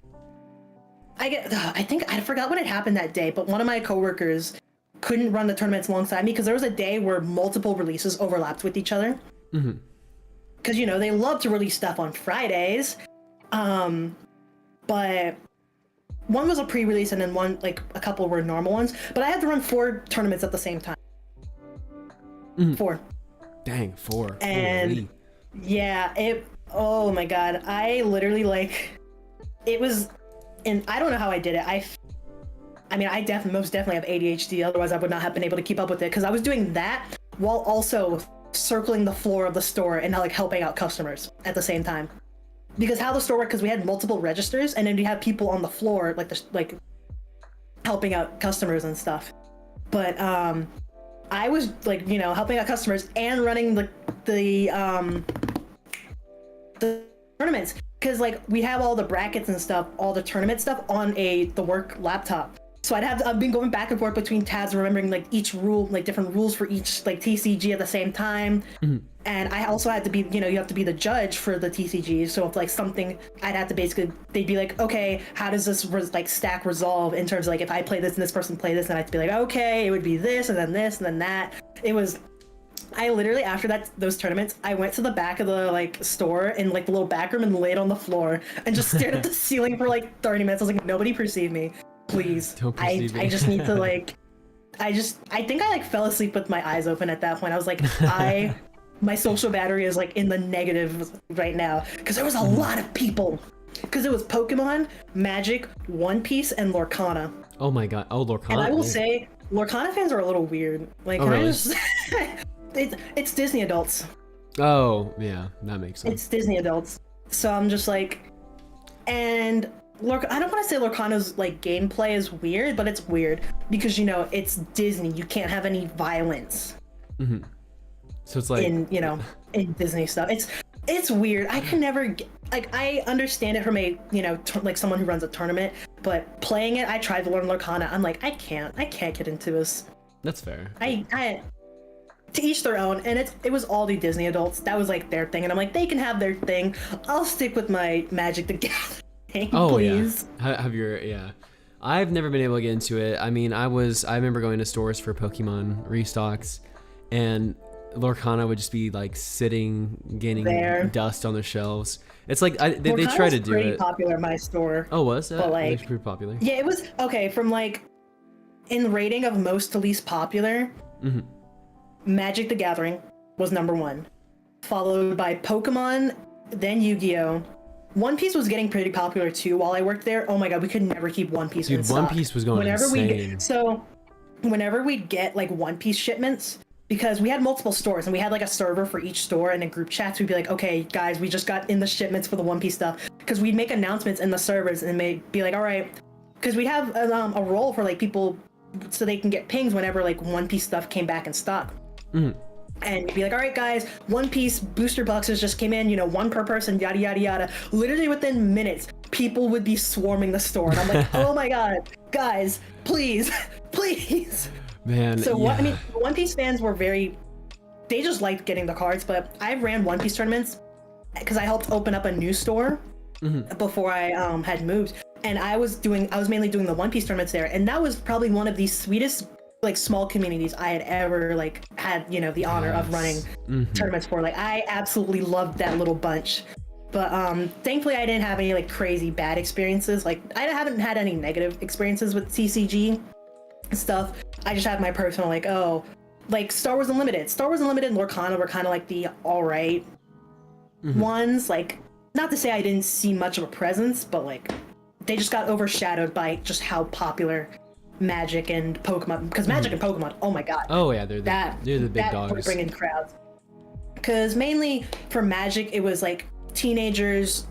I think I forgot what had happened that day, but one of my coworkers couldn't run the tournaments alongside me because there was a day where multiple releases overlapped with each other. Because you know they love to release stuff on Fridays, but one was a pre-release and then one like a couple were normal ones. But I had to run 4 tournaments at the same time. 4. Dang, 4. And holy. yeah, oh my god, I literally like it was, and I don't know how I did it. I mean, I most definitely have ADHD, otherwise I would not have been able to keep up with it, because I was doing that while also circling the floor of the store and like helping out customers at the same time. Because how the store worked, because we had multiple registers and then you have people on the floor like helping out customers and stuff. But I was like, you know, helping out customers and running the tournaments, because like we have all the brackets and stuff, all the tournament stuff on the work laptop. So I've been going back and forth between tabs, remembering like each rule, like different rules for each like TCG at the same time. And I also had to be, you know, you have to be the judge for the TCGs. So if like something, I'd have to basically, they'd be like, okay, how does this like stack resolve in terms of like if I play this and this person play this, and I'd be like, okay, it would be this and then this and then that. I literally, after those tournaments, I went to the back of the like store in like the little back room and laid on the floor and just stared at the ceiling for like 30 minutes. I was like, nobody perceive me, please. Don't perceive me. I just need to like, I think I like fell asleep with my eyes open at that point. I was like, my social battery is like in the negative right now, because there was a lot of people. Because it was Pokemon, Magic, One Piece, and Lorcana. Oh my god. Oh, Lorcana. And I will say, Lorcana fans are a little weird. Like, oh, really? It's Disney adults. Oh, yeah, that makes sense. It's Disney adults. So I'm just like, and I don't want to say Lorcana's like gameplay is weird, but it's weird because, you know, it's Disney. You can't have any violence. So it's like in, you know, in Disney stuff. It's weird. I can never like, I understand it from a, you know, like someone who runs a tournament, but playing it, I tried to learn Lorcana. I'm like, I can't get into this. That's fair. I to each their own, and it was all the Disney adults. That was like their thing, and I'm like, they can have their thing. I'll stick with my Magic the Gathering, please. Yeah. Have your I've never been able to get into it. I mean, I remember going to stores for Pokemon restocks, and Lorcana would just be like sitting, gaining dust on the shelves. It's like they try to do it. Pretty popular in my store. Oh, was that? But like, it was pretty popular. Yeah, it was okay. From like, in rating of most to least popular, Magic the Gathering was #1, followed by Pokemon, then Yu-Gi-Oh. One Piece was getting pretty popular too while I worked there. Oh my god, we could never keep One Piece in stock. One Piece was going insane. Whenever we'd get like One Piece shipments, because we had multiple stores and we had like a server for each store, and in group chats we'd be like, okay guys, we just got in the shipments for the One Piece stuff, because we'd make announcements in the servers and they'd be like, all right, because we have a role for like people so they can get pings whenever like One Piece stuff came back in stock. And you'd be like, all right guys, One Piece booster boxes just came in, you know, 1 per person, yada yada yada. Literally within minutes, people would be swarming the store, and I'm like, oh my god, guys, please, please. Man, so what I mean, One Piece fans were they just liked getting the cards, but I ran One Piece tournaments because I helped open up a new store before I had moved, and I was mainly doing the One Piece tournaments there, and that was probably one of the sweetest like small communities I had ever like had, you know, the honor of running tournaments for. Like, I absolutely loved that little bunch. But thankfully I didn't have any like crazy bad experiences. Like, I haven't had any negative experiences with TCG stuff. I just have my personal like, oh, like Star Wars Unlimited and Lorcana were kind of like the alright ones. Like, not to say I didn't see much of a presence, but like they just got overshadowed by just how popular Magic and Pokemon, because Magic and Pokemon, oh my god. Oh yeah, they're the big dogs. That bringing crowds. Because mainly for Magic, it was like teenagers,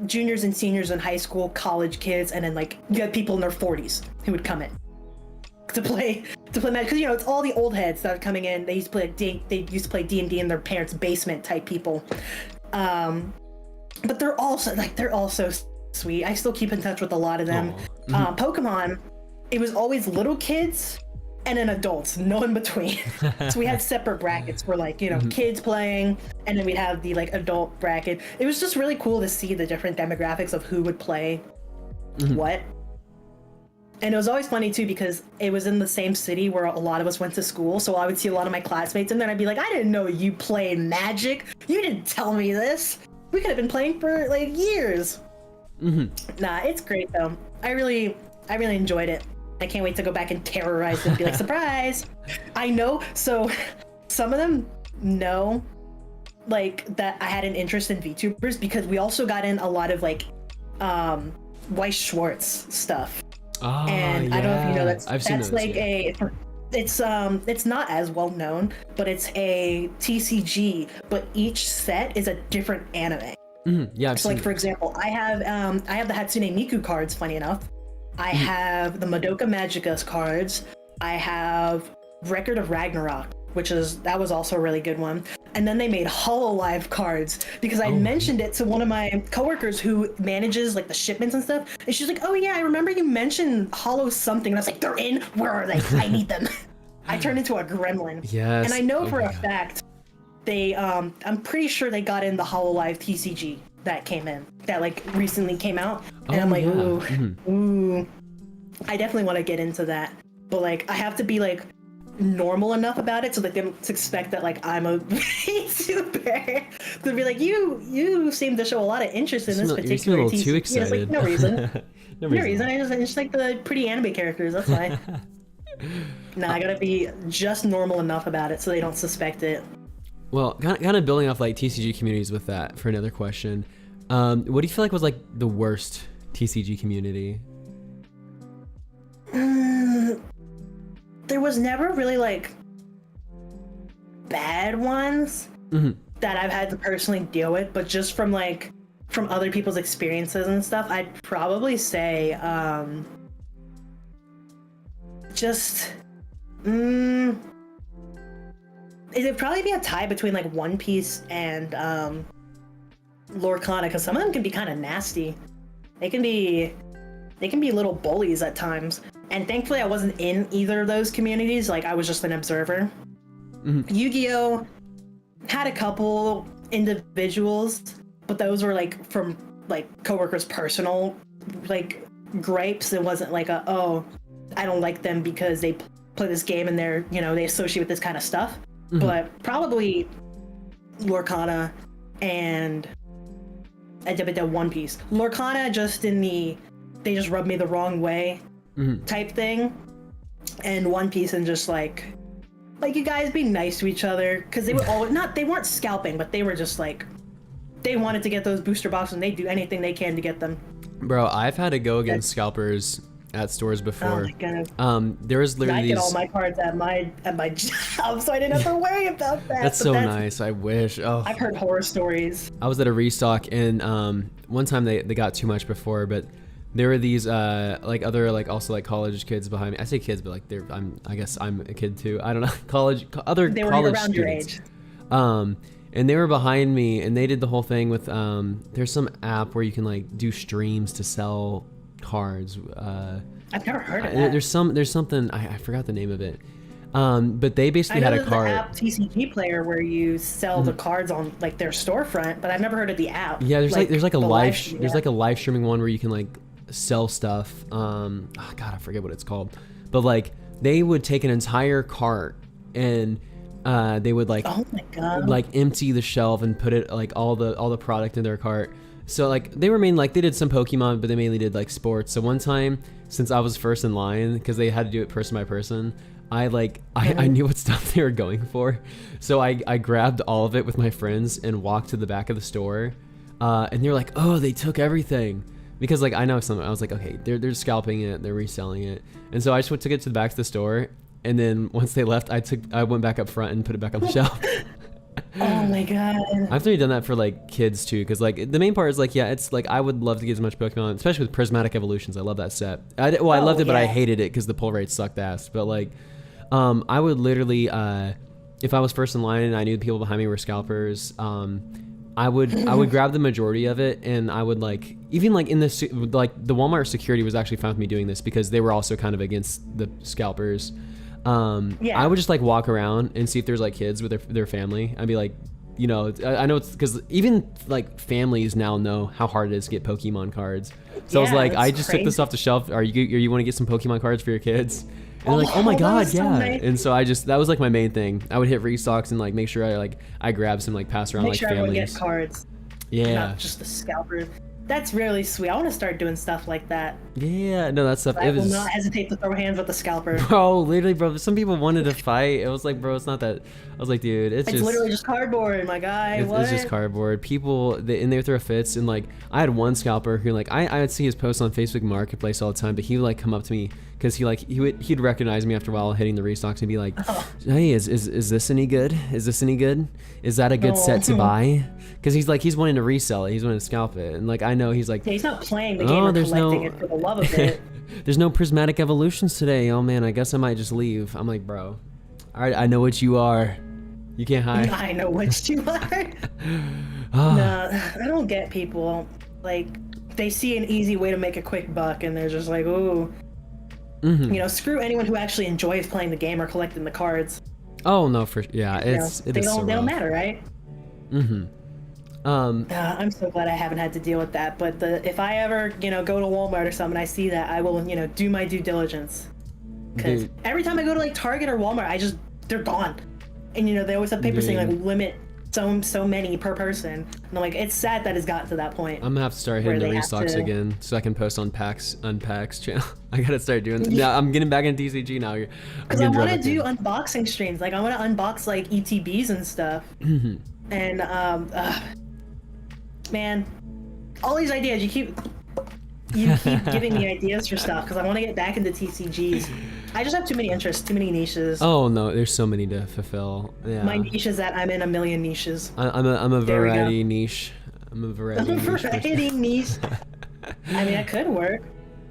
juniors and seniors in high school, college kids, and then like you had people in their 40s who would come in to play Magic. Because, you know, it's all the old heads that are coming in. They used to play D&D in their parents' basement type people. But they're also sweet. I still keep in touch with a lot of them. Pokemon, it was always little kids and then adults, no in between. So we had separate brackets for like, you know, kids playing, and then we'd have the like adult bracket. It was just really cool to see the different demographics of who would play what. And it was always funny too because it was in the same city where a lot of us went to school. So I would see a lot of my classmates, and then I'd be like, I didn't know you played Magic. You didn't tell me this. We could have been playing for like years. Nah, it's great though. I really enjoyed it. I can't wait to go back and terrorize them and be like, surprise! I know. So some of them know like that I had an interest in VTubers because we also got in a lot of like Weiss Schwartz stuff. Oh, and yeah. I don't know if you know I've seen that's those, like yeah. it's not as well known, but it's a TCG, but each set is a different anime. Yeah, I've So seen like for example, I have the Hatsune Miku cards, funny enough. I have the Madoka Magica cards. I have Record of Ragnarok, that was also a really good one. And then they made HoloLive cards because I mentioned it to one of my coworkers who manages like the shipments and stuff. And she's like, oh yeah, I remember you mentioned Holo something. And I was like, they're in? Where are they? I need them. I turned into a gremlin. Yes. And I know for my a God. fact they, I'm pretty sure they got in the HoloLive TCG that came in, that like recently came out. And I'm like, ooh, I definitely want to get into that. But like, I have to be like normal enough about it so that they don't expect that like I'm a VTuber. To be like, you seem to show a lot of interest in this You seem particular a little too TCG. It's like, excited. no reason. No No reason. I just like the pretty anime characters. That's why. Nah, I gotta be just normal enough about it so they don't suspect it. Well, kind of building off like TCG communities with that for another question. What do you feel like was like the worst TCG community? There was never really like bad ones that I've had to personally deal with, but just from other people's experiences and stuff, I'd probably say it'd probably be a tie between like One Piece and Lorcana, because some of them can be kind of nasty. They can be little bullies at times. And thankfully I wasn't in either of those communities, like I was just an observer. Yu-Gi-Oh! Had a couple individuals, but those were like from like coworkers' personal like gripes. It wasn't like I don't like them because they play this game and they associate with this kind of stuff. But probably Lorcana and a bit of One Piece. Lorcana they just rubbed me the wrong way type thing, and One Piece and just like you guys be nice to each other, because they were they weren't scalping, but they were just like they wanted to get those booster boxes and they do anything they can to get them. Bro, I've had to go against scalpers at stores before. Oh my goodness. There was literally I get all my cards at my job, so I didn't have to worry about that. That's so nice. I wish. Oh, I've heard horror stories. I was at a restock, and one time they got too much before, but there were these like other like also like college kids behind me. I say kids, but like I guess I'm a kid too. I don't know. They were around students. your age. And they were behind me, and they did the whole thing with there's some app where you can like do streams to sell cards. I've never heard of that. There's something I forgot the name of it. But they basically had a card. The app TCG Player where you sell the cards on like their storefront, but I've never heard of the app. Yeah, there's like a live streaming one where you can like sell stuff. God, I forget what it's called. But like they would take an entire cart and they would like, oh my God, like empty the shelf and put it like all the product in their cart. So like they did some Pokemon, but they mainly did like sports. So one time, since I was first in line, because they had to do it person by person, I knew what stuff they were going for. So I grabbed all of it with my friends and walked to the back of the store. And they're like, oh, they took everything. Because like I know something. I was like, okay, they're scalping it, they're reselling it. And so I just took it to the back of the store. And then once they left, I went back up front and put it back on the shelf. Oh my God. I've really done that for like kids too, because like the main part is like, yeah, it's like I would love to get as much Pokemon, especially with Prismatic Evolutions. I love that set. I loved it, but I hated it because the pull rate sucked ass. But like, I would literally, if I was first in line and I knew the people behind me were scalpers, I would grab the majority of it, and I would like, even like in this, like the Walmart security was actually fine with me doing this because they were also kind of against the scalpers. I would just like walk around and see if there's like kids with their family. I'd be like, you know, I know it's because even like families now know how hard it is to get Pokemon cards. So I was Yeah, like, that's I just took this crazy. off the shelf. Are you want to get some Pokemon cards for your kids? And they're like, oh my that god, was so yeah. nice. And so that was like my main thing. I would hit restocks and like make sure I grab some, like pass around Make like sure everyone families. gets cards, Yeah. not just the scalpers. That's really sweet. I want to start doing stuff like that. Yeah, no, that stuff. I It will was, not hesitate to throw hands with the scalper. bro, literally, bro. Some people wanted to fight. It was like, bro, it's not that. I was like, dude, it's just Literally just cardboard, my guy. it's just cardboard. People, and they would throw fits. And like, I had one scalper who like I would see his posts on Facebook Marketplace all the time, but he would like come up to me because he'd recognize me after a while hitting the restocks and be like, hey, is this any good? Is this any good? Is that a good set to buy? Because he's wanting to resell it. He's wanting to scalp it, and like I know he's like, Yeah, he's not playing the game or there's collecting no- it for the love of it. there's no prismatic evolutions today. Oh man, I guess I might just leave. I'm like, bro, I know what you are. You can't hide. I know what you are. Nah, I don't get people. Like, they see an easy way to make a quick buck and they're just like, ooh. Mhm. You know, screw anyone who actually enjoys playing the game or collecting the cards. Oh no, yeah, You know, it they is so don't rough. matter, right? Mm-hmm. I'm so glad I haven't had to deal with that. But if I ever, go to Walmart or something, I see that, I will, do my due diligence. Because Dude. every time I go to like Target or Walmart, they're gone. And they always have papers saying like Dude. limit so many per person. And I'm like, it's sad that it's gotten to that point. I'm gonna have to start hitting the Where they have restocks to- again so I can post on Unpacks channel. I gotta start doing that. Yeah, I'm getting back into TCG now. Because I want to do unboxing streams. Like, I want to unbox like ETBs and stuff. Mm-hmm. And man, all these ideas you keep giving me ideas for stuff because I want to get back into TCGs. I just have too many interests, too many niches. Oh no, there's so many to fulfill. Yeah. My niche is that I'm in a million niches. I'm a There we go. variety niche. I'm a variety niche. person. Variety niche. I mean, it could work.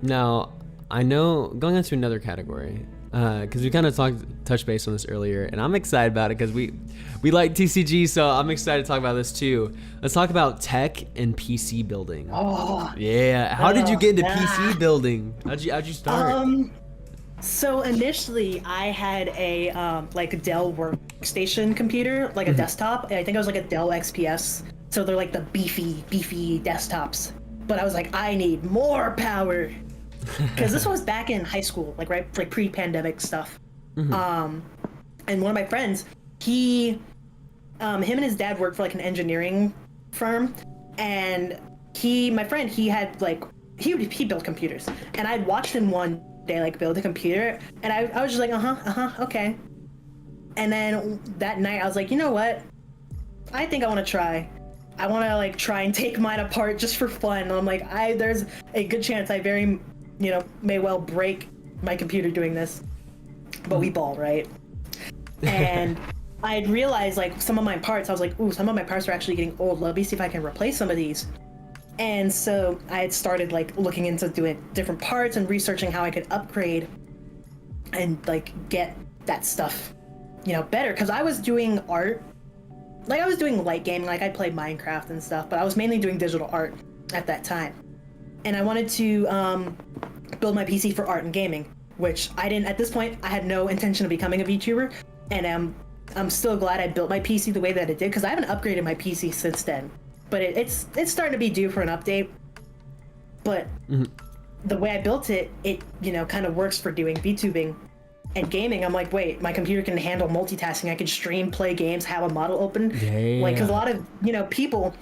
Now, I know going on to another category, because we kind of touched base on this earlier, and I'm excited about it because we like TCG, so I'm excited to talk about this too. Let's talk about tech and PC building. Oh. Yeah, how did you get into Ah. PC building? How'd you start? So initially, I had a like a Dell workstation computer, like a desktop. And I think it was like a Dell XPS. So they're like the beefy desktops. But I was like, I need more power, because this was back in high school, like pre-pandemic stuff. And one of my friends, him and his dad worked for like an engineering firm, and my friend, he had like he built computers, and I'd watched him one day like build a computer, and I was just like, okay. And then that night I was like, you know what? I think I want to try. I want to like try and take mine apart just for fun. And I'm like, there's a good chance I may well break my computer doing this. But we ball, right? And I'd realized like some of my parts, I was like, ooh, some of my parts are actually getting old. Let me see if I can replace some of these. And so I had started like looking into doing different parts and researching how I could upgrade and like get that stuff, better. Because I was doing art. Like, I was doing light gaming, like I played Minecraft and stuff, but I was mainly doing digital art at that time. And I wanted to build my PC for art and gaming, which at this point, I had no intention of becoming a VTuber. And I'm still glad I built my PC the way that it did, because I haven't upgraded my PC since then. But it's starting to be due for an update. But the way I built it, kind of works for doing VTubing and gaming. I'm like, wait, my computer can handle multitasking. I can stream, play games, have a model open. Yeah. Like, because a lot of people,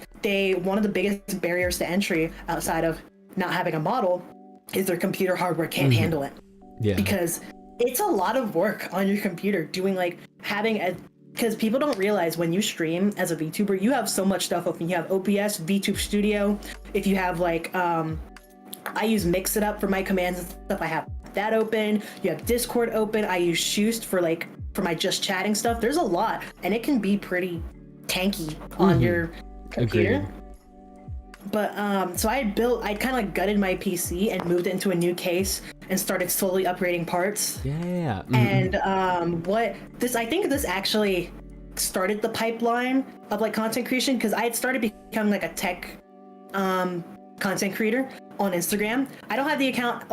one of the biggest barriers to entry outside of not having a model is their computer hardware can't handle it. Yeah. Because it's a lot of work on your computer doing because people don't realize when you stream as a VTuber, you have so much stuff open. You have OBS, VTube Studio. If you have like, I use Mix It Up for my commands and stuff. I have that open. You have Discord open. I use Shoost for my just chatting stuff. There's a lot, and it can be pretty tanky on your computer. Agreed. But so I kind of like gutted my PC and moved it into a new case and started slowly upgrading parts. Yeah. And I think this actually started the pipeline of like content creation, because I had started becoming like a tech content creator on Instagram. I don't have the account.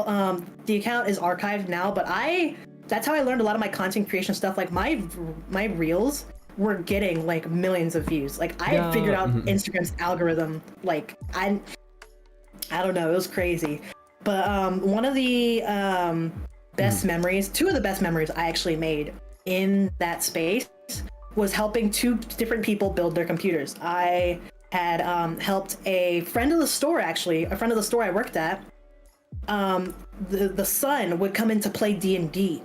The account is archived now, but that's how I learned a lot of my content creation stuff. Like my reels were getting like millions of views. Like I had figured out Instagram's algorithm. Like I don't know, it was crazy. But one of the best memories, two of the best memories I actually made in that space was helping two different people build their computers. I had helped a friend of the store, actually, a friend of the store I worked at. The son would come in to play D&D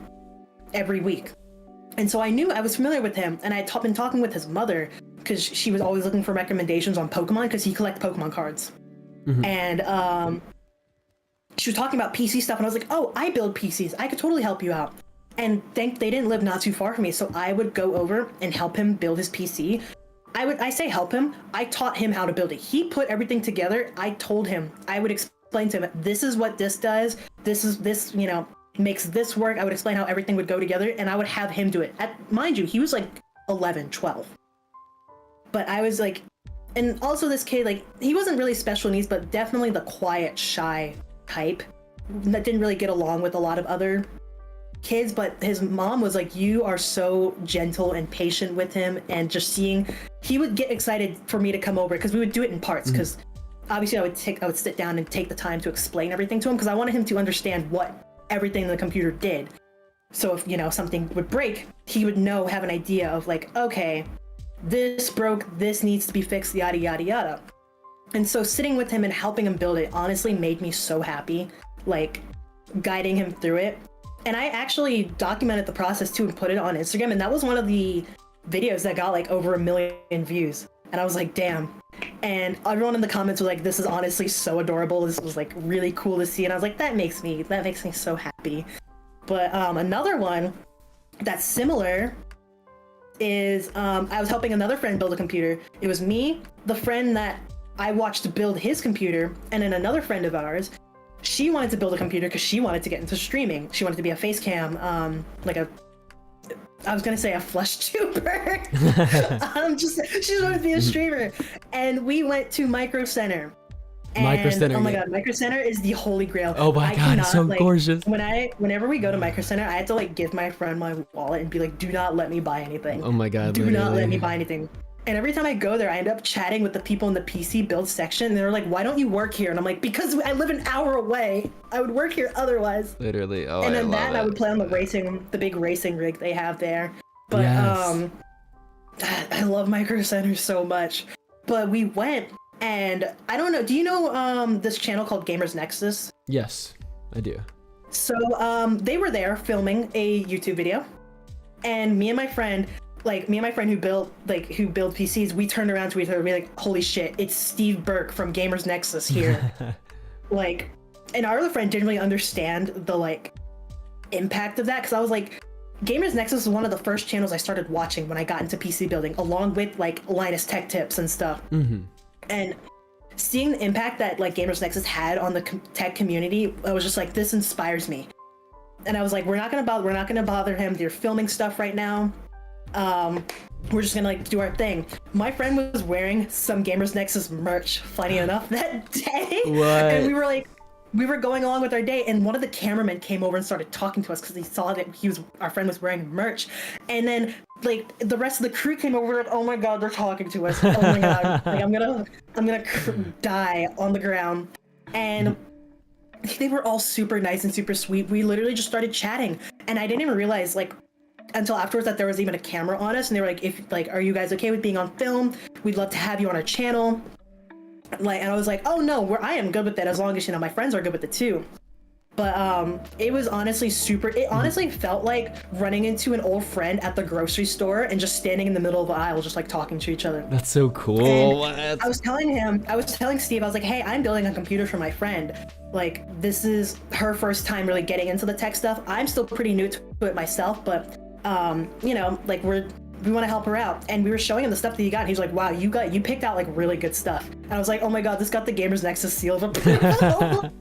every week. And so I was familiar with him, and I had been talking with his mother because she was always looking for recommendations on Pokemon because he collects Pokemon cards. And she was talking about PC stuff, and I was like, oh, I build PCs. I could totally help you out. And they didn't live not too far from me, so I would go over and help him build his PC. I say help him. I taught him how to build it. He put everything together. I told him. I would explain to him, this is what this does. This, makes this work. I would explain how everything would go together, and I would have him do it. Mind you, he was like 11, 12. But I was like, and also this kid, like, he wasn't really special needs, but definitely the quiet, shy type that didn't really get along with a lot of other kids. But his mom was like, you are so gentle and patient with him, and just he would get excited for me to come over because we would do it in parts, because obviously I would sit down and take the time to explain everything to him, because I wanted him to understand what everything in the computer did. So if something would break, he would have an idea of like, okay, this broke, this needs to be fixed, yada yada yada. And so sitting with him and helping him build it honestly made me so happy, like guiding him through it. And I actually documented the process too and put it on Instagram, and that was one of the videos that got like over 1 million views. And I was like, damn. And everyone in the comments was like, this is honestly so adorable. This was like really cool to see. And I was like, that makes me so happy. But another one that's similar is I was helping another friend build a computer. It was me, the friend that I watched build his computer, and then another friend of ours. She wanted to build a computer because she wanted to get into streaming. She wanted to be a face cam, I was gonna say a flesh tuber. She wanted to be a streamer. And we went to Micro Center. And, oh my god, Micro Center is the holy grail. Oh my god, it's so gorgeous. Whenever we go to Micro Center, I had to like give my friend my wallet and be like, do not let me buy anything. Oh my god, do not let me buy anything. And every time I go there, I end up chatting with the people in the PC build section, and they're like, why don't you work here? And I'm like, because I live an hour away. I would work here otherwise. Literally. Oh, and then I would play on the big racing rig they have there. But yes. I love Micro Center so much. But we went, and I don't know, do you know this channel called Gamers Nexus? Yes, I do. So they were there filming a YouTube video, and me and my friend who built PCs, we turned around to each other and we like, holy shit, it's Steve Burke from Gamers Nexus here. And our other friend didn't really understand the like impact of that, because I was like, Gamers Nexus was one of the first channels I started watching when I got into PC building, along with like Linus Tech Tips and stuff. And seeing the impact that like Gamers Nexus had on the tech community, I was just like, this inspires me. And I was like, we're not gonna bother him. They're filming stuff right now. We're just gonna like do our thing. My friend was wearing some Gamers Nexus merch, funny enough, that day. What? And we were going along with our day, and one of the cameramen came over and started talking to us because he saw that our friend was wearing merch. And then like the rest of the crew came over, like, oh my god, they're talking to us. Oh my god, like I'm gonna die on the ground. And they were all super nice and super sweet. We literally just started chatting, and I didn't even realize like until afterwards that there was even a camera on us, and they were like, are you guys okay with being on film? We'd love to have you on our channel. Like, and I was like, oh no, I am good with that, as long as my friends are good with it too. But it was honestly it honestly felt like running into an old friend at the grocery store and just standing in the middle of the aisle just like talking to each other. That's so cool. What? I was telling Steve, I was like, hey, I'm building a computer for my friend. Like, this is her first time really getting into the tech stuff. I'm still pretty new to it myself, but like we want to help her out. And we were showing him the stuff that he got, and he's like, wow, you picked out like really good stuff. And I was like, oh my god, this got the Gamers Nexus seal of approval.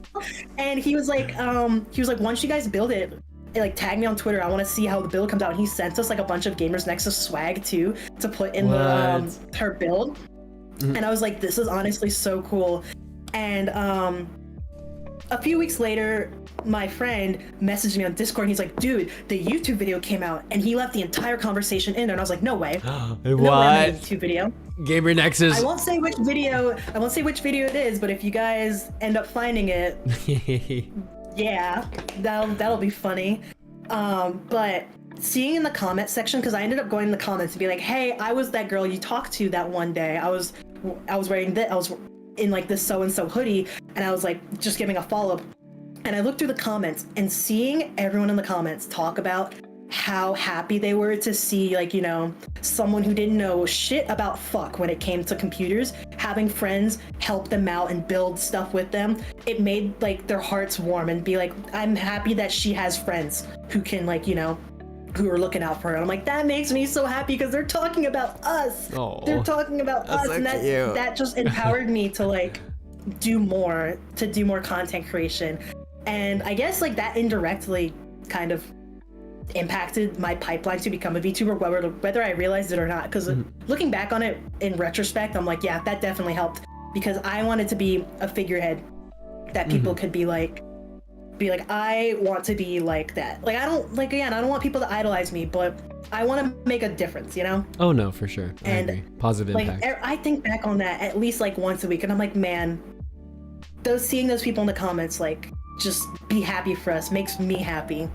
And he was like, once you guys build it, like tag me on Twitter, I want to see how the build comes out. And he sent us like a bunch of Gamers Nexus swag too to put in her build. And I was like, this is honestly so cool. And a few weeks later, my friend messaged me on Discord. And he's like, "Dude, the YouTube video came out," and he left the entire conversation in there. And I was like, "No way, What? no way I'm in a YouTube video." Gamer Nexus. I won't say which video. I won't say which video it is, but if you guys end up finding it, yeah, that'll be funny. But seeing in the comment section, because I ended up going in the comments and be like, "Hey, I was that girl you talked to that one day. I was wearing this. I was in like this so and so hoodie, and I was like just giving a follow up." And I looked through the comments and seeing everyone in the comments talk about how happy they were to see, like, you know, someone who didn't know shit about fuck when it came to computers, having friends help them out and build stuff with them. It made like their hearts warm and be like, I'm happy that she has friends who can, like, you know, who are looking out for her. And I'm like, that makes me so happy because they're talking about us. Aw, they're talking about us, so and that just empowered me to like do more content creation. And I guess like that indirectly kind of impacted my pipeline to become a VTuber, whether I realized it or not. Because looking back on it in retrospect, I'm like, yeah, that definitely helped, because I wanted to be a figurehead that people could be like, I want to be like that. Like, I don't want people to idolize me, but I want to make a difference, you know? Oh no, for sure. I agree. Positive like, impact. I think back on that at least like once a week, and I'm like, man, seeing those people in the comments like just be happy for us makes me happy.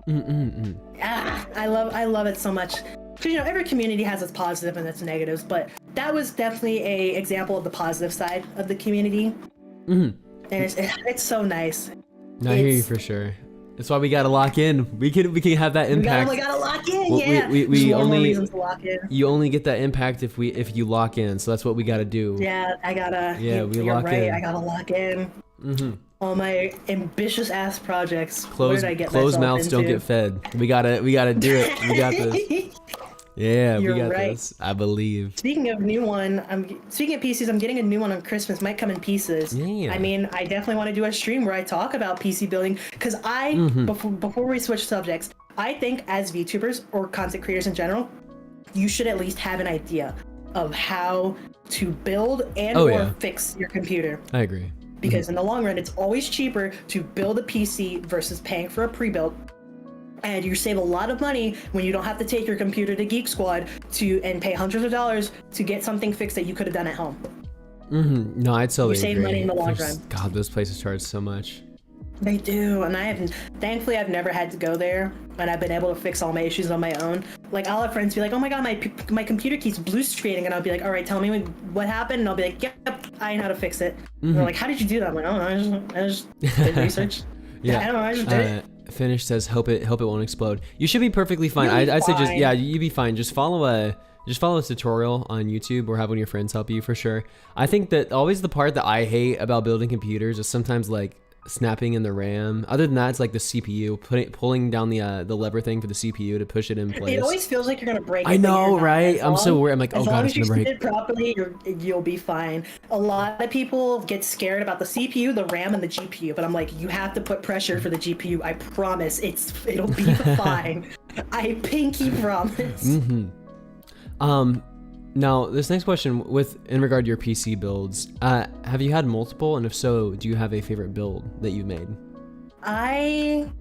I love it so much, because, you know, every community has its positive and its negatives, but that was definitely a example of the positive side of the community. And it's so nice. No, I hear you for sure. That's why we gotta lock in. We can have that impact. We gotta lock in. Yeah. We only only reason to lock in. You only get that impact if you lock in. So that's what we gotta do. Yeah, I gotta. Yeah, you're lock right. in. I gotta lock in. All my ambitious ass projects. Closed mouths don't get fed. We gotta do it. We got this. Yeah, You're we got right. this. I believe. Speaking of PCs, I'm getting a new one on Christmas. Might come in pieces. Yeah. I mean, I definitely want to do a stream where I talk about PC building, because before we switch subjects, I think as VTubers or content creators in general, you should at least have an idea of how to build and fix your computer. I agree. Because in the long run, it's always cheaper to build a PC versus paying for a pre-built. And you save a lot of money when you don't have to take your computer to Geek Squad and pay hundreds of dollars to get something fixed that you could have done at home. No, I'd totally You save agree. money in the long run. God, those places charge so much. They do, and thankfully I've never had to go there, and I've been able to fix all my issues on my own. Like, I'll have friends be like, "Oh my god, my computer keeps blue screening," and I'll be like, "All right, tell me what happened," and I'll be like, "Yep, I know how to fix it." And they're like, "How did you do that?" I'm like, "Oh, I just did research." Yeah. I don't know, I just did it. Finish says, hope it won't explode. You should be perfectly fine. I'd say you'd be fine. Just follow a tutorial on YouTube, or have one of your friends help you for sure. I think that always the part that I hate about building computers is sometimes like snapping in the RAM. Other than that, it's like the CPU, pulling down the lever thing for the CPU to push it in place. It always feels like you're gonna break it. I know, right? I'm so worried. I'm like, oh god, it's it's gonna break. break. As long as you did it properly, you'll be fine. A lot of people get scared about the CPU, the RAM, and the GPU, but I'm like, you have to put pressure for the GPU. I promise, it'll be fine. I pinky promise. Now, this next question in regard to your PC builds, have you had multiple, and if so, do you have a favorite build that you've made? I'm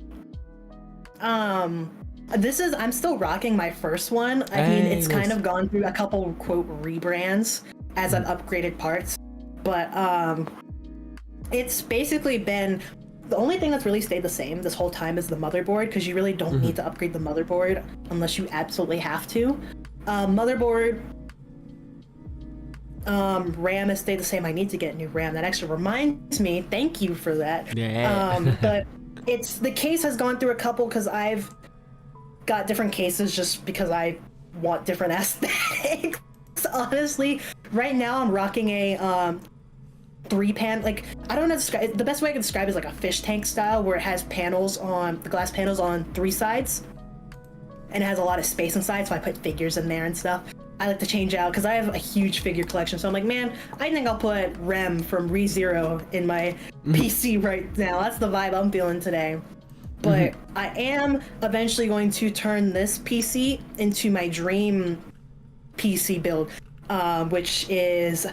still rocking my first one. I mean, it's kind of gone through a couple quote rebrands as I've upgraded parts, but it's basically been the only thing that's really stayed the same this whole time is the motherboard, because you really don't need to upgrade the motherboard unless you absolutely have to. Motherboard. RAM has stayed the same. I need to get new RAM. That actually reminds me. Thank you for that. Yeah. But the case has gone through a couple, because I've got different cases just because I want different aesthetics. Honestly, right now I'm rocking a 3-pan. Like, I don't know how to describe it. The best way I can describe it is like a fish tank style, where it has the glass panels on 3 sides, and it has a lot of space inside, so I put figures in there and stuff. I like to change out because I have a huge figure collection, so I'm like, man, I think I'll put Rem from ReZero in my PC right now. That's the vibe I'm feeling today. But I am eventually going to turn this PC into my dream PC build, which is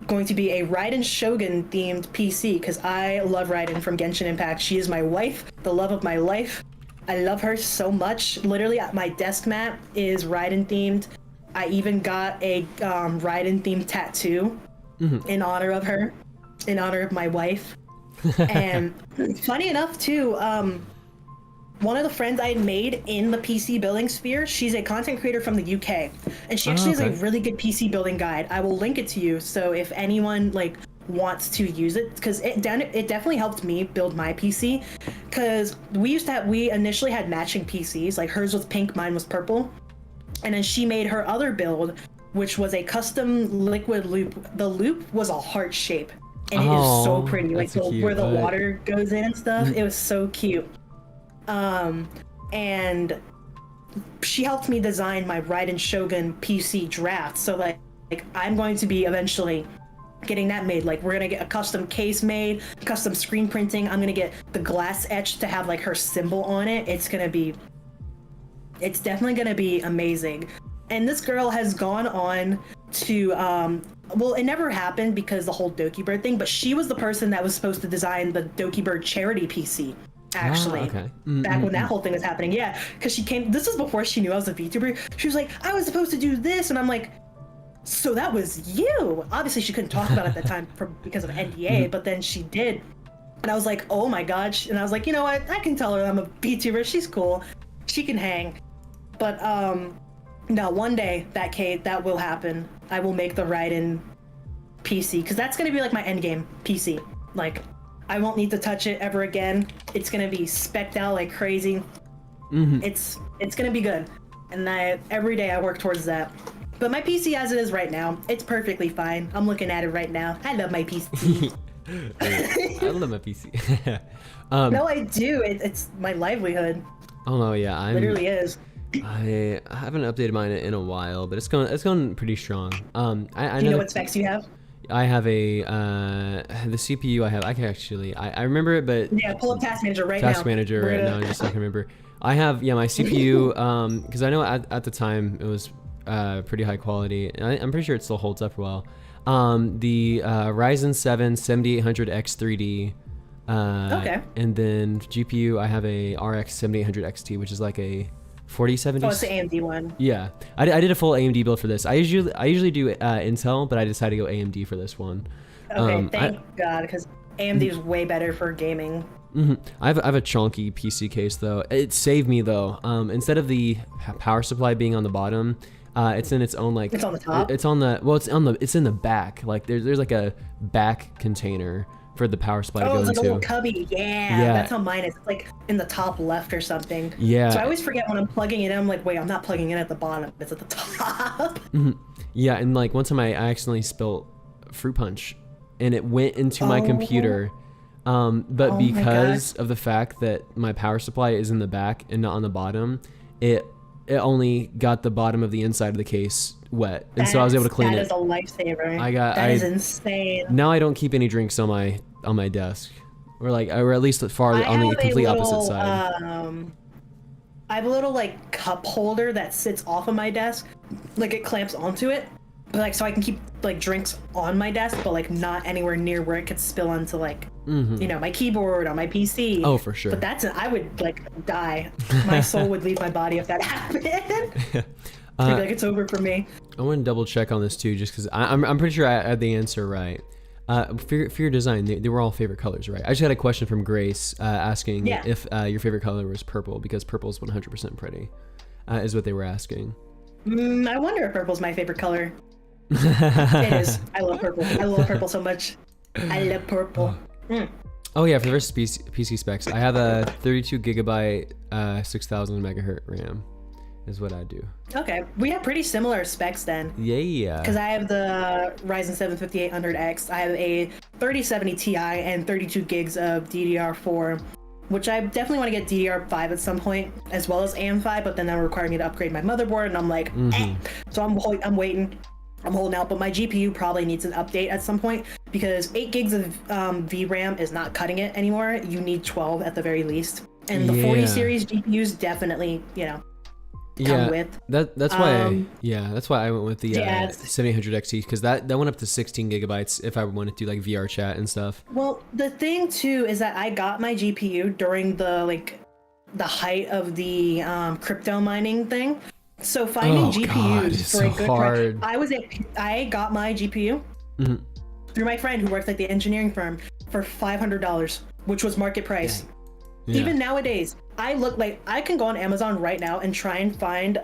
going to be a Raiden Shogun themed PC because I love Raiden from Genshin Impact. She is my wife, the love of my life. I love her so much. Literally, my desk mat is Raiden themed. I even got a Raiden themed tattoo in honor of her, in honor of my wife. And funny enough, too, one of the friends I had made in the PC building sphere, she's a content creator from the UK, and she actually has a really good PC building guide. I will link it to you, so if anyone like wants to use it, because it definitely helped me build my PC, because we initially had matching PCs, like hers was pink, mine was purple, and then she made her other build, which was a custom liquid loop. The loop was a heart shape, and it is so pretty, like where the water goes in and stuff. It was so cute. And she helped me design my Raiden Shogun PC draft. So like I'm going to be eventually getting that made. Like we're gonna get a custom case made, custom screen printing. I'm gonna get the glass etched to have like her symbol on it. It's definitely gonna be amazing. And this girl has gone on to well, it never happened because the whole Doki Bird thing, but she was the person that was supposed to design the Doki Bird charity PC. Actually, back when that whole thing was happening, yeah, because this was before she knew I was a VTuber. She was like, I was supposed to do this, and I'm like, so that was you. Obviously she couldn't talk about it at the time because of NDA, but then she did, and I was like, oh my god. And I was like, you know what, I can tell her I'm a VTuber, she's cool, she can hang. But no, one day that will happen. I will make the Raiden PC, because that's gonna be like my endgame PC. Like I won't need to touch it ever again. It's gonna be specced out like crazy. It's gonna be good, and every day I work towards that. But my PC as it is right now, it's perfectly fine. I'm looking at it right now. I love my PC. I love my PC. No, I do. It's my livelihood. Oh no, yeah, It literally is. I haven't updated mine in a while, but it's going pretty strong. Do you know what specs you have? I have the CPU I remember it, but yeah, pull up Task Manager right now. Task Manager right now, just so I can remember. I have my CPU because I know at the time it was pretty high quality, and I'm pretty sure it still holds up well. The Ryzen 7 7800X 3D. Okay. And then GPU, I have a RX 7800 XT, which is like a 4070. Oh, it's the AMD one. Yeah, I did a full AMD build for this. I usually do Intel, but I decided to go AMD for this one. Okay, thank God, because AMD is way better for gaming. I have a chunky PC case though. It saved me though. Instead of the power supply being on the bottom, it's in its own like. It's on the top. It's in the back. Like there's like a back container for the power supply to go it's like into. a little cubby. Yeah, that's how mine is. It's like in the top left or something. Yeah. So I always forget when I'm plugging it in. I'm like, wait, I'm not plugging in at the bottom. It's at the top. Yeah, and like one time I accidentally spilled fruit punch, and it went into my computer. But because of the fact that my power supply is in the back and not on the bottom, it only got the bottom of the inside of the case wet, and so I was able to clean it. That is a lifesaver. That is insane. Now I don't keep any drinks on my desk, or at least far on the complete opposite side. I have a little like cup holder that sits off of my desk, like it clamps onto it, but like so I can keep like drinks on my desk, but like not anywhere near where it could spill onto like my keyboard on my PC. Oh, for sure. But I would like die. My soul would leave my body if that happened. Like it's over for me. I want to double check on this too, just because I'm pretty sure I had the answer right. For your design, they were all favorite colors, right? I just had a question from Grace asking if your favorite color was purple, because purple is 100% pretty, is what they were asking. I wonder if purple's my favorite color. It is. I love purple. I love purple so much. I love purple. Oh yeah, for the rest of PC specs, I have a 32 gigabyte 6000 megahertz RAM. Is what I do. Okay, we have pretty similar specs then. Yeah. Because I have the Ryzen 7 5800X. I have a 3070 Ti and 32 gigs of DDR4, which I definitely want to get DDR5 at some point, as well as AM5. But then that would require me to upgrade my motherboard, and I'm like, So I'm waiting. I'm holding out. But my GPU probably needs an update at some point, because 8 gigs of VRAM is not cutting it anymore. You need 12 at the very least. And the 40 series GPUs definitely, come with. That's why that's why I went with the Yeah. 7800 XT, because that went up to 16 gigabytes if I wanted to do like VR chat and stuff. Well, the thing too is that I got my GPU during the height of the crypto mining thing. So finding GPUs for a good price. I got my GPU through my friend who works at the engineering firm for $500, which was market price. Yeah. Even nowadays, I can go on Amazon right now and try and find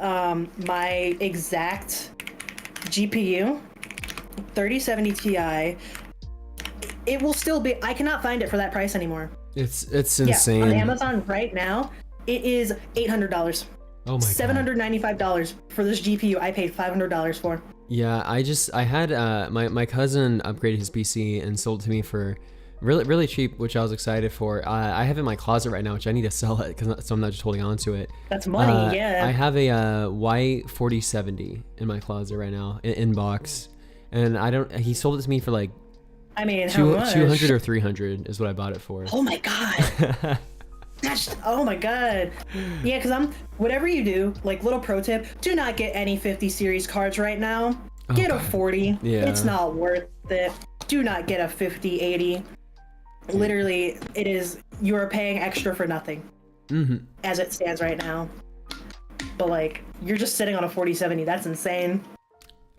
my exact GPU, 3070 Ti. It will still be. I cannot find it for that price anymore. It's insane. Yeah, on Amazon right now, it is $800. Oh my $795 for this GPU. I paid $500 for. Yeah, I had my cousin upgraded his PC and sold it to me for really cheap, which I was excited for. I have it in my closet right now, which I need to sell it so I'm not just holding on to it. That's money, yeah. I have a Y4070 in my closet right now, in box, and he sold it to me for like, I mean, how much? 200 or 300 is what I bought it for. Oh my god. Oh my god. Yeah, because whatever you do, like, little pro tip, do not get any 50 series cards right now. Get a 40. Yeah. It's not worth it. Do not get a 50, 80. Literally, you are paying extra for nothing as it stands right now. But like, you're just sitting on a 4070. That's insane.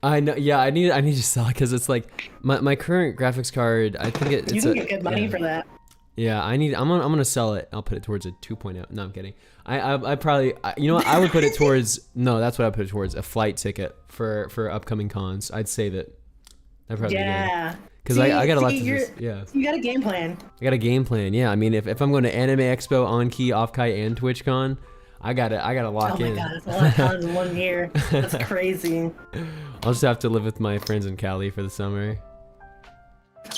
I know. Yeah, I need to sell it because it's like my current graphics card. I think it's you can get good money for that. Yeah, I'm gonna sell it. I'll put it towards a 2.0. No, I'm kidding. I probably, you know what, I would put it towards, no, that's what I put it towards, a flight ticket for upcoming cons. I'd save it. I'd probably because I got a lot to do. Yeah. You got a game plan. I got a game plan. Yeah, I mean, if I'm going to Anime Expo, On-Key, Off-Kai, and TwitchCon, I gotta lock in. Oh my god, it's a lot of cons in 1 year. That's crazy. I'll just have to live with my friends in Cali for the summer.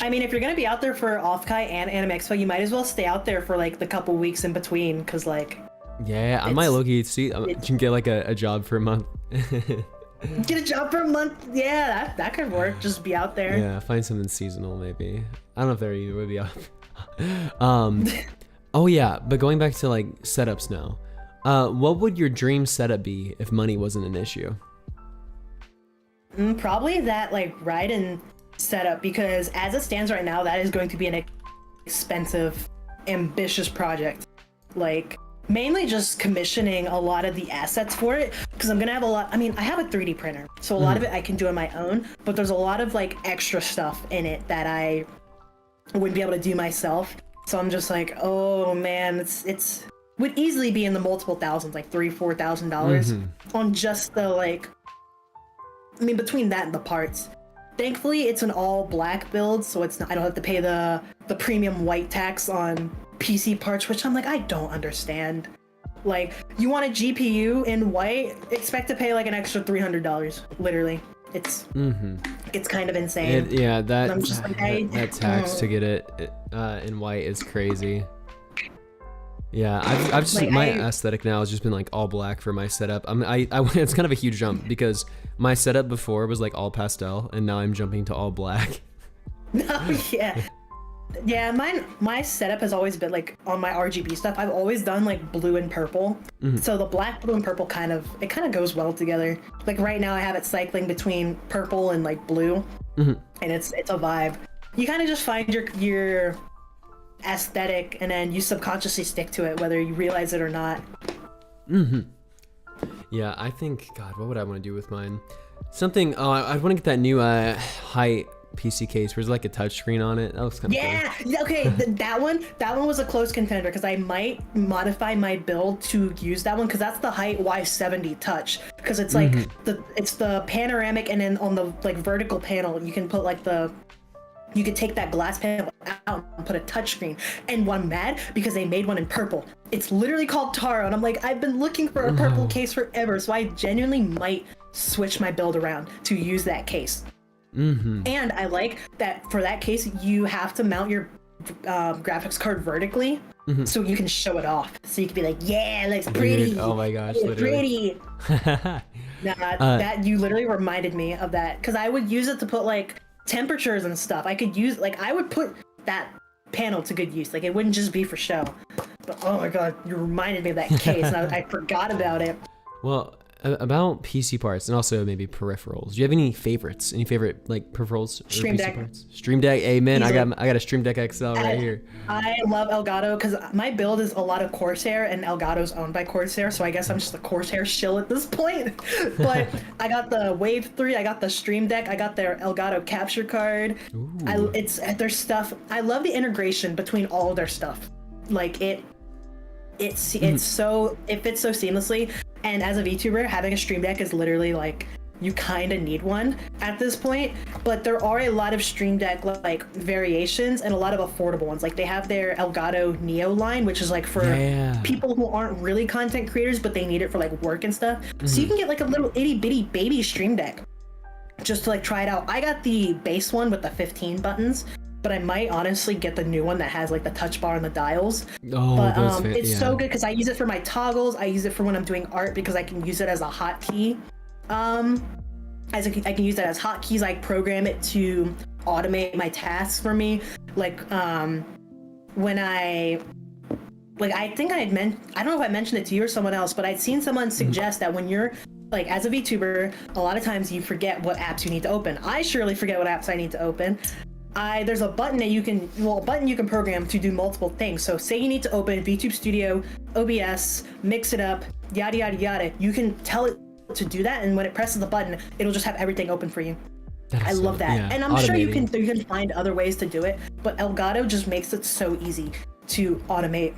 I mean, if you're gonna be out there for Off-Kai and Anime Expo, you might as well stay out there for like the couple weeks in between, because like. Yeah, I might look at you can get like a job for a month. Get a job for a month. Yeah, that could work. Just be out there. Yeah, find something seasonal maybe. I don't know if there even would be oh yeah, but going back to like setups now. What would your dream setup be if money wasn't an issue? Probably that like Raiden setup, because as it stands right now, that is going to be an expensive, ambitious project. Like, mainly just commissioning a lot of the assets for it, because I'm gonna have I have a 3D printer, so a lot of it I can do on my own, but there's a lot of like extra stuff in it that I wouldn't be able to do myself. So I'm just like, oh man, it's would easily be in the multiple thousands, like $3,000-$4,000 on just the like, I mean, between that and the parts. Thankfully, it's an all black build, so it's not, I don't have to pay the premium white tax on PC parts, which I'm like, I don't understand. Like, you want a GPU in white, expect to pay like an extra $300, literally. It's kind of insane. That tax to get it in white is crazy. Yeah, I've just like, my aesthetic now has just been like all black for my setup. It's kind of a huge jump because my setup before was like all pastel, and now I'm jumping to all black. Oh yeah. Yeah, my setup has always been like on my RGB stuff. I've always done like blue and purple. So the black, blue, and purple kind of goes well together. Like right now I have it cycling between purple and like blue, and it's a vibe. You kind of just find your aesthetic, and then you subconsciously stick to it whether you realize it or not. Yeah, I think, God, what would I want to do with mine? Something. Oh, I want to get that new height PC case where there's like a touch screen on it. That looks kind of cool. Okay, that one was a close contender, because I might modify my build to use that one, because that's the height Y70 touch, because it's like it's the panoramic, and then on the like vertical panel you can put like you could take that glass panel out and put a touchscreen. And I'm mad because they made one in purple. It's literally called Taro, and I'm like, I've been looking for a purple case forever, so I genuinely might switch my build around to use that case. And I like that for that case, you have to mount your graphics card vertically, so you can show it off. So you can be like, yeah, it looks pretty. Dude, oh my gosh, it's pretty. That you literally reminded me of that, because I would use it to put like temperatures and stuff. I would put that panel to good use. Like, it wouldn't just be for show. But oh my god, you reminded me of that case, and I forgot about it. Well, About PC parts and also maybe peripherals. Do you have any favorites? Any favorite like peripherals or Stream PC Deck. parts? Stream Deck. Amen. Easily. I got a Stream Deck XL right here. I love Elgato because my build is a lot of Corsair, and Elgato's owned by Corsair, so I guess I'm just a Corsair shill at this point. But I got the Wave 3, I got the Stream Deck, I got their Elgato capture card. It's their stuff. I love the integration between all of their stuff. Like it fits so seamlessly. And as a VTuber, having a Stream Deck is literally like, you kind of need one at this point. But there are a lot of Stream Deck like variations and a lot of affordable ones. Like they have their Elgato Neo line, which is like for people who aren't really content creators, but they need it for like work and stuff. So you can get like a little itty bitty baby Stream Deck just to like try it out. I got the base one with the 15 buttons, but I might honestly get the new one that has like the touch bar and the dials. It's so good because I use it for my toggles. I use it for when I'm doing art because I can use it as a hotkey. I can use that as hotkeys. I program it to automate my tasks for me. Like when I think I don't know if I mentioned it to you or someone else, but I'd seen someone suggest that when you're like as a VTuber, a lot of times you forget what apps you need to open. I surely forget what apps I need to open. There's a button that you can program to do multiple things. So say you need to open VTube Studio, OBS, mix it up, yada yada yada. You can tell it to do that, and when it presses the button, it'll just have everything open for you. I love that. Yeah, and I'm sure you can find other ways to do it, but Elgato just makes it so easy to automate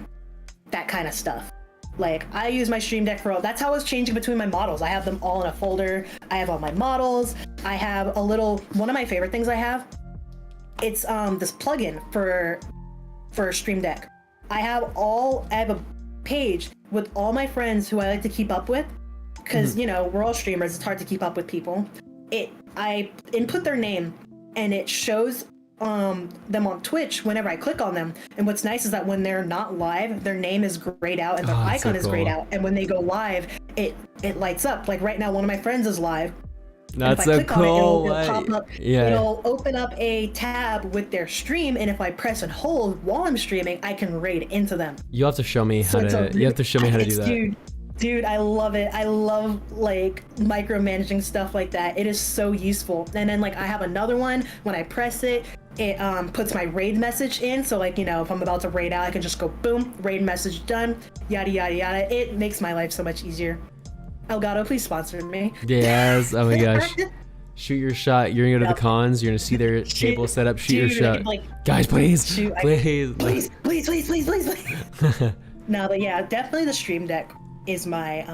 that kind of stuff. Like I use my Stream Deck that's how I was changing between my models. I have them all in a folder. I have all my models. I have one of my favorite things I have. It's this plugin for Stream Deck. I have a page with all my friends who I like to keep up with, because you know we're all streamers. It's hard to keep up with people. I input their name, and it shows them on Twitch whenever I click on them. And what's nice is that when they're not live, their name is grayed out and their icon is grayed out. And when they go live, it lights up. Like right now, one of my friends is live. That's so cool. It'll pop up, it'll open up a tab with their stream, and if I press and hold while I'm streaming, I can raid into them. You have to show me how to. You have to show me how to do that. Dude, I love it. I love like micromanaging stuff like that. It is so useful. And then like I have another one. When I press it, it puts my raid message in. So like, you know, if I'm about to raid out, I can just go boom, raid message done, yada yada yada. It makes my life so much easier. Elgato, please sponsor me. Yes. Oh my gosh. Shoot your shot. You're gonna go to the cons. You're gonna see their table set up. Shoot your shot. Like, guys, please. Please. No, but yeah, definitely the Stream Deck is my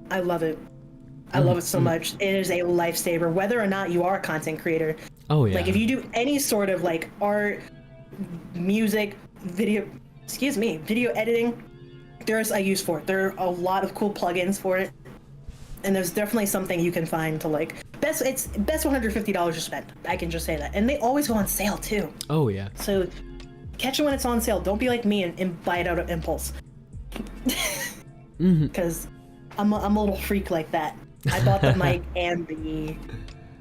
I love it. I love it so much. It is a lifesaver, whether or not you are a content creator. Oh yeah. Like if you do any sort of like art, music, video editing, there's a use for it. There are a lot of cool plugins for it, and there's definitely something you can find to like best $150 to spend. I can just say that, and they always go on sale too. Oh yeah. So catch it when it's on sale. Don't be like me and buy it out of impulse. Because I'm a little freak like that. I bought the mic and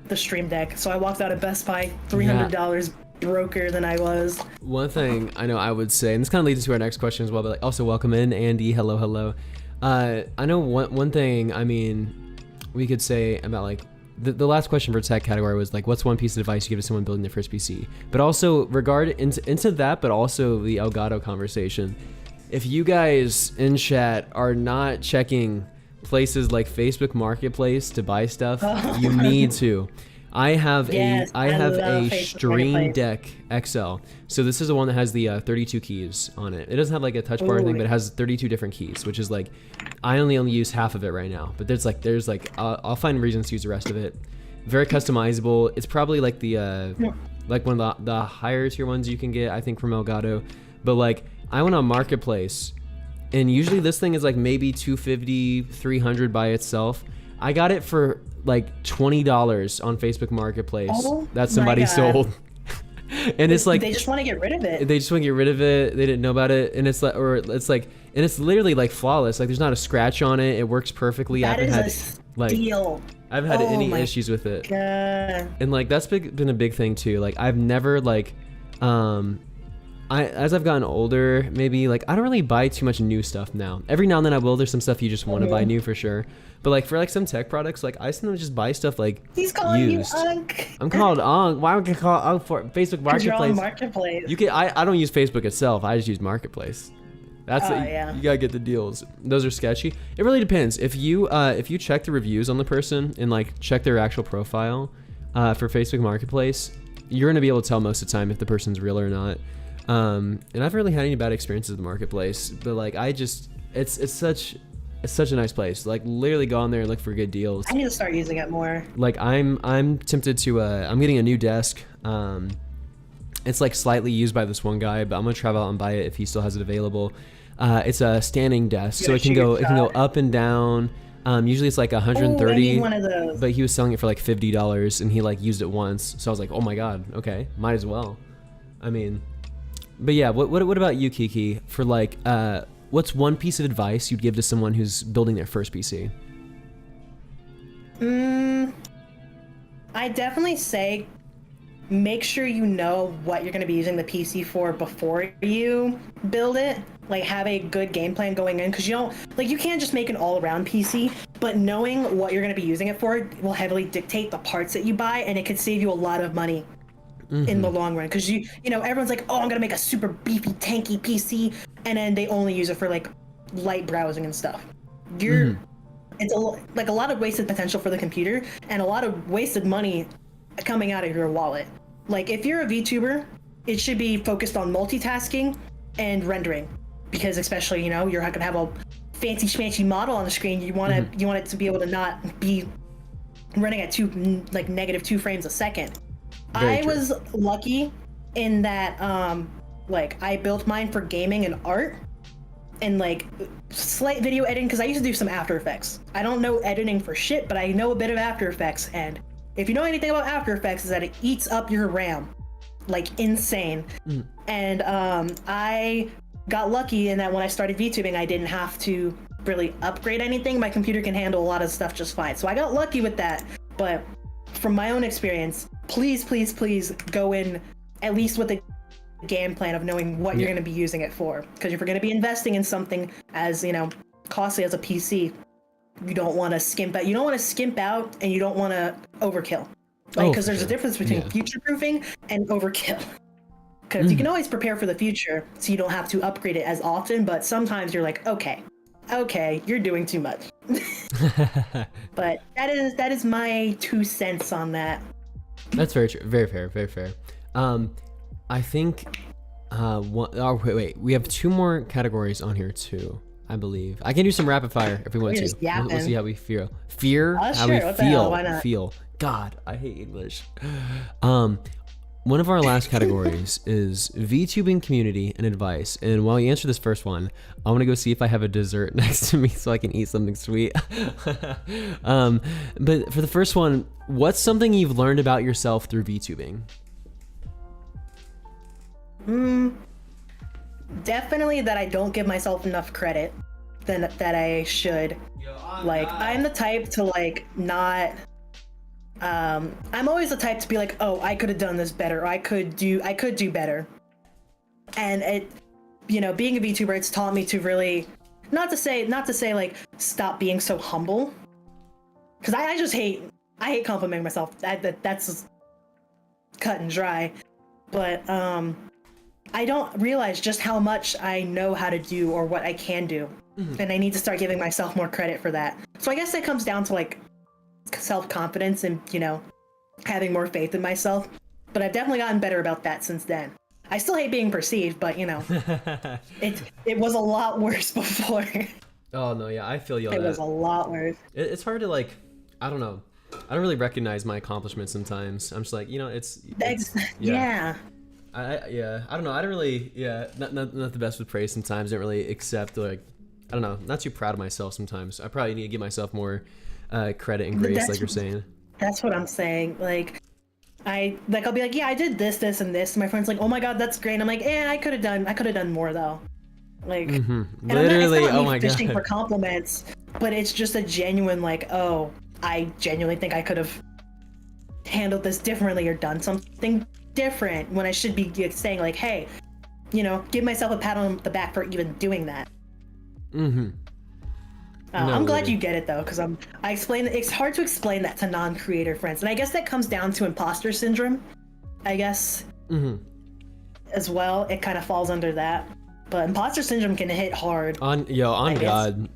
the Stream Deck, so I walked out of Best Buy $300 broker than I was. One thing I know I would say, and this kind of leads into our next question as well, but like also welcome in Andy. Hello. I know one thing. I mean, we could say about like the last question for tech category was like, what's one piece of advice you give to someone building their first PC? But also into that, but also the Elgato conversation. If you guys in chat are not checking places like Facebook Marketplace to buy stuff, you need to. I have a Stream Deck XL. So this is the one that has the 32 keys on it. It doesn't have like a touch bar thing, but it has 32 different keys, which is like, I only use half of it right now. But there's like I'll find reasons to use the rest of it. Very customizable. It's probably like the like one of the higher tier ones you can get, I think, from Elgato. But like I went on Marketplace, and usually this thing is like maybe $250, $300 by itself. I got it for like $20 on Facebook Marketplace that somebody sold. And it's like they just want to get rid of it. They just want to get rid of it. They didn't know about it, and it's it's literally like flawless. Like there's not a scratch on it. It works perfectly. That is a steal. I haven't had any issues with it. God. And like that's been a big thing too. Like I've never like as I've gotten older, maybe like I don't really buy too much new stuff now. Every now and then I will. There's some stuff you just want to buy new for sure. But like for like some tech products, like I sometimes just buy stuff like He's calling used. you Unk. I'm called Unk. Why would I call Unk for Facebook You're on Marketplace? Marketplace. You can. I don't use Facebook itself. I just use Marketplace. That's yeah. You gotta get the deals. Those are sketchy. It really depends. If you check the reviews on the person and like check their actual profile for Facebook Marketplace, you're gonna be able to tell most of the time if the person's real or not. And I've really had any bad experiences with the Marketplace, but like it's such a nice place. Like literally go on there and look for good deals. I need to start using it more. Like I'm tempted to I'm getting a new desk. It's like slightly used by this one guy, but I'm gonna travel out and buy it if he still has it available. It's a standing desk, so it can go up and down. Usually it's like 130, Ooh, I need one of those. but he was selling it for like $50 and he like used it once. So I was like, oh my God, okay, might as well. I mean, but yeah, what about you, Kiki? For like, what's one piece of advice you'd give to someone who's building their first PC? I definitely say make sure you know what you're going to be using the PC for before you build it. Like have a good game plan going in, because you can't just make an all-around PC, but knowing what you're going to be using it for will heavily dictate the parts that you buy, and it could save you a lot of money in the long run. Because you know everyone's like, oh, I'm going to make a super beefy tanky PC, and then they only use it for like light browsing and stuff. It's a lot of wasted potential for the computer and a lot of wasted money coming out of your wallet. Like if you're a VTuber, it should be focused on multitasking and rendering, because especially you're not gonna have a fancy schmancy model on the screen. You want it to be able to not be running at -2 frames a second. I was lucky in that like I built mine for gaming and art and like slight video editing, because I used to do some After Effects. I don't know editing for shit, but I know a bit of After Effects, and if you know anything about After Effects, is that it eats up your RAM like insane. And I got lucky in that when I started VTubing, I didn't have to really upgrade anything. My computer can handle a lot of stuff just fine. So I got lucky with that. But from my own experience, please go in at least with a game plan of knowing what you're going to be using it for. Because if you're going to be investing in something as costly as a PC, you don't want to skimp out. You don't want to skimp out, and you don't want to overkill. Like, because there's a difference between future-proofing and overkill. Because you can always prepare for the future, so you don't have to upgrade it as often. But sometimes you're like, okay, you're doing too much. But that is my 2 cents on that. That's very true. Very fair. Very fair. I think. Wait. We have 2 more categories on here too, I believe. I can do some rapid fire if we want to. We'll see how we feel. How we feel. Why not? Feel. God, I hate English. One of our last categories is VTubing community and advice. And while you answer this first one, I want to go see if I have a dessert next to me so I can eat something sweet. But for the first one, what's something you've learned about yourself through VTubing? Definitely that I don't give myself enough credit that I should. Like, I'm the type to like not. I'm always the type to be like, oh, I could have done this better, or I could do better. And it, being a VTuber, it's taught me to really, not to say like stop being so humble, because I hate complimenting myself. That's just cut and dry. But I don't realize just how much I know how to do or what I can do, and I need to start giving myself more credit for that. So I guess that comes down to like self-confidence and having more faith in myself, but I've definitely gotten better about that since then. I still hate being perceived, but it was a lot worse before. Oh no, yeah, I feel you on that. It was a lot worse. It's hard to like, I don't know, I don't really recognize my accomplishments sometimes. I'm just like, it's yeah. I don't know, I don't really, not the best with praise sometimes. I don't really accept, like, I don't know, not too proud of myself sometimes. I probably need to give myself more credit and grace, like you're saying. That's what I'm saying. Like, I'll be like, yeah, I did this, and this. And my friend's like, oh my god, that's great. And I'm like, I could have done more though. Like, literally, it's not oh me my fishing god, for compliments, but it's just a genuine like, oh, I genuinely think I could have handled this differently or done something different, when I should be saying like, hey, give myself a pat on the back for even doing that. Mm-hmm. I'm glad you get it though, because I explain it's hard to explain that to non-creator friends, and I guess that comes down to imposter syndrome. I guess as well, it kind of falls under that. But imposter syndrome can hit hard. On God,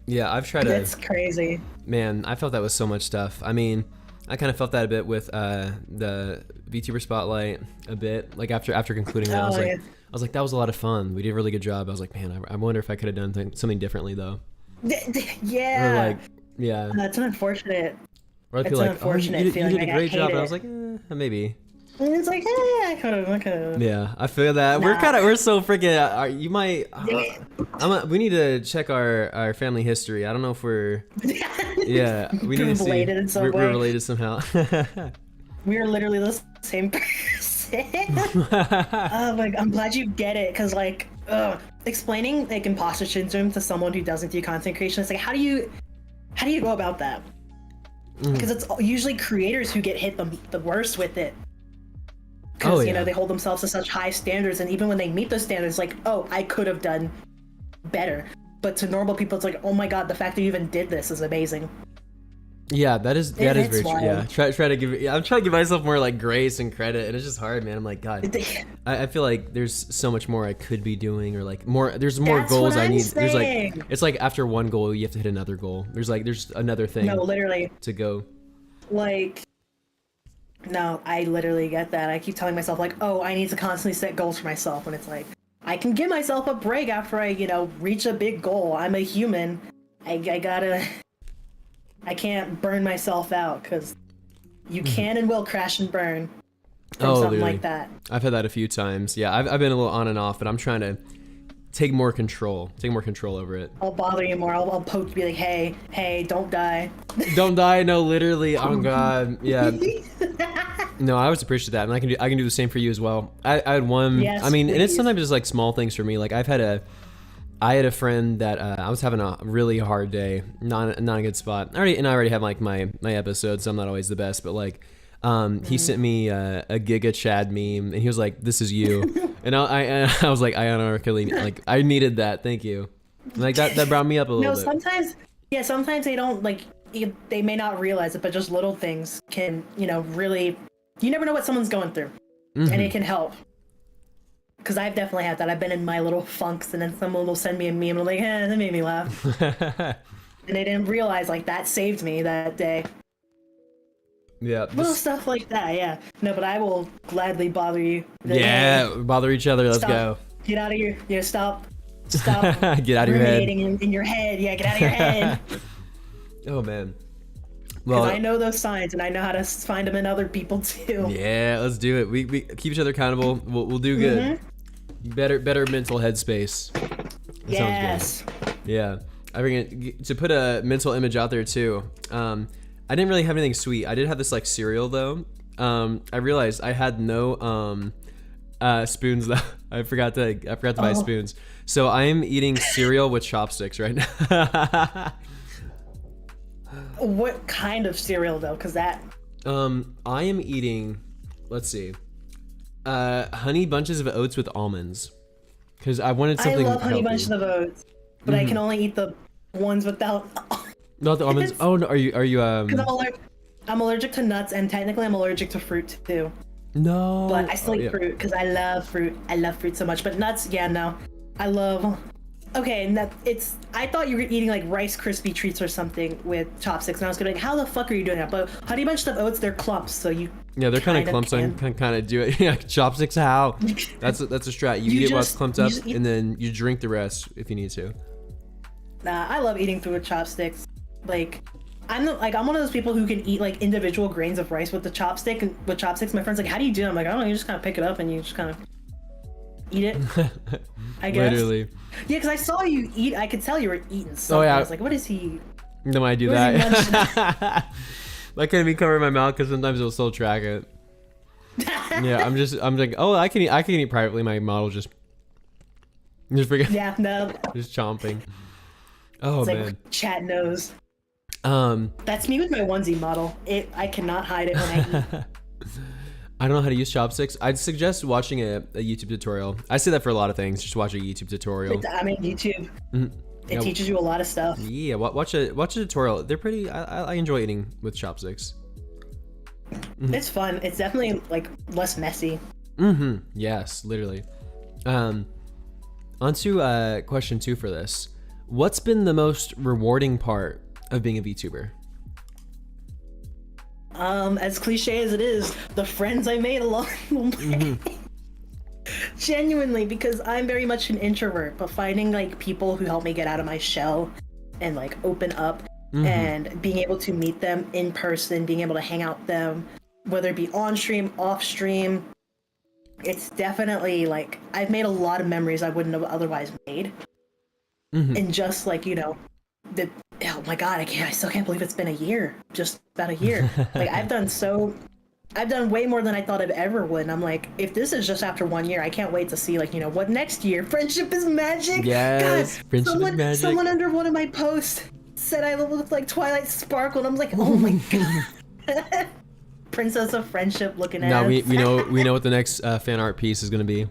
yeah, I've tried to. It's crazy. Man, I felt that with so much stuff. I mean, I kind of felt that a bit with the VTuber spotlight a bit. Like after concluding that, I was like, that was a lot of fun. We did a really good job. I was like, man, I wonder if I could have done something differently though. Yeah. Or like, yeah. That's unfortunate. Or I feel like, oh, you did a great job. And I was like, maybe. And it's like, I could have. Yeah, I feel that. We're so freaking. You might. We need to check our family history. I don't know if we're. Yeah, we need to see. Related in some way. We're related somehow. We are literally the same person. I'm glad you get it, because like, explaining like imposter syndrome to someone who doesn't do content creation, it's like, how do you go about that? Because it's usually creators who get hit the worst with it. Because they hold themselves to such high standards, and even when they meet those standards, like, oh, I could have done better. But to normal people, it's like, oh my god, the fact that you even did this is amazing. Yeah, that is very true. wild. Yeah, I'm trying to give myself more like grace and credit, and it's just hard, man. I'm like, God, I feel like there's so much more I could be doing, or like more. There's more goals I need. There's like, it's like after one goal, you have to hit another goal. There's another thing. No, literally. To go. Like. No, I literally get that. I keep telling myself like, oh, I need to constantly set goals for myself, and it's like, I can give myself a break after I, reach a big goal. I'm a human. I can't burn myself out, because you can and will crash and burn from something literally. like that. I've had that a few times. Yeah, I've been a little on and off, but I'm trying to take more control over it. I'll bother you more. I'll poke, be like, hey, don't die. Don't die. No, literally. Oh God. Yeah. No, I always appreciate that, and I can do the same for you as well. I had one. Yes, I mean, please. and it's sometimes just like small things for me. Like I had a friend that I was having a really hard day, not a good spot. I already have like my episode, so I'm not always the best, but like. He sent me a Giga Chad meme, and he was like, "This is you," and I was like, like I needed that. Thank you. And like that brought me up a little bit. Sometimes they don't like. They may not realize it, but just little things can, really. You never know what someone's going through, and it can help. Because I've definitely had that. I've been in my little funks, and then someone will send me a meme, and I'm like, that made me laugh. And they didn't realize like that saved me that day. Yeah. Little stuff like that, yeah. No, but I will gladly bother you. Bother each other. Let's go. Get out of your, stop. Get out of your head. In your head, yeah. Get out of your head. Oh man. Well, I know those signs, and I know how to find them in other people too. Yeah, let's do it. We keep each other accountable. We'll do good. Better mental headspace. That yes. Sounds good. Yeah. I bring to put a mental image out there too. I didn't really have anything sweet. I did have this like cereal though. I realized I had no spoons though. I forgot to buy spoons. So I am eating cereal with chopsticks right now. What kind of cereal though? Cause that. I am eating. Let's see. Honey bunches of oats with almonds. Cause I wanted something. I love honey bunches of oats, but I can only eat the ones without. Not the almonds. Oh no, are you? Because I'm allergic to nuts, and technically I'm allergic to fruit too. No. But I still eat fruit because I love fruit. I love fruit so much. But nuts, yeah, no. I love. Okay, I thought you were eating like Rice Krispie treats or something with chopsticks, and I was gonna like, how the fuck are you doing that? But honey bunch of oats, they're clumps, so you. Yeah, they're kind of clumps. So I can kind of do it. Yeah, chopsticks. How? That's a strat. You eat what's clumped up, and then you drink the rest if you need to. Nah, I love eating food with chopsticks. Like, I'm one of those people who can eat like individual grains of rice with the chopstick and with chopsticks. My friend's like, how do you do it? I'm like, I don't know, you just kind of pick it up and you just kind of eat it. I guess. Literally. Yeah, because I saw you eat. I could tell you were eating something. Oh yeah. I was like, what is he? No, I do that. I can't even cover my mouth because sometimes it'll still track it. Yeah, I'm like, oh, I can eat privately. My model just forget. Yeah, no. Just chomping. Oh it's man. Like chat knows. That's me with my onesie model. I cannot hide it when I eat. I don't know how to use chopsticks. I'd suggest watching a YouTube tutorial. I say that for a lot of things. Just watch a YouTube tutorial. I mean, YouTube. Mhm. It Yeah, teaches you a lot of stuff. Yeah, watch a tutorial. They're pretty. I enjoy eating with chopsticks. It's fun. It's definitely like less messy. Yes, literally. On to question 2 for this. What's been the most rewarding part of being a VTuber? As cliche as it is, the friends I made along the way. Genuinely, because I'm very much an introvert, but finding like people who help me get out of my shell and like open up and being able to meet them in person, being able to hang out with them, whether it be on stream, off stream, it's definitely like I've made a lot of memories I wouldn't have otherwise made. And just like, you know, oh my god, I still can't believe it's been a year. Just about a year. Like I've done way more than I thought I'd ever would. And I'm like, if this is just after 1 year, I can't wait to see like, you know, what next year. Friendship is magic. Yes, God, friendship is magic. Someone under one of my posts said I looked like Twilight Sparkle, and I'm like, oh my god. Princess of Friendship looking at. Now we know what the next fan art piece is gonna be.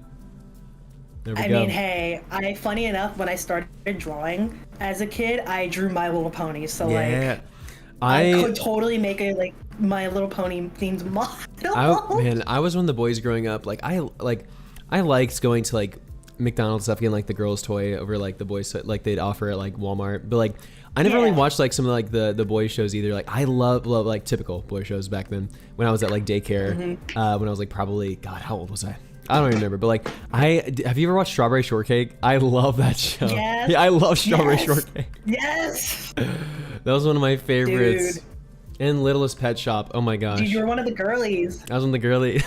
There we I go. mean, hey, funny enough, when I started drawing as a kid, I drew My Little Pony. So like, I could totally make a like My Little Pony themed model. Man, I was one of the boys growing up. Like I liked going to like McDonald's stuff, getting like the girls' toy over like the boys like they'd offer at like Walmart. But like I never really watched like some of like the boys shows either. Like I love like typical boy shows back then when I was at like daycare. When I was like probably, God, how old was I? I don't even remember, but like have you ever watched Strawberry Shortcake? I love that show. Yes. Yeah, I love Strawberry Shortcake. Yes. That was one of my favorites. Dude. And Littlest Pet Shop. Oh my gosh. Dude, you were one of the girlies. I was on the girly.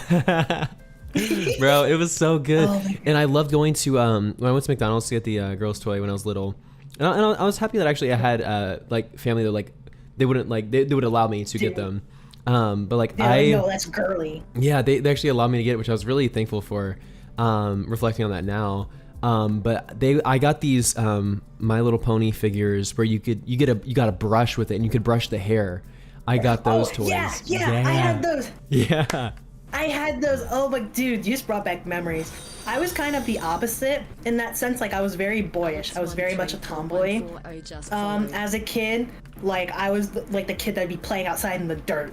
Bro, it was so good. Oh and I loved going to when I went to McDonald's to get the girls' toy when I was little. And I was happy that actually I had like family that like they wouldn't like they would allow me to get them. But like no, that's girly. Yeah, they actually allowed me to get it, which I was really thankful for. Reflecting on that now. But I got these My Little Pony figures where you got a brush with it and you could brush the hair. I got those toys. Yeah, I had those. Yeah. I had those. Oh my dude, you just brought back memories. I was kind of the opposite in that sense. Like I was very boyish. I was very much a tomboy. As a kid, like I was like the kid that'd be playing outside in the dirt.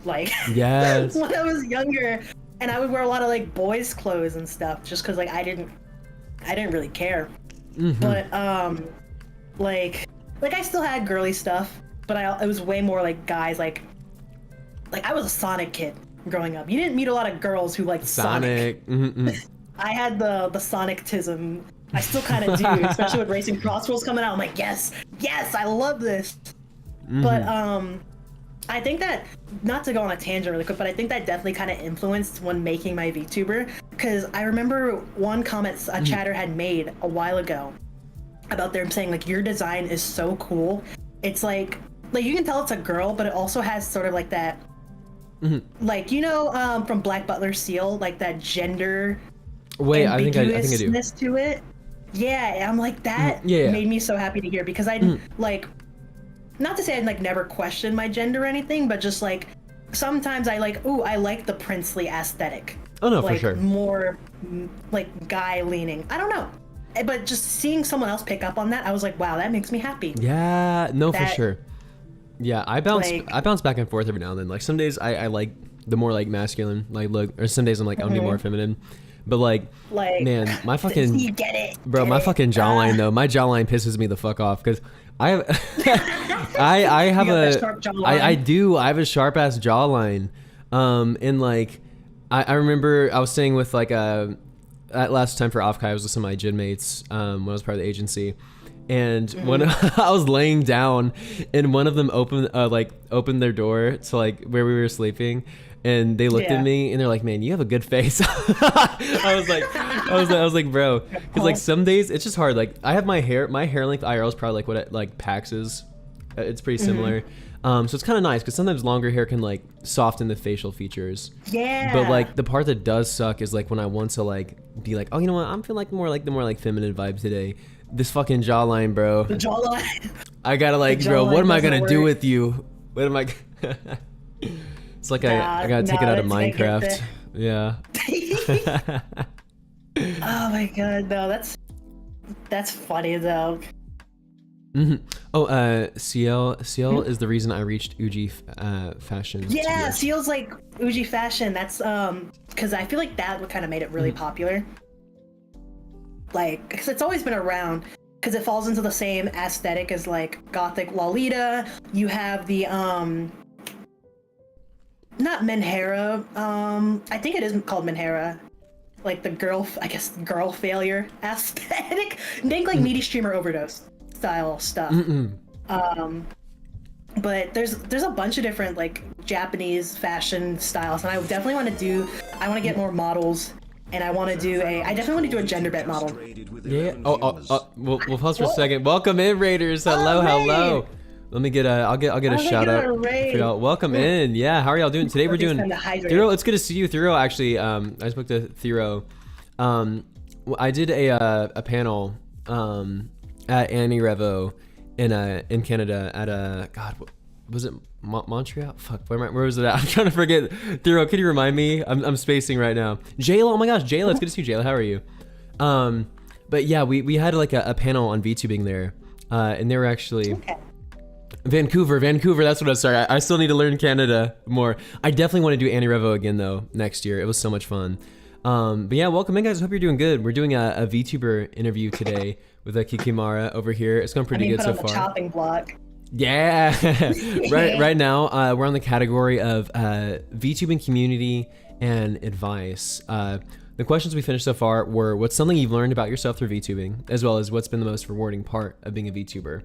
Like yes. when I was younger, and I would wear a lot of like boys' clothes and stuff, just because like I didn't really care. But like I still had girly stuff, but it was way more like guys. Like I was a Sonic kid growing up. You didn't meet a lot of girls who liked Sonic. I had the Sonic-tism. I still kind of do, especially with Racing Cross Rolls coming out. I'm like, yes, I love this. But I think that, not to go on a tangent really quick, but I think that definitely kind of influenced when making my VTuber, because I remember one comment a chatter had made a while ago about them saying like, your design is so cool. It's like you can tell it's a girl, but it also has sort of like that, like, you know, from Black Butler Seal, like that gender I think I do. To it. Yeah, I'm like, that made me so happy to hear, because I didn't like, not to say I'd like never questioned my gender or anything, but just like sometimes I like the princely aesthetic. Oh no, like, for sure. More like guy leaning. I don't know. But just seeing someone else pick up on that, I was like, wow, that makes me happy. Yeah, no, for sure. Yeah, I bounce back and forth every now and then. Like some days I like the more like masculine like look, or some days I'm like I'll be more feminine. But like man, my fucking you get it, bro, my fucking jawline though, my jawline pisses me the fuck off because I have I have I do. I have a sharp ass jawline. And like I remember I was staying with like at last time for Offkai, I was with some of my gym mates when I was part of the agency. And when I was laying down and one of them opened their door to like where we were sleeping, and they looked at me and they're like, man, you have a good face. I was like, bro, because like some days it's just hard. Like I have my hair length IRL is probably like what it, like Pax is. It's pretty similar. So it's kind of nice because sometimes longer hair can like soften the facial features. Yeah. But like the part that does suck is like when I want to like be like, oh, you know what, I'm feeling like the more feminine vibe today. This fucking jawline, bro. The jawline. I gotta like, bro, what am I gonna do with you? What am I? It's like I gotta take it out of Minecraft. Yeah. Oh my god, no, that's funny though. Oh, CL is the reason I reached Uji Fashion. Yeah, Seal's like Uji Fashion. That's because I feel like that what kind of made it really popular. Like, because it's always been around, because it falls into the same aesthetic as like Gothic Lolita. You have the not Menhera. I think it is called Menhera. Like the girl, I guess girl failure aesthetic. Think like meaty streamer overdose style stuff. But there's a bunch of different like Japanese fashion styles, and I definitely want to get more models, and I definitely want to do a gender bent model. Yeah. We'll pause for a second. Welcome in, Raiders. Hello, hello. Let me get I'll get a shout out for y'all. Welcome in. Yeah, how are y'all doing today? We're doing Thero. It's good to see you, Thero. Actually, I spoke to Thero. I did a panel at Annie Revo in Canada at God, was it Montreal? Fuck, where was it at? I'm trying to forget. Thero, can you remind me? I'm spacing right now. Jayla, oh my gosh, Jayla, it's good to see you, Jayla. How are you? But yeah, we had like a panel on VTubing there, and they were actually. Vancouver, that's what I was. Sorry, I still need to learn Canada more. I definitely want to do Annie Revo again though next year. It was so much fun. But yeah, welcome in, guys. Hope you're doing good. We're doing a VTuber interview today with a Kikimara over here. It's going pretty good so far. Chopping block. Yeah. right now, we're on the category of VTubing community and advice. The questions we finished so far were: what's something you've learned about yourself through VTubing, as well as what's been the most rewarding part of being a VTuber.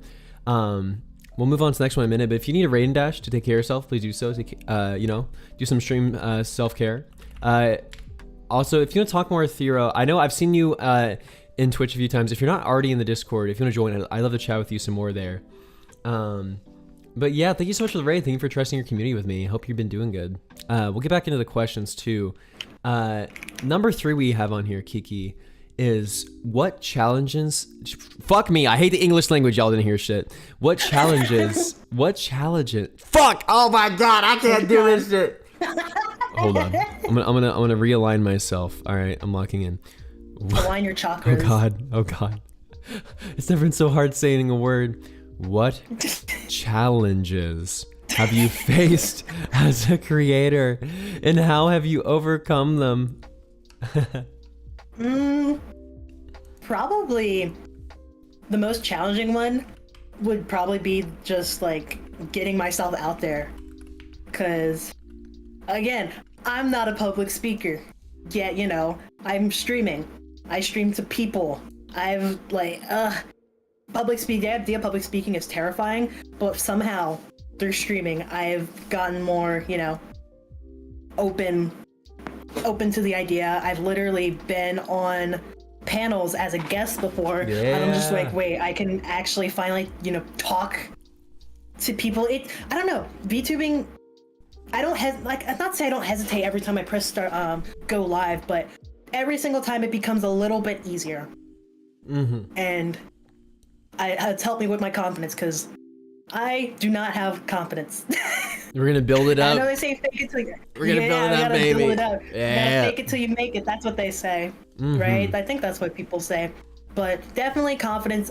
We'll move on to the next one in a minute, but if you need a raid dash to take care of yourself, please do so. Do some stream self-care. Also, if you want to talk more with Thero, I know I've seen you in Twitch a few times. If you're not already in the Discord, if you want to join, I'd love to chat with you some more there. But yeah, thank you so much for the raid. Thank you for trusting your community with me. Hope you've been doing good. We'll get back into the questions too. Number 3 we have on here, Kiki, is what challenges, fuck me, I hate the English language, y'all didn't hear shit. What challenges, fuck, oh my god, I can't do this shit. Hold on, I'm gonna realign myself. All right, I'm locking in. Align your chakras. Oh god. It's never been so hard saying a word. What challenges have you faced as a creator, and how have you overcome them? Probably the most challenging one would probably be just like getting myself out there, because again, I'm not a public speaker yet. I'm streaming. I stream to people. I've like public speaking. The idea of public speaking is terrifying, but somehow through streaming I've gotten more open to the idea. I've literally been on panels as a guest before, and I'm just like, wait, I can actually finally talk to people. I don't know, VTubing, I'm not saying I don't hesitate every time I press start go live, but every single time it becomes a little bit easier. And it's helped me with my confidence, because I do not have confidence. We're gonna build it up. I know they say fake it till you... We're gonna build it up, baby. Build it up. Yeah. You gotta fake it till you make it. That's what they say, right? I think that's what people say. But definitely confidence.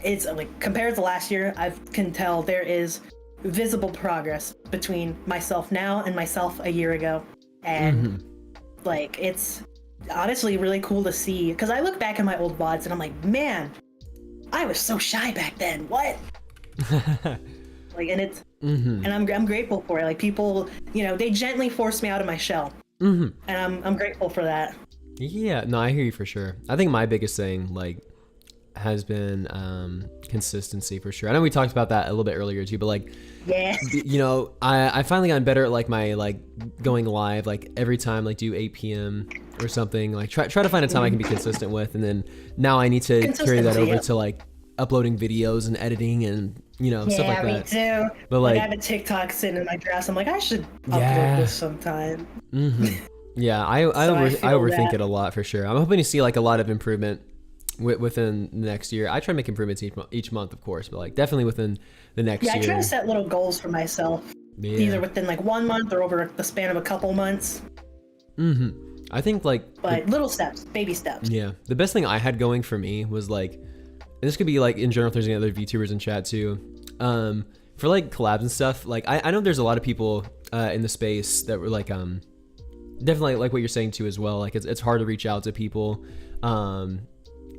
It's like compared to last year, I can tell there is visible progress between myself now and myself a year ago, and like it's honestly really cool to see. Because I look back at my old VODs and I'm like, man, I was so shy back then. What? Like, and it's and I'm grateful for it. Like, people, they gently forced me out of my shell, and I'm grateful for that. Yeah, no, I hear you for sure. I think my biggest thing has been consistency for sure. I know we talked about that a little bit earlier too, but I finally gotten better at my going live every time, do 8 p.m. or something. Try to find a time I can be consistent with, and then now I need to carry that over to uploading videos and editing and stuff like that. Me too. But I have a TikTok sitting in my dress. I'm like, I should upload this sometime. Yeah, I overthink it a lot for sure. I'm hoping to see a lot of improvement within the next year. I try to make improvements each month, of course, but definitely within the next year. Yeah, I try to set little goals for myself, either within 1 month or over the span of a couple months. I think like But little steps, baby steps. yeah, the best thing I had going for me was like, and this could be like in general if there's any other VTubers in chat too, for like collabs and stuff, like I know there's a lot of people in the space that were like definitely like what you're saying too as well, like it's hard to reach out to people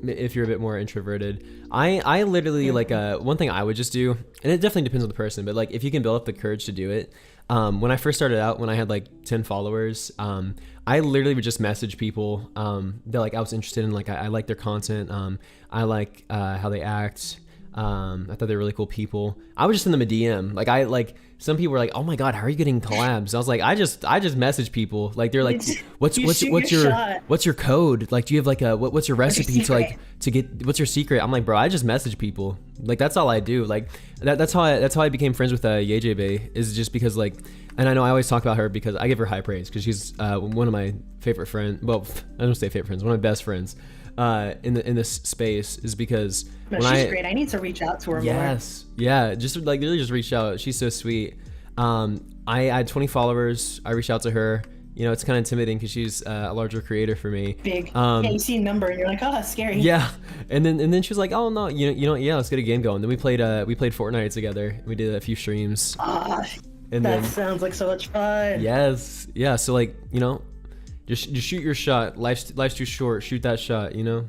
if you're a bit more introverted. I literally like one thing I would just do, and it definitely depends on the person, but like if you can build up the courage to do it, when I first started out, when I had like 10 followers, I literally would just message people that like I was interested in, like I like their content, I like how they act, I thought they were really cool people. I would just send them a DM. Like some people were like, "Oh my god, how are you getting collabs?" I was like, I just message people. Like they're like, what's your code? Like, do you have like what's your recipe to get what's your secret? I'm like, bro, I just message people. Like that's all I do. Like that's how I became friends with Yeje Bay, is just because like, and I know I always talk about her because I give her high praise because she's one of my favorite friends. Well, I don't say favorite friends, one of my best friends in this space, is because she's great. I need to reach out to her more. Yes, yeah, just like really just reach out. She's so sweet. I had 20 followers. I reached out to her. You know, it's kind of intimidating because she's a larger creator for me. Big. Yeah, you see a number and you're like, oh, that's scary. Yeah, and then she was like, oh no, you know, yeah, let's get a game going. Then we played Fortnite together. We did a few streams. And that sounds like so much fun. Yes, yeah. So like, you know, just shoot your shot. Life's too short. Shoot that shot. You know.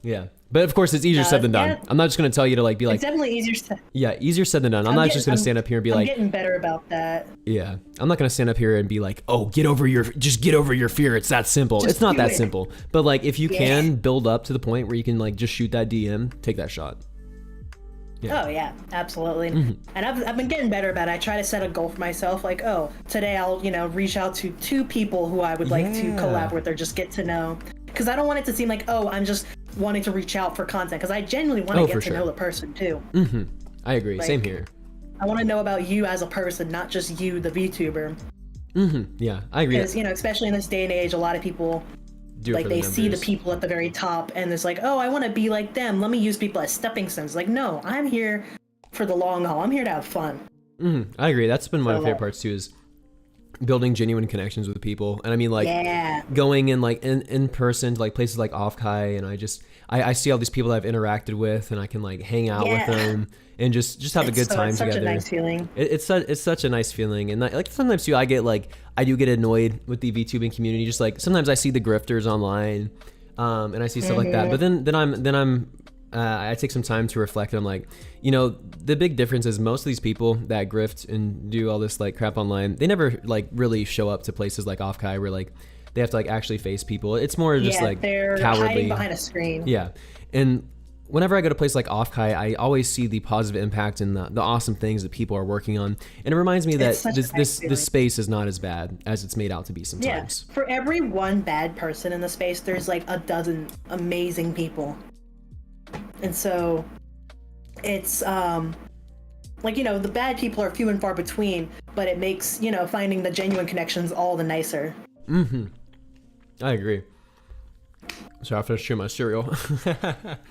Yeah. But of course, it's easier said than done. Yeah. I'm not just gonna tell you to like be like. It's definitely easier said. Yeah, easier said than done. I'm not just gonna stand up here and be like. I'm getting better about that. Yeah, I'm not gonna stand up here and be like, oh, get over your fear. It's that simple. It's not that simple. But like, if you can build up to the point where you can like just shoot that DM, take that shot. Yeah. Oh yeah, absolutely. And I've been getting better about it. I try to set a goal for myself, like, oh, today I'll reach out to 2 people who I would like to collab with or just get to know, because I don't want it to seem like, oh, I'm just wanting to reach out for content, because I genuinely want to get to know the person too. I agree. Like, same here. I want to know about you as a person, not just you, the VTuber. Yeah, I agree. Because especially in this day and age, a lot of people like they see the people at the very top and it's like, oh, I want to be like them. Let me use people as stepping stones. Like, no, I'm here for the long haul. I'm here to have fun. I agree. That's been one of my favorite parts too, is building genuine connections with people. And I mean, like going in like in person to like places like Offkai, and I see all these people that I've interacted with, and I can like hang out with them and just have a good time together. It's such a nice feeling. It's such a nice feeling. And like sometimes too, I do get annoyed with the VTubing community. Just like sometimes I see the grifters online, and I see stuff like that. But then I take some time to reflect, and I'm like, the big difference is most of these people that grift and do all this like crap online, they never like really show up to places like Offkai where like they have to like actually face people. It's more just like they're cowardly, hiding behind a screen. Yeah, and whenever I go to a place like Offkai, I always see the positive impact and the awesome things that people are working on, and it reminds me that this space is not as bad as it's made out to be sometimes. Yeah, for every one bad person in the space, there's like a dozen amazing people. And so it's like, the bad people are few and far between, but it makes, finding the genuine connections all the nicer. I agree. So I finished chewing my cereal.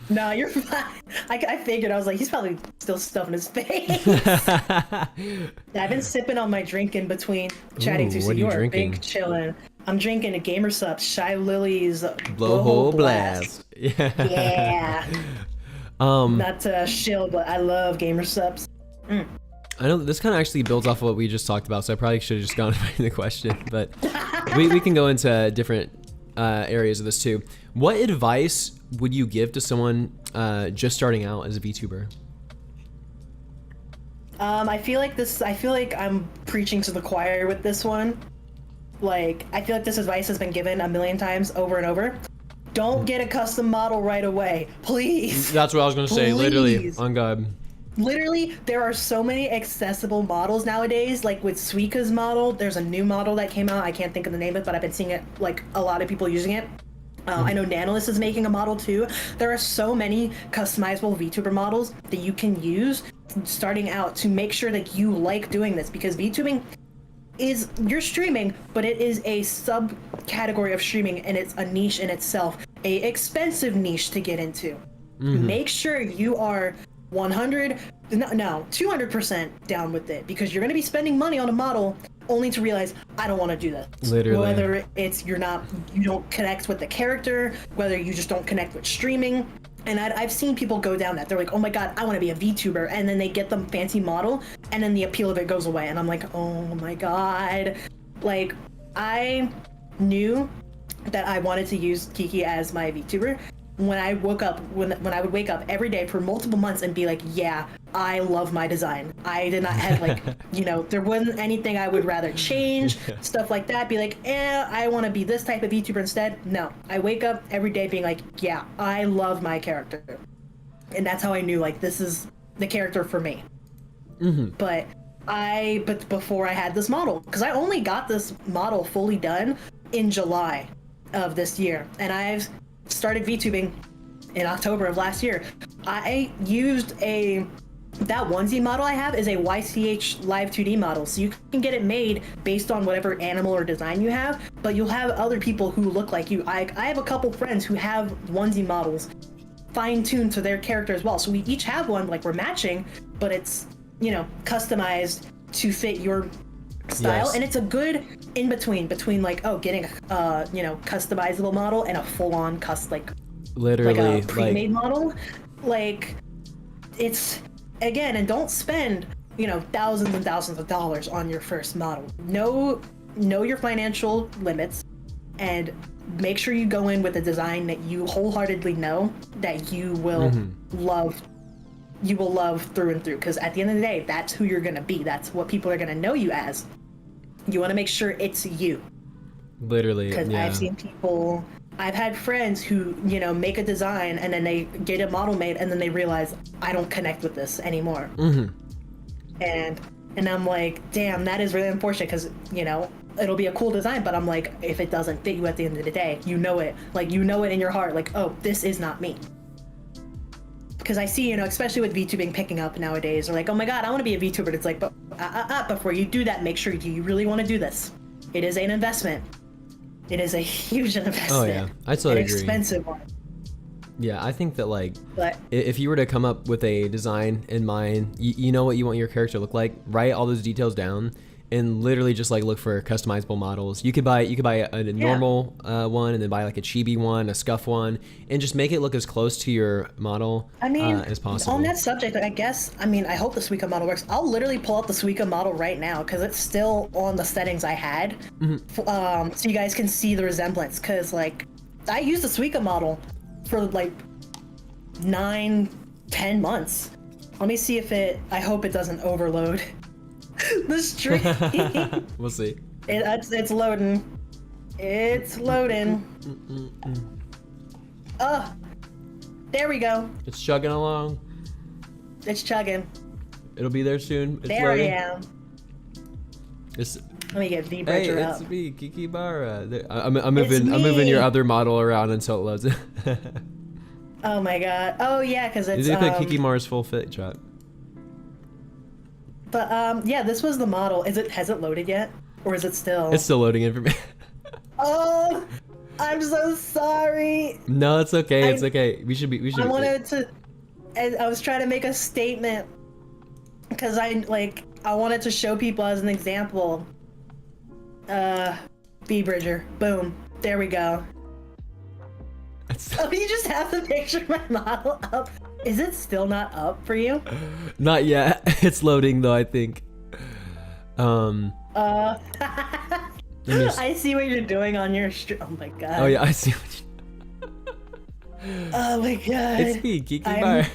No, you're fine. I figured. I was like, he's probably still stuffing his face. I've been sipping on my drink in between chatting to you. You're big chillin'. I'm drinking a Gamer Sup Shy Lily's Blowhole Blast. Yeah. Not to shill, but I love Gamer Sups. I know this kind of actually builds off of what we just talked about, so I probably should have just gone into the question, but we can go into different areas of this too. What advice would you give to someone just starting out as a VTuber? I feel like I'm preaching to the choir with this one. Like, I feel like this advice has been given a million times over and over. Don't get a custom model right away, please. That's what I was gonna say, literally, on God. Literally, there are so many accessible models nowadays, like with Suika's model. There's a new model that came out. I can't think of the name of it, but I've been seeing it, like, a lot of people using it. I know Nanolist is making a model too. There are so many customizable VTuber models that you can use starting out to make sure that you like doing this, because VTubing is, you're streaming, but it is a subcategory of streaming, and it's a niche in itself, a expensive niche to get into. Make sure you are 200% down with it, because you're going to be spending money on a model only to realize I don't want to do this. Literally. Whether it's you don't connect with the character, whether you just don't connect with streaming. And I've seen people go down that. They're like, oh my god, I want to be a VTuber. And then they get the fancy model, and then the appeal of it goes away. And I'm like, oh my god. Like, I knew that I wanted to use Kiki as my VTuber when I woke up, when I would wake up every day for multiple months and be like, yeah, I love my design. I did not have like, there wasn't anything I would rather change, stuff like that. Be like, I want to be this type of VTuber instead. No, I wake up every day being like, yeah, I love my character. And that's how I knew, like, this is the character for me. But before I had this model, because I only got this model fully done in July of this year, and I've started VTubing in October of last year. I used that onesie model I have is a YCH Live 2D model, so you can get it made based on whatever animal or design you have, but you'll have other people who look like you. I have a couple friends who have onesie models fine-tuned to their character as well, so we each have one, like, we're matching, but it's, customized to fit your style. Yes. And it's a good in-between between like, getting a customizable model and a full-on literally like a pre-made model. Like, it's, again, and don't spend thousands and thousands of dollars on your first model. Know your financial limits, and make sure you go in with a design that you wholeheartedly know that you will love. You will love through and through, because at the end of the day, that's who you're gonna be. That's what people are gonna know you as. You want to make sure it's you. Literally, because I've had friends who make a design and then they get a model made and then they realize, I don't connect with this anymore. And I'm like, damn, that is really unfortunate, because it'll be a cool design, but I'm like, if it doesn't fit you at the end of the day, you know it in your heart, like, oh, this is not me. Because I see, especially with VTubing picking up nowadays, they're like, oh my god, I want to be a VTuber. It's like, but before you do that, make sure you really want to do this. It is an investment. It is a huge investment. Oh yeah, I totally agree. An expensive one. Yeah, I think that if you were to come up with a design in mind, you know what you want your character to look like, write all those details down, and literally just look for customizable models. You could buy a normal one, and then buy like a chibi one, a scuff one, and just make it look as close to your model as possible. On that subject, I hope the Suica model works. I'll literally pull up the Suica model right now, because it's still on the settings I had, so you guys can see the resemblance. Because I used the Suica model for 9-10 months. Let me see if I hope it doesn't overload the stream. We'll see. It's loading. It's loading. There we go. It's chugging along. It's chugging. It'll be there soon. It's there loading. I am. Let me get VBridger up. Hey, it's me, Kikimara. I'm moving your other model around until it loads. Oh my god. Oh yeah, because it's You put Kikimara's full fit shot. But yeah, this was the model. Has it loaded yet? Or is it still? It's still loading information. Oh, I'm so sorry. No, it's okay. It's okay. We should. I wanted to. I was trying to make a statement, because I wanted to show people as an example. VBridger. Boom. There we go. Oh, you just have the picture of my model up. Is it still not up for you? Not yet. It's loading though, I think. I see what you're doing on your stream. Oh my god. Oh yeah, I see what you... Oh my god. It's me, Kikimara.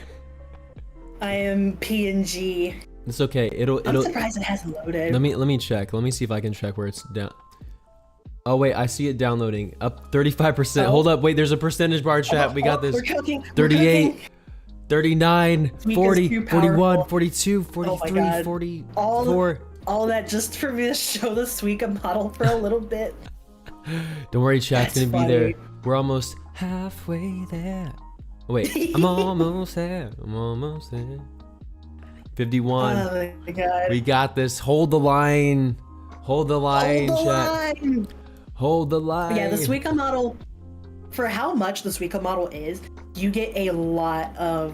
I am PNG. It's okay. I'm surprised it hasn't loaded. Let me check. Let me see if I can check where it's down. Oh wait, I see it downloading. Up 35%. Oh. Hold up. Wait, there's a percentage bar chat. We got this. We're cooking. 38, 39, 40, 41, 42, Oh my 43, God. 44. All that just for me to show the Suica model for a little bit. Don't worry, chat's That's gonna be there. funny. We're almost halfway there. Oh, wait, I'm almost there. I'm almost there. 51. Oh my god. We got this. Hold the line. Hold the line, Hold the chat. line. Hold the line. Yeah, the Suica model, for how much the Suica model is, you get a lot of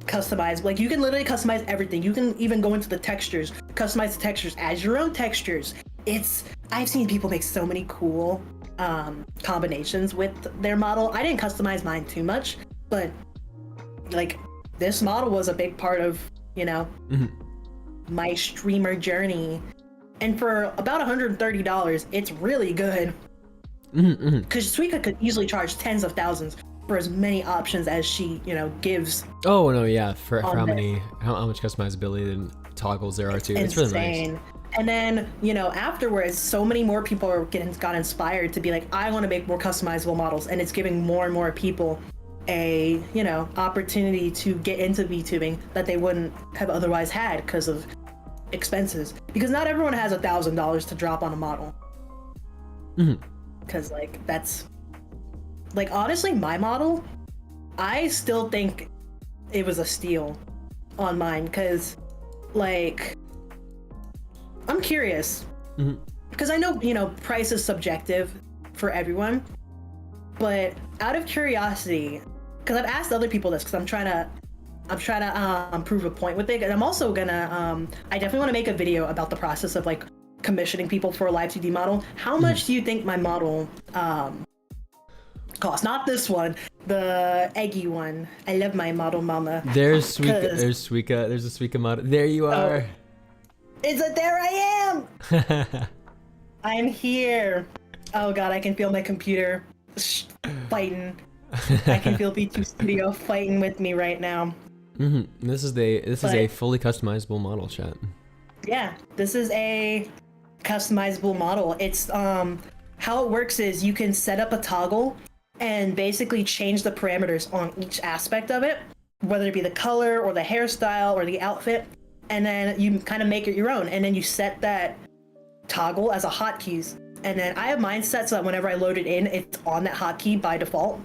customized. Like, you can literally customize everything. You can even go into the textures, customize the textures as your own textures, I've seen people make so many cool combinations with their model. I didn't customize mine too much, but like this model was a big part of, you know, my streamer journey. And for about $130, it's really good. Because Suika could easily charge tens of thousands for as many options as she, you know, gives. Oh no, yeah. For how much customizability and toggles there are too. It's really nice. And then, you know, afterwards, so many more people got inspired to be like, I want to make more customizable models, and it's giving more and more people a, you know, opportunity to get into VTubing that they wouldn't have otherwise had because of expenses. Because not everyone has $1,000 to drop on a model. Because like that's like honestly, my model, I still think it was a steal on mine because like. I'm curious because I know, you know, price is subjective for everyone, but out of curiosity, because I've asked other people this because I'm trying to prove a point with it, and I'm also gonna I definitely want to make a video about the process of like commissioning people for a live 2D model. How much do you think my model cost? Not this one, the eggy one. I love my model, mama. There's Suika. There's a Suika model. There you are. There I am! I'm here. Oh god, I can feel my computer fighting. I can feel V2 Studio fighting with me right now. This is a fully customizable model, chat. Yeah, this is a customizable model. It's how it works is you can set up a toggle and basically change the parameters on each aspect of it, whether it be the color or the hairstyle or the outfit. And then you kind of make it your own, and then you set that toggle as a hotkeys. And then I have mine set so that whenever I load it in, it's on that hotkey by default.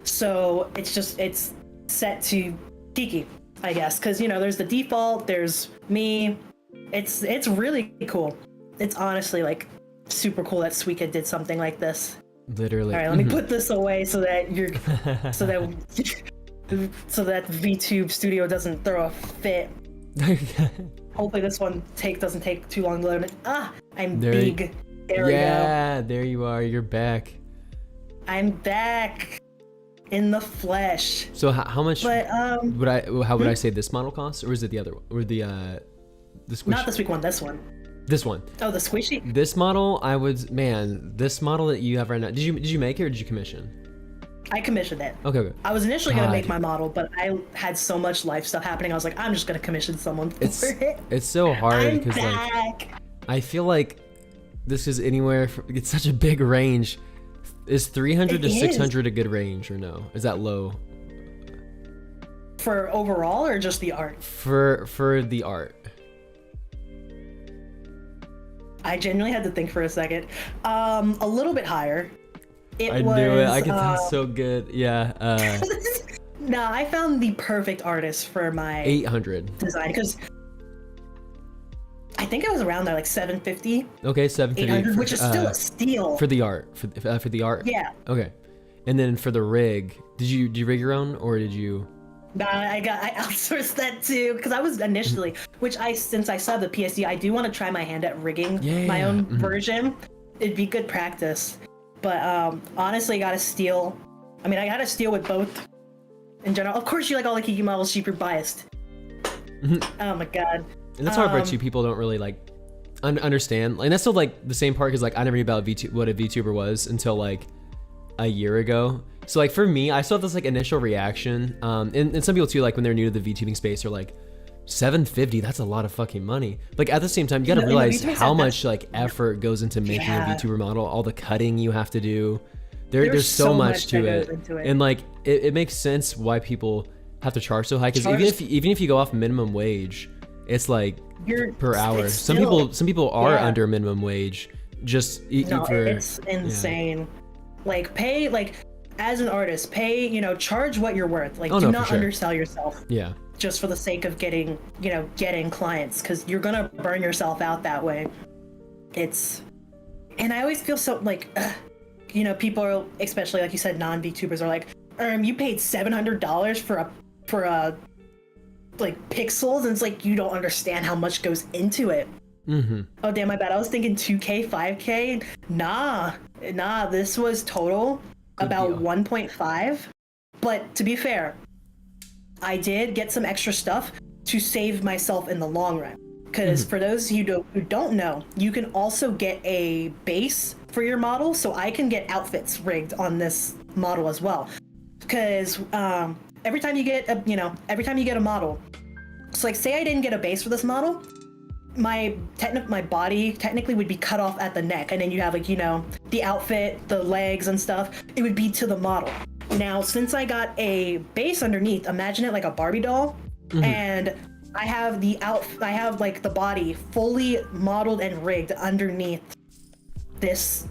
So it's set to Kiki, I guess, because you know there's the default, there's me. It's really cool. It's honestly like super cool that Suika did something like this. Literally. All right, let me put this away so that you're so that VTube Studio doesn't throw a fit. Hopefully this one doesn't take too long to load. I'm big. There we go. Yeah, there you are. You're back. I'm back in the flesh. So how much how would I say this model costs, or is it the other one, or the squishy? Not the squeak one. This one. This one. Oh, the squishy. This model, this model that you have right now. Did you make it or did you commission? I commissioned it. Okay. I was initially gonna make my model, but I had so much life stuff happening. I was like, I'm just gonna commission someone for it. It's so hard because like I feel like this is anywhere. It's such a big range. Is 300 to 600 a good range or no? Is that low? For overall or just the art? For the art. I genuinely had to think for a second. A little bit higher. I knew it. I could tell so good. Yeah. Nah, I found the perfect artist for my 800 design because I think it was around there, like 750. Okay, 750. 800, which is still a steal for the art. For the art. Yeah. Okay, and then for the rig, did you rig your own or did you? Nah, I outsourced that too because I was initially, since I saw the PSD, I do want to try my hand at rigging my own version. It'd be good practice. But honestly, I got to steal with both in general. Of course, you like all the Kiki models, super biased. Oh my god. And that's hard part too. People don't really like understand. Like that's still like the same part because like I never knew about what a VTuber was until like a year ago. So like for me, I still have this like initial reaction. And some people too, like when they're new to the VTubing space, are like, 750, that's a lot of fucking money. Like at the same time, you gotta realize how much like effort goes into making a VTuber model, all the cutting you have to do. There's so much to it. And like it makes sense why people have to charge so high because even if you go off minimum wage, it's like per hour. Some people are under minimum wage. It's insane. Yeah. Like pay as an artist, charge what you're worth. Like do not undersell yourself. Yeah. Just for the sake of getting clients, because you're gonna burn yourself out that way. And I always feel so like, people are, especially like you said, non-VTubers are like, you paid $700 for a like pixels, and it's like you don't understand how much goes into it. Oh damn, my bad. I was thinking 2K, 5K. Nah, this was total about deal. 1.5. But to be fair, I did get some extra stuff to save myself in the long run. Because for those who don't know, you can also get a base for your model. So I can get outfits rigged on this model as well. Because every time you get a model, so like say I didn't get a base for this model, my body technically would be cut off at the neck, and then you have like the outfit, the legs and stuff. It would be to the model. Now since I got a base underneath, imagine it like a Barbie doll, and I have like the body fully modeled and rigged underneath this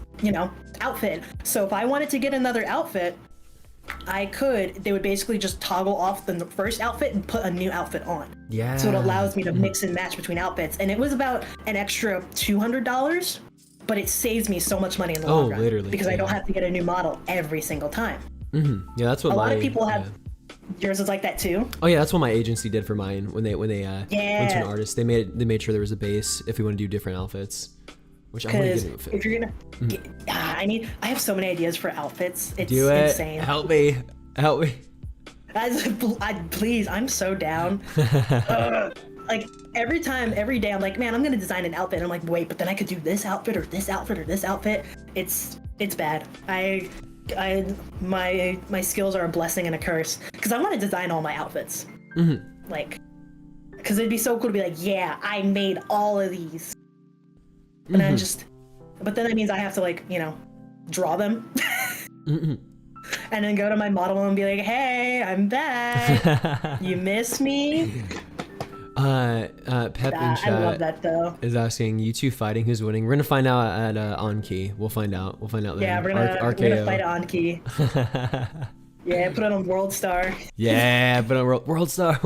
outfit. So if I wanted to get another outfit, they would basically just toggle off the first outfit and put a new outfit on. Yeah. So it allows me to mix and match between outfits. And it was about an extra $200, but it saves me so much money in the long run. Literally. Because I don't have to get a new model every single time. Yeah, that's what a lot of people have. Yours is like that too? Oh yeah, that's what my agency did for mine when they went to an artist. They made sure there was a base if we want to do different outfits. Which I want to get an outfit. If you're gonna, I have so many ideas for outfits. It's do it. Insane. Help me. Please, I'm so down. Like every day, I'm like, man, I'm gonna design an outfit. And I'm like, wait, but then I could do this outfit or this outfit or this outfit. It's bad. My skills are a blessing and a curse because I want to design all my outfits. Like, because it'd be so cool to be like, yeah, I made all of these. And but then that means I have to like, draw them. And then go to my model and be like, hey, I'm back. You miss me? Pep in chat I love that though. is asking, you two fighting, who's winning? We're gonna find out at on key. We'll find out then. Yeah, we're gonna fight it on key. Yeah, put it on World Star. Yeah, put on World Star.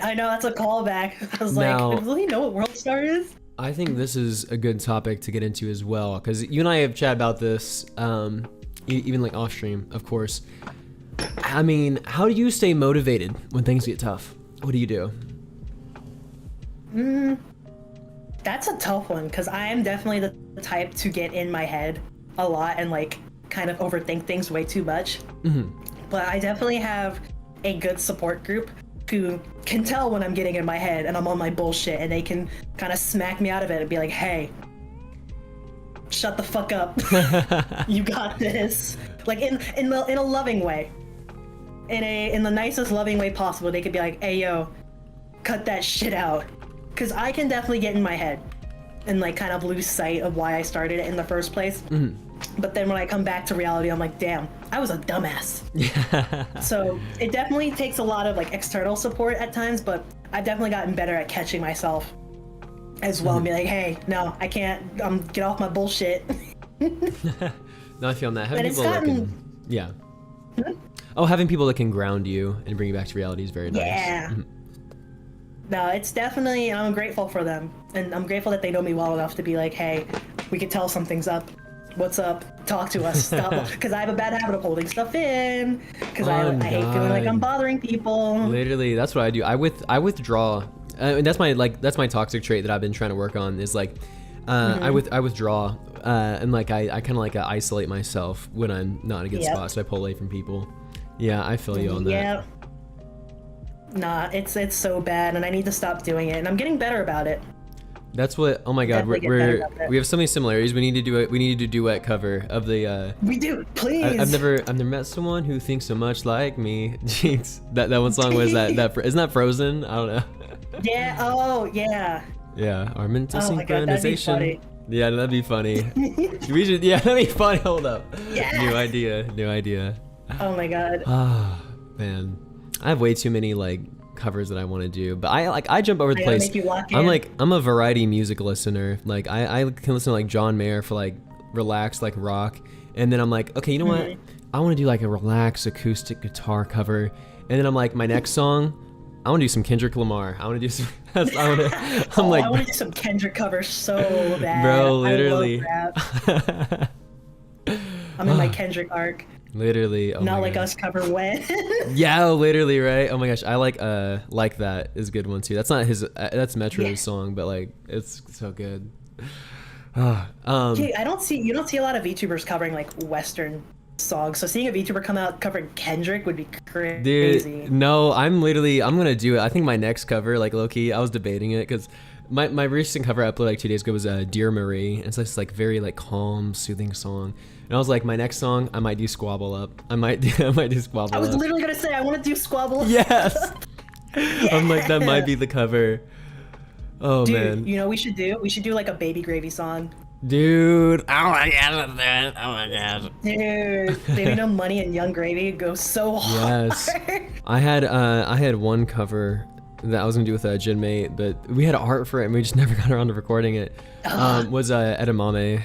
I know, that's a callback. I was Now, like, does he know what World Star is? I think this is a good topic to get into as well, because you and I have chatted about this, even like off stream, of course. I mean, how do you stay motivated when things get tough? What do you do? That's a tough one, because I am definitely the type to get in my head a lot and like kind of overthink things way too much. But I definitely have a good support group who can tell when I'm getting in my head and I'm on my bullshit, and they can kind of smack me out of it and be like, hey, shut the fuck up. You got this. Like in a loving way. In the nicest loving way possible. They could be like, hey yo, cut that shit out. Cause I can definitely get in my head and like kind of lose sight of why I started it in the first place. But then when I come back to reality, I'm like, damn, I was a dumbass. So it definitely takes a lot of like external support at times, but I've definitely gotten better at catching myself as well and be like, hey, no, I can't, get off my bullshit. No, I feel that. Having But people that can, having people that can ground you and bring you back to reality is very nice. Yeah. No, it's definitely, I'm grateful for them. And I'm grateful that they know me well enough to be like, hey, we could tell something's up. What's up? Talk to us. Stop. Because I have a bad habit of holding stuff in. Because I hate feeling like I'm bothering people. Literally, that's what I do. I withdraw. And that's my toxic trait that I've been trying to work on is like, I withdraw. And like, I kind of like isolate myself when I'm not in a good spot. So I pull away from people. Yeah, I feel you on that. Yeah. Nah, it's so bad, and I need to stop doing it, and I'm getting better about it. That's what. Oh my God, we have so many similarities. We need to do it. We need to do a duet cover of the. We do, please. I've never met someone who thinks so much like me. Jeez, that one song was that isn't that Frozen? I don't know. Yeah. Oh yeah. Yeah, our mental synchronization. My God, that'd be funny. Yeah, that'd be funny. We should. Yeah, that'd be funny. Hold up. Yeah. New idea. Oh my God. Ah, man. I have way too many like covers that I want to do, but I jump over the place. I'm a variety music listener. Like I can listen to like John Mayer for like relaxed like rock, and then I'm like, okay, you know what? I want to do like a relaxed acoustic guitar cover, and then I'm like, my next song, I want to do some Kendrick Lamar. I want to do some. I want to do some Kendrick covers so bad, bro. Literally. I love rap. I'm in my Kendrick arc. Literally. Oh Not my like gosh. us cover when. Yeah, literally, right? Oh my gosh, I like that is a good one too. That's not his that's Metro's song, but like it's so good. Okay, you don't see a lot of VTubers covering like Western songs. So seeing a VTuber come out covering Kendrick would be crazy. Dude, no, I'm gonna do it. I think my next cover, like low-key, I was debating it because my recent cover I uploaded like 2 days ago was Dear Marie. It's this like very like calm, soothing song. And I was like, my next song, I might do Squabble Up. I might do Squabble Up. I was literally gonna say I want to do Squabble Up. Yes. I'm like, that might be the cover. Oh Dude, man. you know what we should do? We should do like a Baby Gravy song. Dude, oh my god, man. Oh my god. Dude, Baby No Money and Young Gravy go so hard. Yes. I had one cover that I was gonna do with a Jinmate, but we had art for it and we just never got around to recording it. Was Edamame,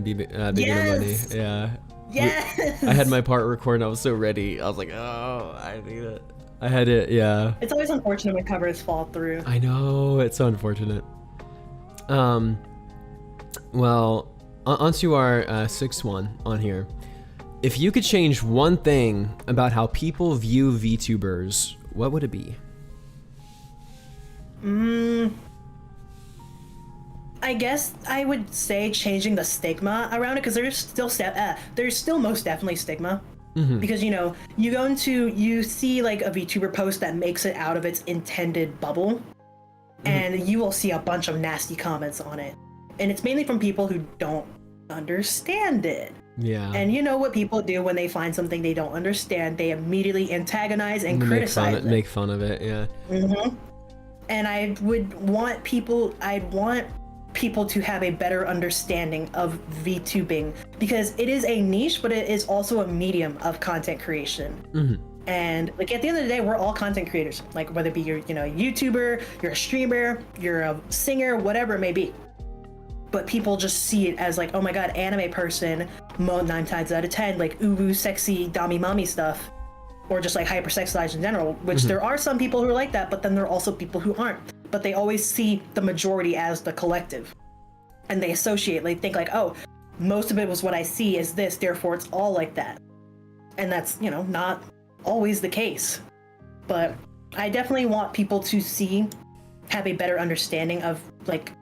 Baby No Money. Yes. Yeah. Yes. I had my part recorded. I was so ready. I was like, oh, I need it. I had it. Yeah. It's always unfortunate when covers fall through. I know, it's so unfortunate. Well, onto our sixth one on here. If you could change one thing about how people view VTubers, what would it be? I guess I would say changing the stigma around it, because there's still most definitely stigma. Because you see like a VTuber post that makes it out of its intended bubble, and you will see a bunch of nasty comments on it, and it's mainly from people who don't understand it. Yeah. And you know what people do when they find something they don't understand? They immediately antagonize and criticize it. Make fun of it. Yeah. And I'd want people to have a better understanding of VTubing, because it is a niche, but it is also a medium of content creation. And like at the end of the day, we're all content creators. Like whether it be you're a YouTuber, you're a streamer, you're a singer, whatever it may be. But people just see it as like, oh my god, anime person, 9 times out of 10, like uwu, sexy, dami mommy stuff, or just like hypersexualized in general, which there are some people who are like that, but then there are also people who aren't. But they always see the majority as the collective. And they associate, they think like, oh, most of it was what I see is this, therefore it's all like that. And that's, not always the case. But I definitely want people to have a better understanding of like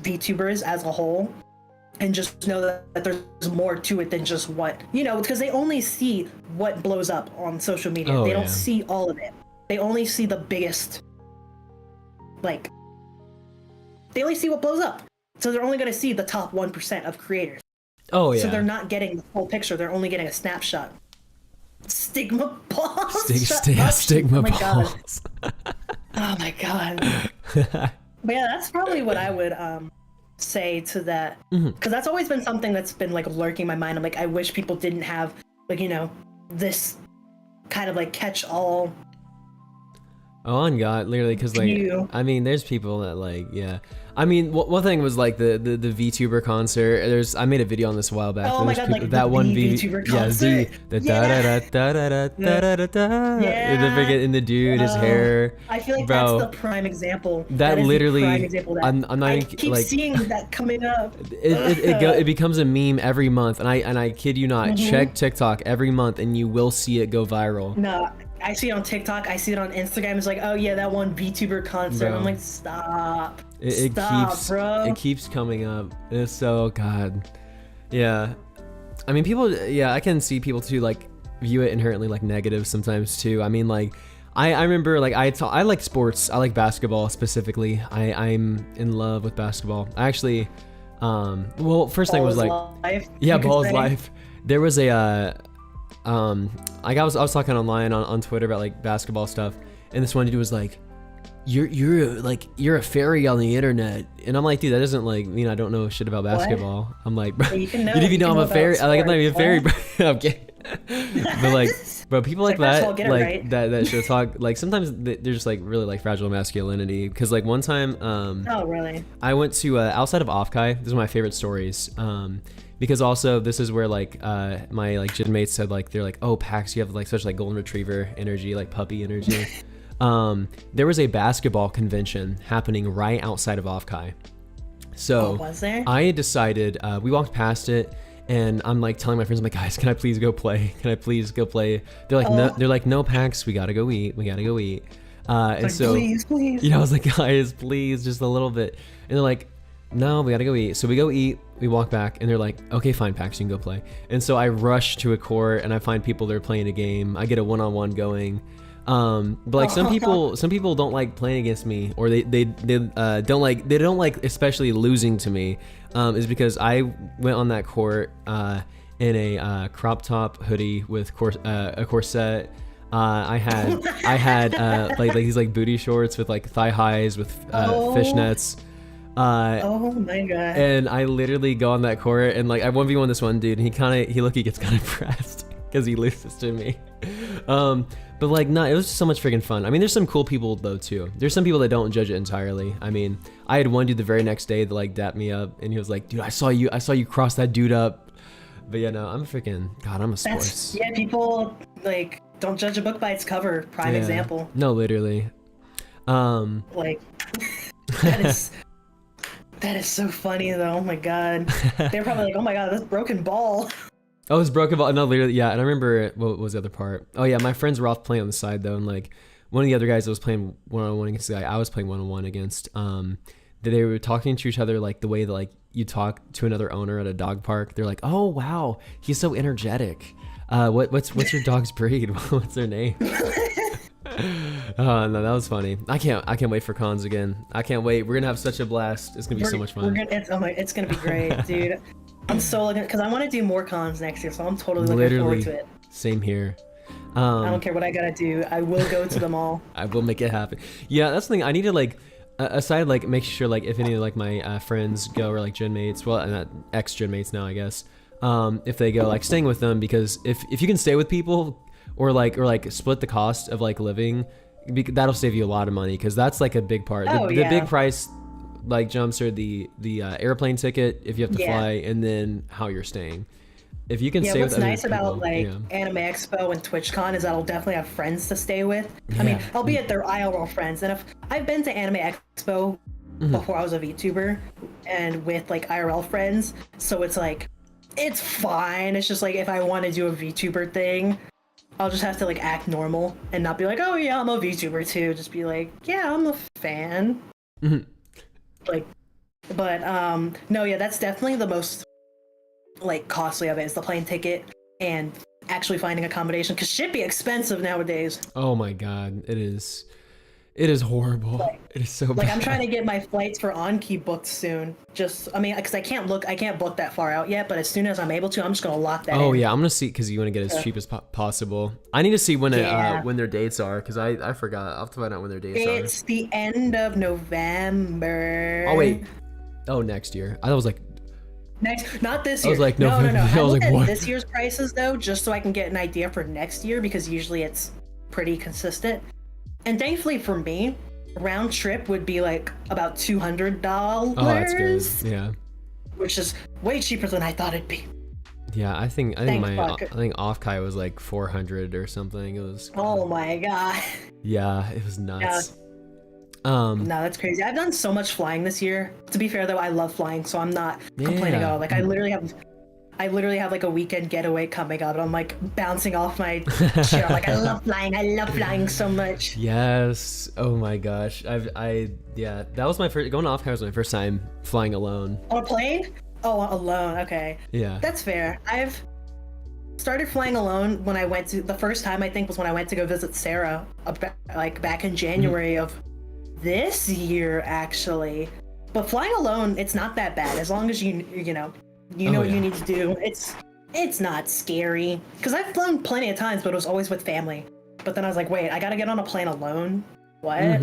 VTubers as a whole, and just know that there's more to it than just what, because they only see what blows up on social media. They don't see all of it. They only see the biggest, they only see what blows up. So they're only going to see the top 1% of creators. Oh yeah. So they're not getting the full picture. They're only getting a snapshot. Stigma balls. Stigma oh my balls. God. Oh my god. But yeah, that's probably what I would say to that, because that's always been something that's been like lurking in my mind. I'm like, I wish people didn't have this kind of like catch-all. Oh, on God, literally, because I mean, there's people that one thing was like the VTuber concert. I made a video on this a while back. Oh my god, like that one VTuber concert. The da da da da da da da da. And the dude, his hair. I feel like bro, that's the prime example. That literally, the prime example that I'm not I keep seeing that coming up. It becomes a meme every month, and I kid you not. Check TikTok every month, and you will see it go viral. No. I see it on TikTok. I see it on Instagram. It's like, oh yeah, that one VTuber concert. Bro. I'm like, stop. Bro. It keeps coming up. It's so God. Yeah. I mean, people. Yeah, I can see people too like view it inherently like negative sometimes too. I mean, like, I remember like I like sports. I like basketball specifically. I'm in love with basketball. I actually. First thing was like, life, yeah, ball is life. There was a. Like I was talking online on Twitter about like basketball stuff, and this one dude was like, you're a fairy on the internet, and I'm like, dude, that doesn't like mean I don't know shit about basketball. What? I'm like, bro, you didn't even know I'm a fairy. Like, I'm not even a fairy, bro. I'm kidding. But like, bro, people like that, like right. that should talk. Like sometimes they're just like really like fragile masculinity. Because like one time, oh really? I went to outside of Offkai. This is one of my favorite stories. Because also this is where like my like gym mates said like they're like, oh Pax, you have like such like golden retriever energy, like puppy energy. There was a basketball convention happening right outside of Offkai. So was there? I decided we walked past it, and I'm like telling my friends, I'm like, guys, can I please go play? Can I please go play? They're like, no, they're like, no, Pax, we gotta go eat. We gotta go eat. And like, so, please. you know, I was like, guys, please, just a little bit. And they're like, no, we gotta go eat. So we go eat, we walk back, and they're like, okay, fine, Pax, you can go play. And so I rush to a court, and I find people that are playing a game. I get a one-on-one going. But like some people don't like playing against me, or they don't like especially losing to me. Is because I went on that court in a crop top hoodie with a corset. I had like these like booty shorts with like thigh highs with fishnets. Oh my god! And I literally go on that court and like I 1v1 this one dude, and he gets kind of impressed because he loses to me. But like, no, it was just so much freaking fun. I mean, there's some cool people though too. There's some people that don't judge it entirely. I mean, I had one dude the very next day that like dapped me up, and he was like, dude, I saw you cross that dude up. But yeah, no, I'm a sports. Yeah, people like don't judge a book by its cover. Prime example. No, literally. Like that is so funny though. Oh my god. They're probably like, oh my god, this broken ball. Oh, it's broken ball. No, literally, yeah. And I remember what was the other part. Oh yeah, my friends were off playing on the side though, and like one of the other guys that was playing one-on-one against the guy I was playing one-on-one against, they were talking to each other like the way that like you talk to another owner at a dog park. They're like, oh wow, he's so energetic. What's your dog's breed? What's their name? Oh no, that was funny. I can't wait for cons again. I can't wait. We're gonna have such a blast. It's gonna be so much fun. It's gonna be great, dude. I'm so looking because I want to do more cons next year, so I'm totally looking forward to it. Same here. I don't care what I gotta do. I will go to them all. I will make it happen. Yeah, that's the thing. I need to like, aside like make sure like if any of like my friends go, or like gen mates, well, not ex gen mates now, I guess. If they go, like staying with them, because if you can stay with people or like split the cost of like living, that'll save you a lot of money, because that's like a big part. The big price like jumps are the airplane ticket if you have to fly, and then how you're staying. If you can stay with other people. What's nice about like Anime Expo and TwitchCon is that I'll definitely have friends to stay with. I mean, I'll be at their IRL friends, and if I've been to Anime Expo before I was a VTuber and with like IRL friends, so it's like it's fine. It's just like if I want to do a VTuber thing, I'll just have to like act normal and not be like, oh yeah, I'm a VTuber too. Just be like, yeah, I'm a fan. Like, but no, yeah, that's definitely the most like costly of it, is the plane ticket and actually finding accommodation, because shit be expensive nowadays. Oh my god, it is horrible. Like, it is so bad. Like I'm trying to get my flights for on-key booked soon. I mean, because I can't book that far out yet, but as soon as I'm able to, I'm just gonna lock that in. Oh yeah, I'm gonna see, because you want to get as cheap as possible. I need to see when their dates are, because I forgot. I'll have to find out when their dates are. It's the end of November. Oh wait. Oh, next year. I was like, not this year. I was like, no. I was like, what? This year's prices though, just so I can get an idea for next year, because usually it's pretty consistent. And thankfully for me, round trip would be like about $200. Oh, that's good. Yeah. Which is way cheaper than I thought it'd be. Yeah, I think off-kai was like 400 or something. It was. Oh my god. Yeah, it was nuts. Yeah. No, that's crazy. I've done so much flying this year. To be fair though, I love flying, so I'm not complaining at all. Like I literally have like a weekend getaway coming up, and I'm like bouncing off my chair. I'm like, I love flying so much. Yes. Oh my gosh. That was my first, going off-kai was my first time flying alone. On a plane? Oh, alone. Okay. Yeah. That's fair. I've started flying alone when I went to, the first time I think was when I went to go visit Sarah, like back in January of this year actually. But flying alone, it's not that bad as long as you know what you need to do. It's not scary, because I've flown plenty of times, but it was always with family. But then I was like, wait, I gotta get on a plane alone? What?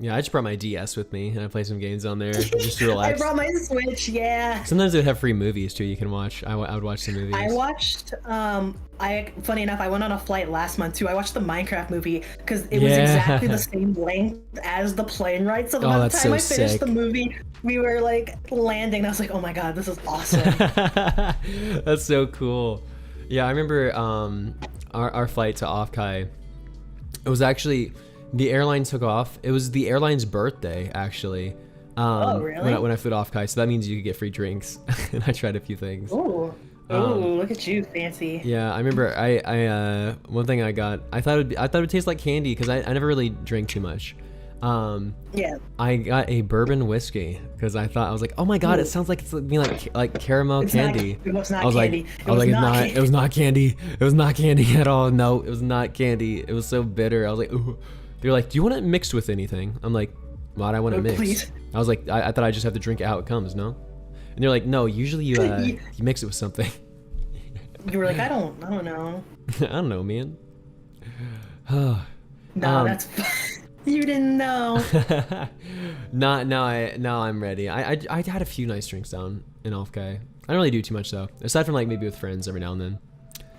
Yeah, I just brought my DS with me, and I play some games on there just to relax. I brought my Switch, yeah. Sometimes they have free movies too you can watch. I would watch some movies. I watched, funny enough, I went on a flight last month too. I watched the Minecraft movie, because it was exactly the same length as the plane ride. So by the time I finished the movie, we were like landing, and I was like, oh my god, this is awesome. That's so cool. Yeah, I remember our flight to off-kai. It was actually, the airline took off. It was the airline's birthday, actually. Oh, really? When I flew to off-kai, so that means you could get free drinks. And I tried a few things. Ooh. Oh, look at you, fancy. Yeah, I remember one thing I got, I thought it would taste like candy because I never really drank too much. Yeah. I got a bourbon whiskey because I was like, oh my god, it sounds like it's being like caramel candy. It was not I was candy. like, it was not candy. It was not candy at all. No, it was not candy. It was so bitter. I was like, ooh. They're like, do you want it mixed with anything? I'm like, why do I want it mixed? Please. I was like, I thought I just have to drink it how it comes, no? And they're like, no, usually you mix it with something. You were like, I don't know. I don't know, man. No, that's you didn't know. Now I'm ready. I had a few nice drinks down in Off-Kai. I don't really do too much though, aside from like maybe with friends every now and then.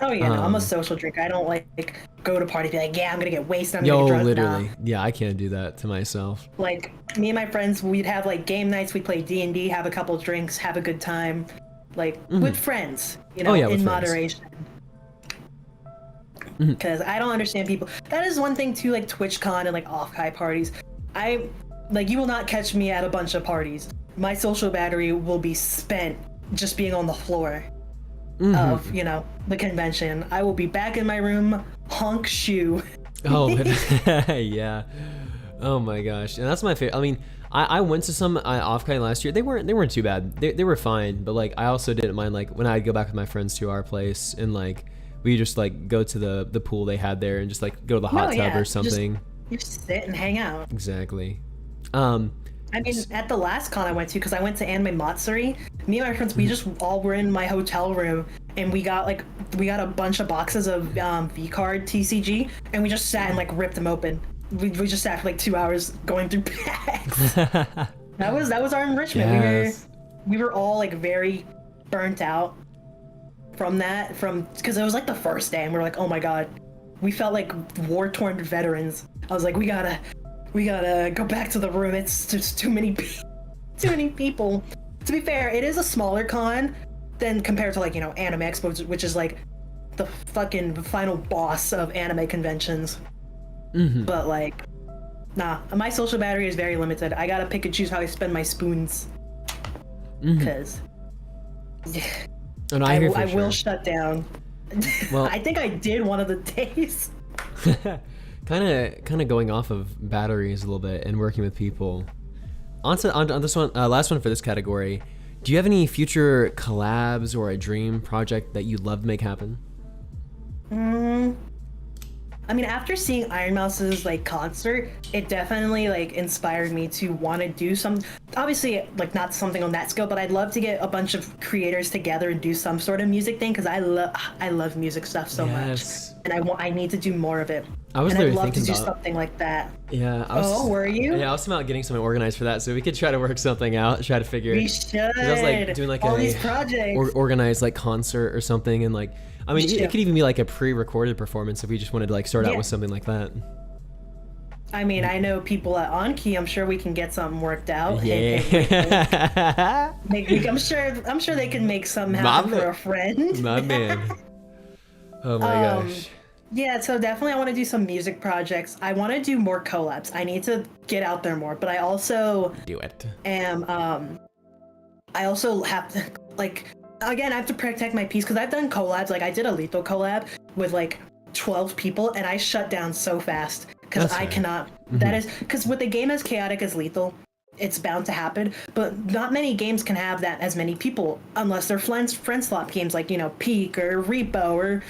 Oh yeah, no, I'm a social drinker. I don't like go to parties be like, yeah, I'm gonna get wasted. I'm gonna get drunk. Literally, nah. yeah, I can't do that to myself. Like me and my friends, we'd have like game nights. We'd play D&D, have a couple drinks, have a good time, like with friends. You know, yeah, with in friends. moderation. Because I don't understand people. That is one thing too, like TwitchCon and like Off-Kai parties. You will not catch me at a bunch of parties. My social battery will be spent just being on the floor of, you know, the convention. I will be back in my room, honk shoe. Oh, yeah. Oh my gosh, and that's my favorite. I mean, I went to some Off-Kai last year. They weren't too bad. They were fine, but like I also didn't mind like when I'd go back with my friends to our place and like we just like go to the pool they had there and just like go to the hot tub or something. Just sit and hang out. Exactly. I mean, at the last con I went to, because I went to Anime Matsuri, me and my friends, we just all were in my hotel room, and we got a bunch of boxes of V-Card TCG, and we just sat and like ripped them open. We just sat for like 2 hours going through packs. that was our enrichment. Yes. We were all like very burnt out from because it was like the first day, and we were like, oh my god, we felt like war-torn veterans. I was like, we gotta go back to the room. It's just too many people. To be fair, it is a smaller con than compared to like, you know, Anime Expo, which is like the fucking final boss of anime conventions. But like, nah, my social battery is very limited. I gotta pick and choose how I spend my spoons. Because I will shut down. Well, I think I did one of the days. kind of going off of batteries a little bit and working with people. On this one, last one for this category. Do you have any future collabs or a dream project that you'd love to make happen? I mean, after seeing Iron Mouse's like concert, it definitely like inspired me to want to do some. Obviously, like not something on that scale, but I'd love to get a bunch of creators together and do some sort of music thing because I love music stuff so much, and I need to do more of it. I'd love to do something like that. Yeah. Were you? Yeah, I was thinking about getting something organized for that, so we could try to work something out, try to figure. We should. I was like doing like all these projects. Organized like concert or something, and like. I mean, it could even be like a pre-recorded performance if we just wanted to like start out with something like that. I mean, I know people at OnKey. I'm sure we can get something worked out. Yeah. I'm sure they can make something happen for a friend. My man. Oh my gosh. Yeah, so definitely I want to do some music projects. I want to do more collabs. I need to get out there more, but I also do it. I also have to like. Again, I have to protect my peace because I've done collabs. Like I did a Lethal collab with like 12 people, and I shut down so fast because I cannot. That is because with a game as chaotic as Lethal, it's bound to happen. But not many games can have that as many people unless they're friend swap games like, you know, Peak or Repo or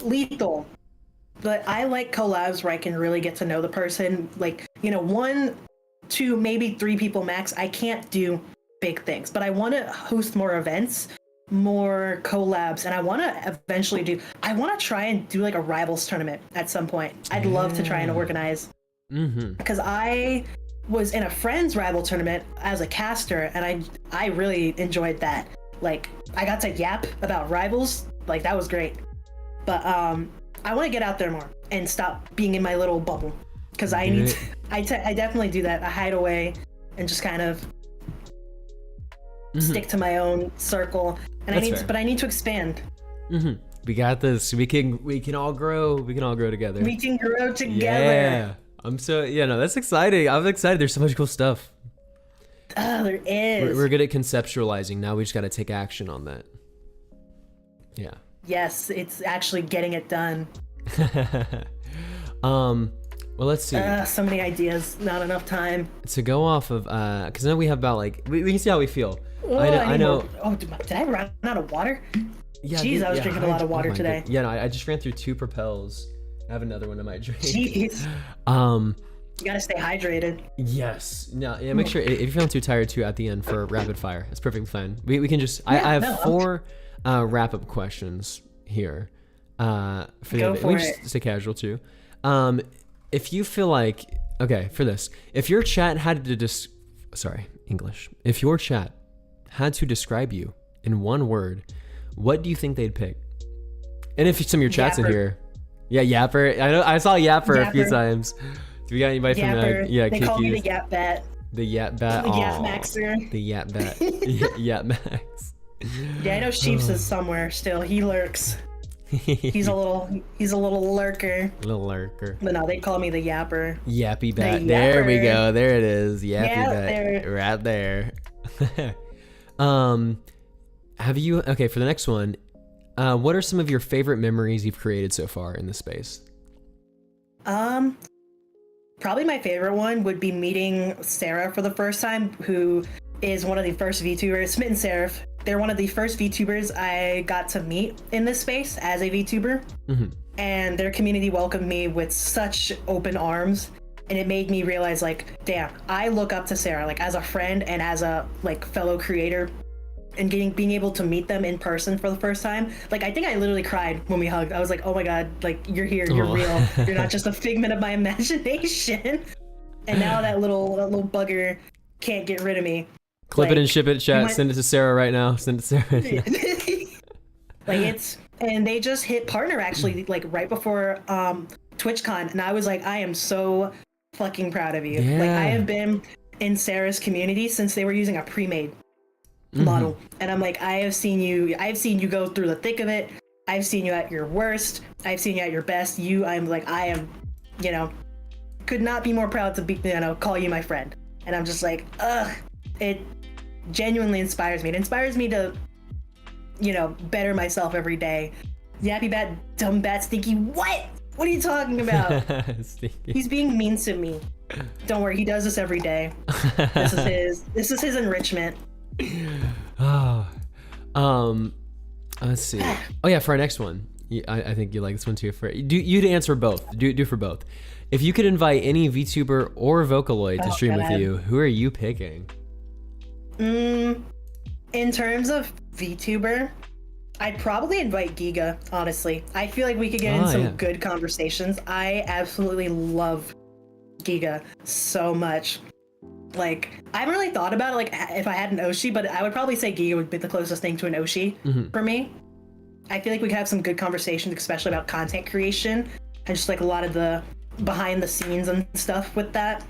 Lethal. But I like collabs where I can really get to know the person. Like, you know, 1, 2, maybe 3 people max. I can't do big things, but I want to host more events, more collabs, and I want to eventually try and do like a rivals tournament at some point. I'd love to try and organize, because I was in a friend's rival tournament as a caster, and I really enjoyed that. Like I got to yap about rivals, like that was great. But I want to get out there more and stop being in my little bubble, because I need to, I definitely do that. I hide away and just kind of stick to my own circle, and I need to expand. We got this. We can all grow. We can all grow together. We can grow together. Yeah. That's exciting. I'm excited. There's so much cool stuff. Oh, there is. We're good at conceptualizing. Now we just got to take action on that. Yeah. Yes, it's actually getting it done. Well, let's see. So many ideas, not enough time. To go off of, because then we have about like we can see how we feel. Oh, I know. Oh, did I run out of water? Yeah, Jeez, I was drinking a lot of water today. Yeah, no, I just ran through 2 propels. I have another one I might drink. Jeez. You gotta stay hydrated. Yes. No. Yeah. Make sure if you're feeling too tired too at the end for rapid fire, it's perfectly fine. We can just. I have 4 wrap up questions here. Go for we it. just stay casual too. If you feel like for this, if your chat had to If your chat had to describe you in one word, what do you think they'd pick? And if some of your chats in here, Yapper. I know I saw Yapper a few times. Do we got anybody Yapper. from they call me the Yap Bat. The Yap Bat. The Yap Maxer. The Yap Bat. Yap Max. Yeah, I know Sheeps is somewhere still. He lurks. He's a little lurker. Little lurker. But no, they call me the Yapper. Yappy Bat. The There we Yapper. go. There it is. Yappy Yeah, Bat. there. Right there. Have you for the next one, what are some of your favorite memories you've created so far in this space? Probably my favorite one would be meeting Sarah for the first time, who is one of the first VTubers. Smitten Seraph. They're one of the first VTubers I got to meet in this space as a VTuber. Mm-hmm. And their community welcomed me with such open arms. And it made me realize, like, damn, I look up to Sarah, like, as a friend and as a, like, fellow creator. And being able to meet them in person for the first time. Like, I think I literally cried when we hugged. I was like, oh my God, like, you're here, you're real. You're not just a figment of my imagination. And now that little bugger can't get rid of me. Clip it and ship it, chat. Send it to Sarah right now. Send it to Sarah. And they just hit partner actually, like, right before TwitchCon. And I was like, I am so fucking proud of you. Yeah. Like, I have been in Sarah's community since they were using a pre-made model, and I'm like, I have seen you go through the thick of it. I've seen you at your worst. I've seen you at your best. I am, could not be more proud to be, call you my friend. And I'm just like, it genuinely inspires me. It inspires me to, better myself every day. Yappy Bat, dumb bat, stinky. What are you talking about? He's being mean to me. Don't worry, he does this every day. This is his enrichment. Let's see. Oh yeah, for our next one, I think you like this one too. You'd answer both. Do for both. If you could invite any VTuber or Vocaloid to stream with you, who are you picking? In terms of VTuber, I'd probably invite Giga, honestly. I feel like we could get in some good conversations. I absolutely love Giga so much. Like, I haven't really thought about it, like, if I had an Oshi, but I would probably say Giga would be the closest thing to an Oshi for me. I feel like we could have some good conversations, especially about content creation and just, like, a lot of the behind the scenes and stuff with that.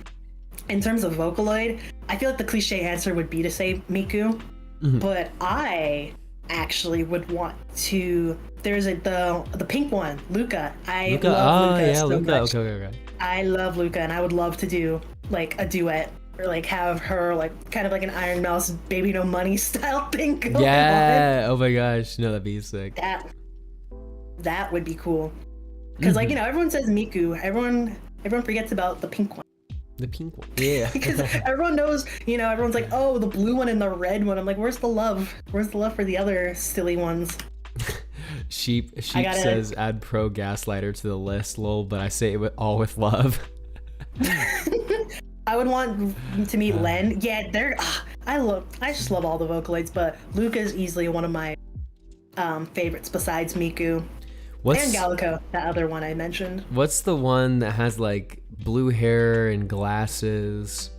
In terms of Vocaloid, I feel like the cliche answer would be to say Miku, but I actually would want to. There's the pink one, Luca. I love Luca so much. Okay. I love Luca, and I would love to do, like, a duet. Or, like, have her, like, kind of like an Iron Mouse Baby No Money style thing going on. Oh my gosh. No, that'd be sick. That would be cool. Because, like, everyone says Miku. Everyone forgets about the pink one. The pink one. Yeah. Because everyone knows, everyone's like, oh, the blue one and the red one. I'm like, where's the love? Where's the love for the other silly ones? Sheep says add pro gaslighter to the list, lol, but I say it all with love. I would want to meet Len. Yeah, I just love all the Vocaloids, but Luca is easily one of my favorites besides Miku. And Gallico, that other one I mentioned. What's the one that has, like, blue hair and glasses?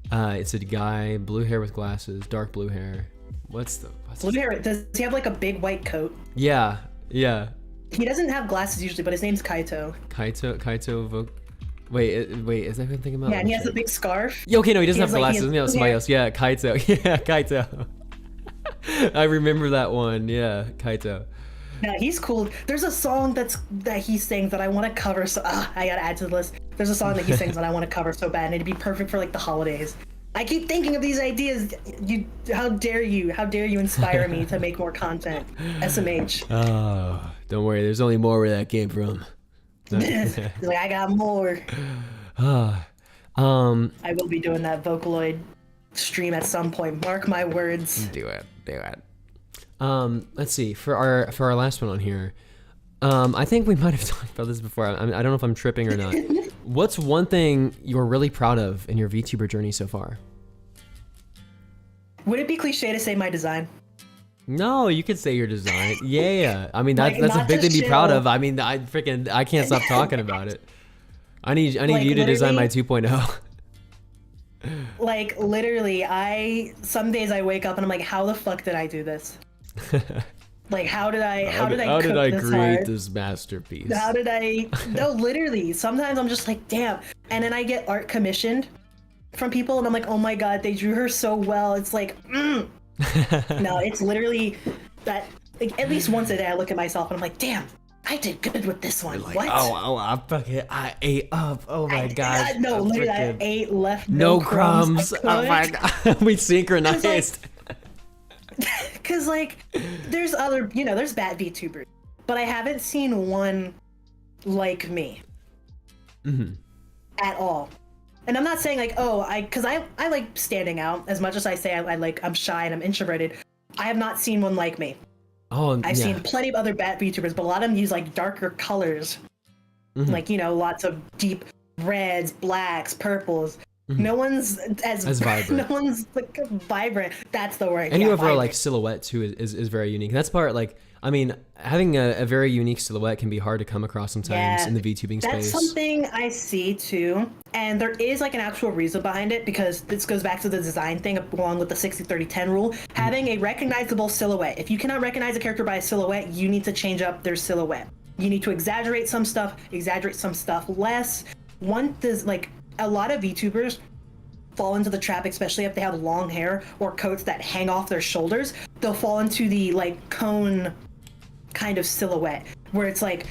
It's a guy, blue hair with glasses, dark blue hair. What's blue hair? Does he have, like, a big white coat? Yeah. He doesn't have glasses usually, but his name's Kaito. Wait, is that who I'm thinking about? Yeah, and he has a big scarf. Yeah, okay, no, he doesn't have glasses. No, somebody else. Yeah, Kaito. Yeah, Kaito. I remember that one. Yeah, Kaito. Yeah, he's cool. There's a song that he sings that I want to cover. So I gotta add to the list. There's a song that he sings that I want to cover so bad, and it'd be perfect for, like, the holidays. I keep thinking of these ideas. How dare you? How dare you inspire me to make more content? SMH. Oh, don't worry. There's only more where that came from. He's like, I got more. Ah, I will be doing that Vocaloid stream at some point. Mark my words. do it. Let's see. For our last one on here, I think we might have talked about this before. I don't know if I'm tripping or not. What's one thing you're really proud of in your VTuber journey so far? Would it be cliche to say my design? No, you could say your design. Yeah, I mean that's Like, a not big thing to be chill. proud of. I mean, I can't stop talking about it. I need Like, you to design my literally- 2.0. Like literally, some days I wake up and I'm like, how the fuck did I do this? Like, how did I How did cook I this create hard? this masterpiece? How did I? No, literally. Sometimes I'm just like, damn. And then I get art commissioned from people, and I'm like, oh my god, they drew her so well. It's like, No, it's literally that. Like, at least once a day, I look at myself and I'm like, damn, I did good with this one. Like, what? I ate up. Oh my god. No, I'm literally, I freaking- ate left no crumbs. I Oh my cooked. god. We synchronized. Cause like, there's there's bad VTubers, but I haven't seen one like me at all. And I'm not saying like, cause I like standing out as much as I say I'm shy and I'm introverted. I have not seen one like me. Oh, I've yeah. seen plenty of other bad VTubers, but a lot of them use like darker colors, like lots of deep reds, blacks, purples. No one's as vibrant. No one's like vibrant. That's the word. And yeah, you have our like vibrant. silhouette too is very unique. That's part like I mean having a very unique silhouette can be hard to come across sometimes Yeah, in the VTubing That's space. something I see too, and there is like an actual reason behind it because this goes back to the design thing along with the 60-30-10 rule. Having a recognizable silhouette. If you cannot recognize a character by a silhouette, you need to change up their silhouette. You need to exaggerate some stuff less. One does like a lot of VTubers fall into the trap, especially if they have long hair or coats that hang off their shoulders. They'll fall into the like cone kind of silhouette where it's like,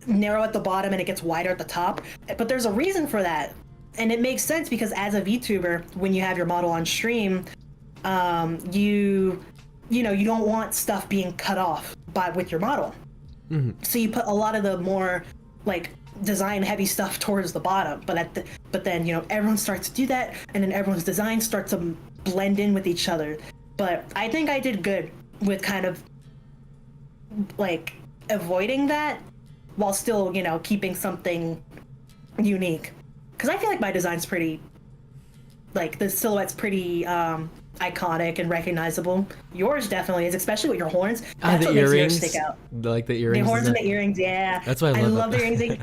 narrow at the bottom and it gets wider at the top. But there's a reason for that. And it makes sense because as a VTuber, when you have your model on stream, you don't want stuff being cut off with your model. So you put a lot of the more like design heavy stuff towards the bottom, but then everyone starts to do that, and then everyone's designs start to blend in with each other. But I think I did good with kind of like avoiding that while still keeping something unique, because I feel like my design's pretty, like the silhouette's pretty iconic and recognizable. Yours definitely is, especially with your horns. That's the what makes yours earrings, stick out. like the The earrings. horns and the earrings, yeah. That's why I love the that. earrings.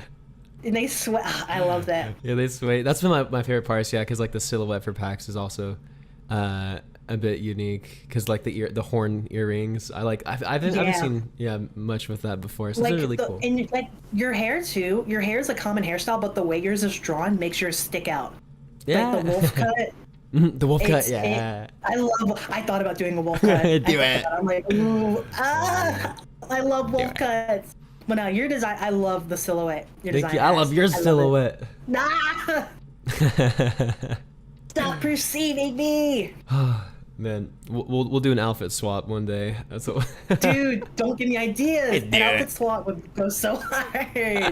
And they sweat. I love that. Yeah, they sway. That's been my favorite parts. Yeah, because like the silhouette for PAX is also a bit unique. Because like the horn earrings, I haven't seen much with that before. So Like it's really cool. And like your hair too. Your hair is a common hairstyle, but the way yours is drawn makes yours stick out. Yeah. Like the wolf cut. The wolf cut. It's- Yeah. I thought about doing a wolf cut. Do it. I'm like, ooh, I love wolf cuts. But no, your design, I love the silhouette. Your Thank design you. I love your it. silhouette. Nah! Stop perceiving me! Man, we'll do an outfit swap one day. That's what. Dude, don't give me ideas. do An outfit it. swap would go so hard.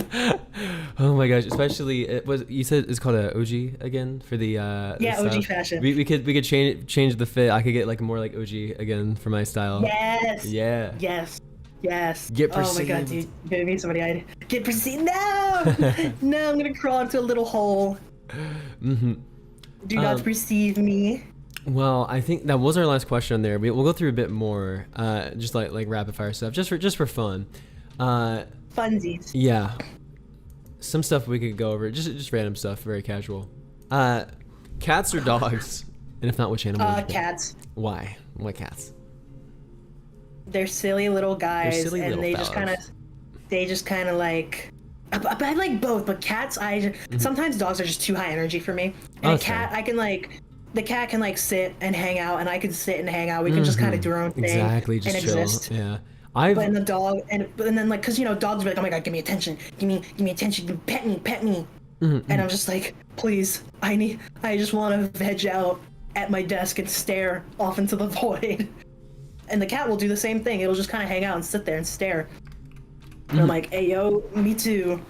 Oh my gosh! Especially you said it's called a OG again for the Yeah, the OG style. fashion. We could change the fit. I could get like more like OG again for my style. Yes. Yeah. Yes. Get Oh my god, perceived. dude. Give me somebody idea. Get perceived. No! No, I'm gonna crawl into a little hole. Mm-hmm. Do not perceive me. Well, I think that was our last question there. We'll go through a bit more, just like rapid fire stuff, just for fun. Funsies. Yeah, some stuff we could go over, just random stuff, very casual. Cats or dogs? And if not, which animal? would you pick? Cats. Why? Why cats? They're silly little guys, silly and little they just kind of like. But I like both. But cats, sometimes dogs are just too high energy for me. And a Okay. cat, the cat can like sit and hang out, and I can sit and hang out. We can just kind of do our own thing. Exactly, just and chill. exist. Yeah, But in the dog, and then like, cause dogs are like, oh my god, give me attention, give me attention, pet me. And I'm just like, please, I just want to veg out at my desk and stare off into the void. And the cat will do the same thing. It'll just kind of hang out and sit there and stare. And I'm like, hey, yo, me too.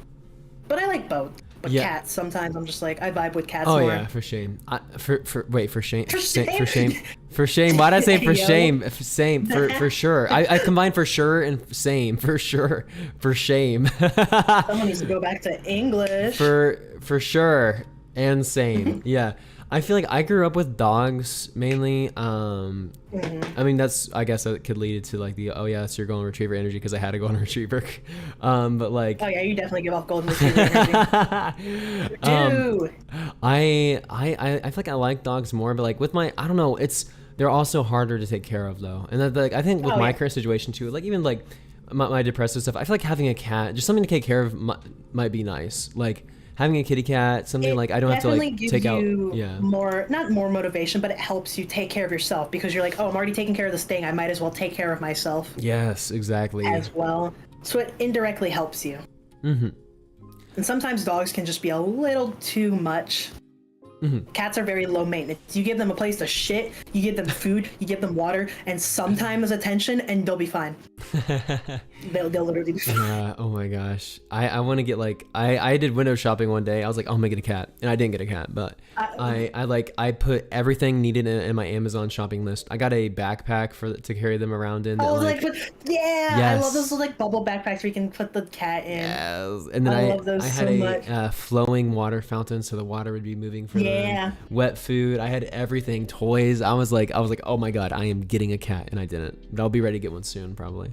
But I like both. But cats, sometimes I'm just like, I vibe with cats more. Oh yeah, for shame. For shame. For shame. For shame. For shame. Why'd I say for Yo. shame? Same. For sure. I combined for sure and same. For sure. For shame. Someone needs to go back to English. For sure and same. Yeah. I feel like I grew up with dogs mainly. I mean, I guess that could lead to like the, oh yeah, so you're golden retriever energy because I had a golden retriever. But like, oh yeah, you definitely give off golden retriever energy. Dude. I feel like I like dogs more, but like with my, I don't know, they're also harder to take care of though. And that, like, I think with my current situation too, like even like my depressive stuff, I feel like having a cat, just something to take care of might be nice. Like, having a kitty cat, something like I don't have to like take out. Yeah. Not more motivation, but it helps you take care of yourself because you're like, oh, I'm already taking care of this thing. I might as well take care of myself. Yes, exactly. As well. So it indirectly helps you. And sometimes dogs can just be a little too much. Cats are very low maintenance. You give them a place to shit, you give them food, you give them water, and sometimes attention, and they'll be fine. They'll literally be fine. Oh my gosh. I want to get like, I did window shopping one day. I was like, oh, I'm gonna get a cat. And I didn't get a cat, but I put everything needed in my Amazon shopping list. I got a backpack to carry them around in. Oh, Yes. I love those little like bubble backpacks where you can put the cat in. Yes. And then I love those I had so much. Flowing water fountain so the water would be moving for them. Wet food. I had everything, toys. I was like, oh my God, I am getting a cat, and I didn't. But I'll be ready to get one soon, probably.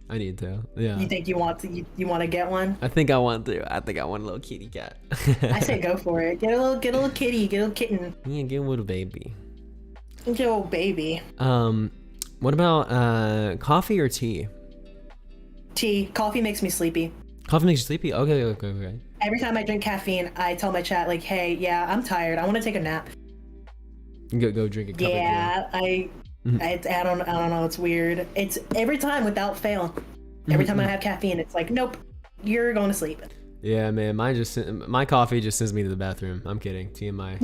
I need to. Yeah. You think you want to get one? I think I want to. I think I want a little kitty cat. I say go for it. Get a little kitty. Get a little kitten. Yeah, get a little baby. Get a little baby. What about coffee or tea? Tea. Coffee makes me sleepy. Coffee makes you sleepy? Okay. Every time I drink caffeine, I tell my chat like, hey, yeah, I'm tired. I want to take a nap. Go drink a cup of tea. I don't know. It's weird. It's every time without fail. Every time I have caffeine, it's like, nope, you're going to sleep. Yeah, man. My coffee just sends me to the bathroom. I'm kidding. TMI.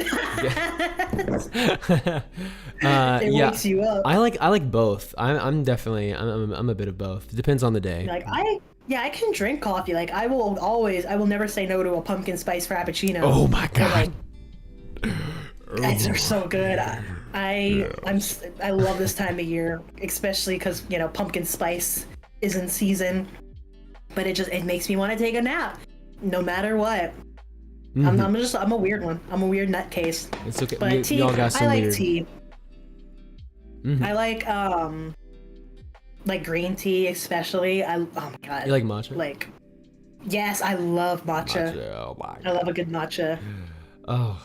It wakes you up. I like both. I'm definitely I'm a bit of both. It depends on the day. Like I can drink coffee. Like I will never say no to a pumpkin spice frappuccino. Oh my God. They're so good. I love this time of year, especially because pumpkin spice is in season. But it makes me want to take a nap, no matter what. I'm a weird one. I'm a weird nutcase. It's okay. But tea, I like tea. I like green tea, especially. Oh my God. You like matcha? Like, yes, I love matcha. Oh my God. I love a good matcha. Oh.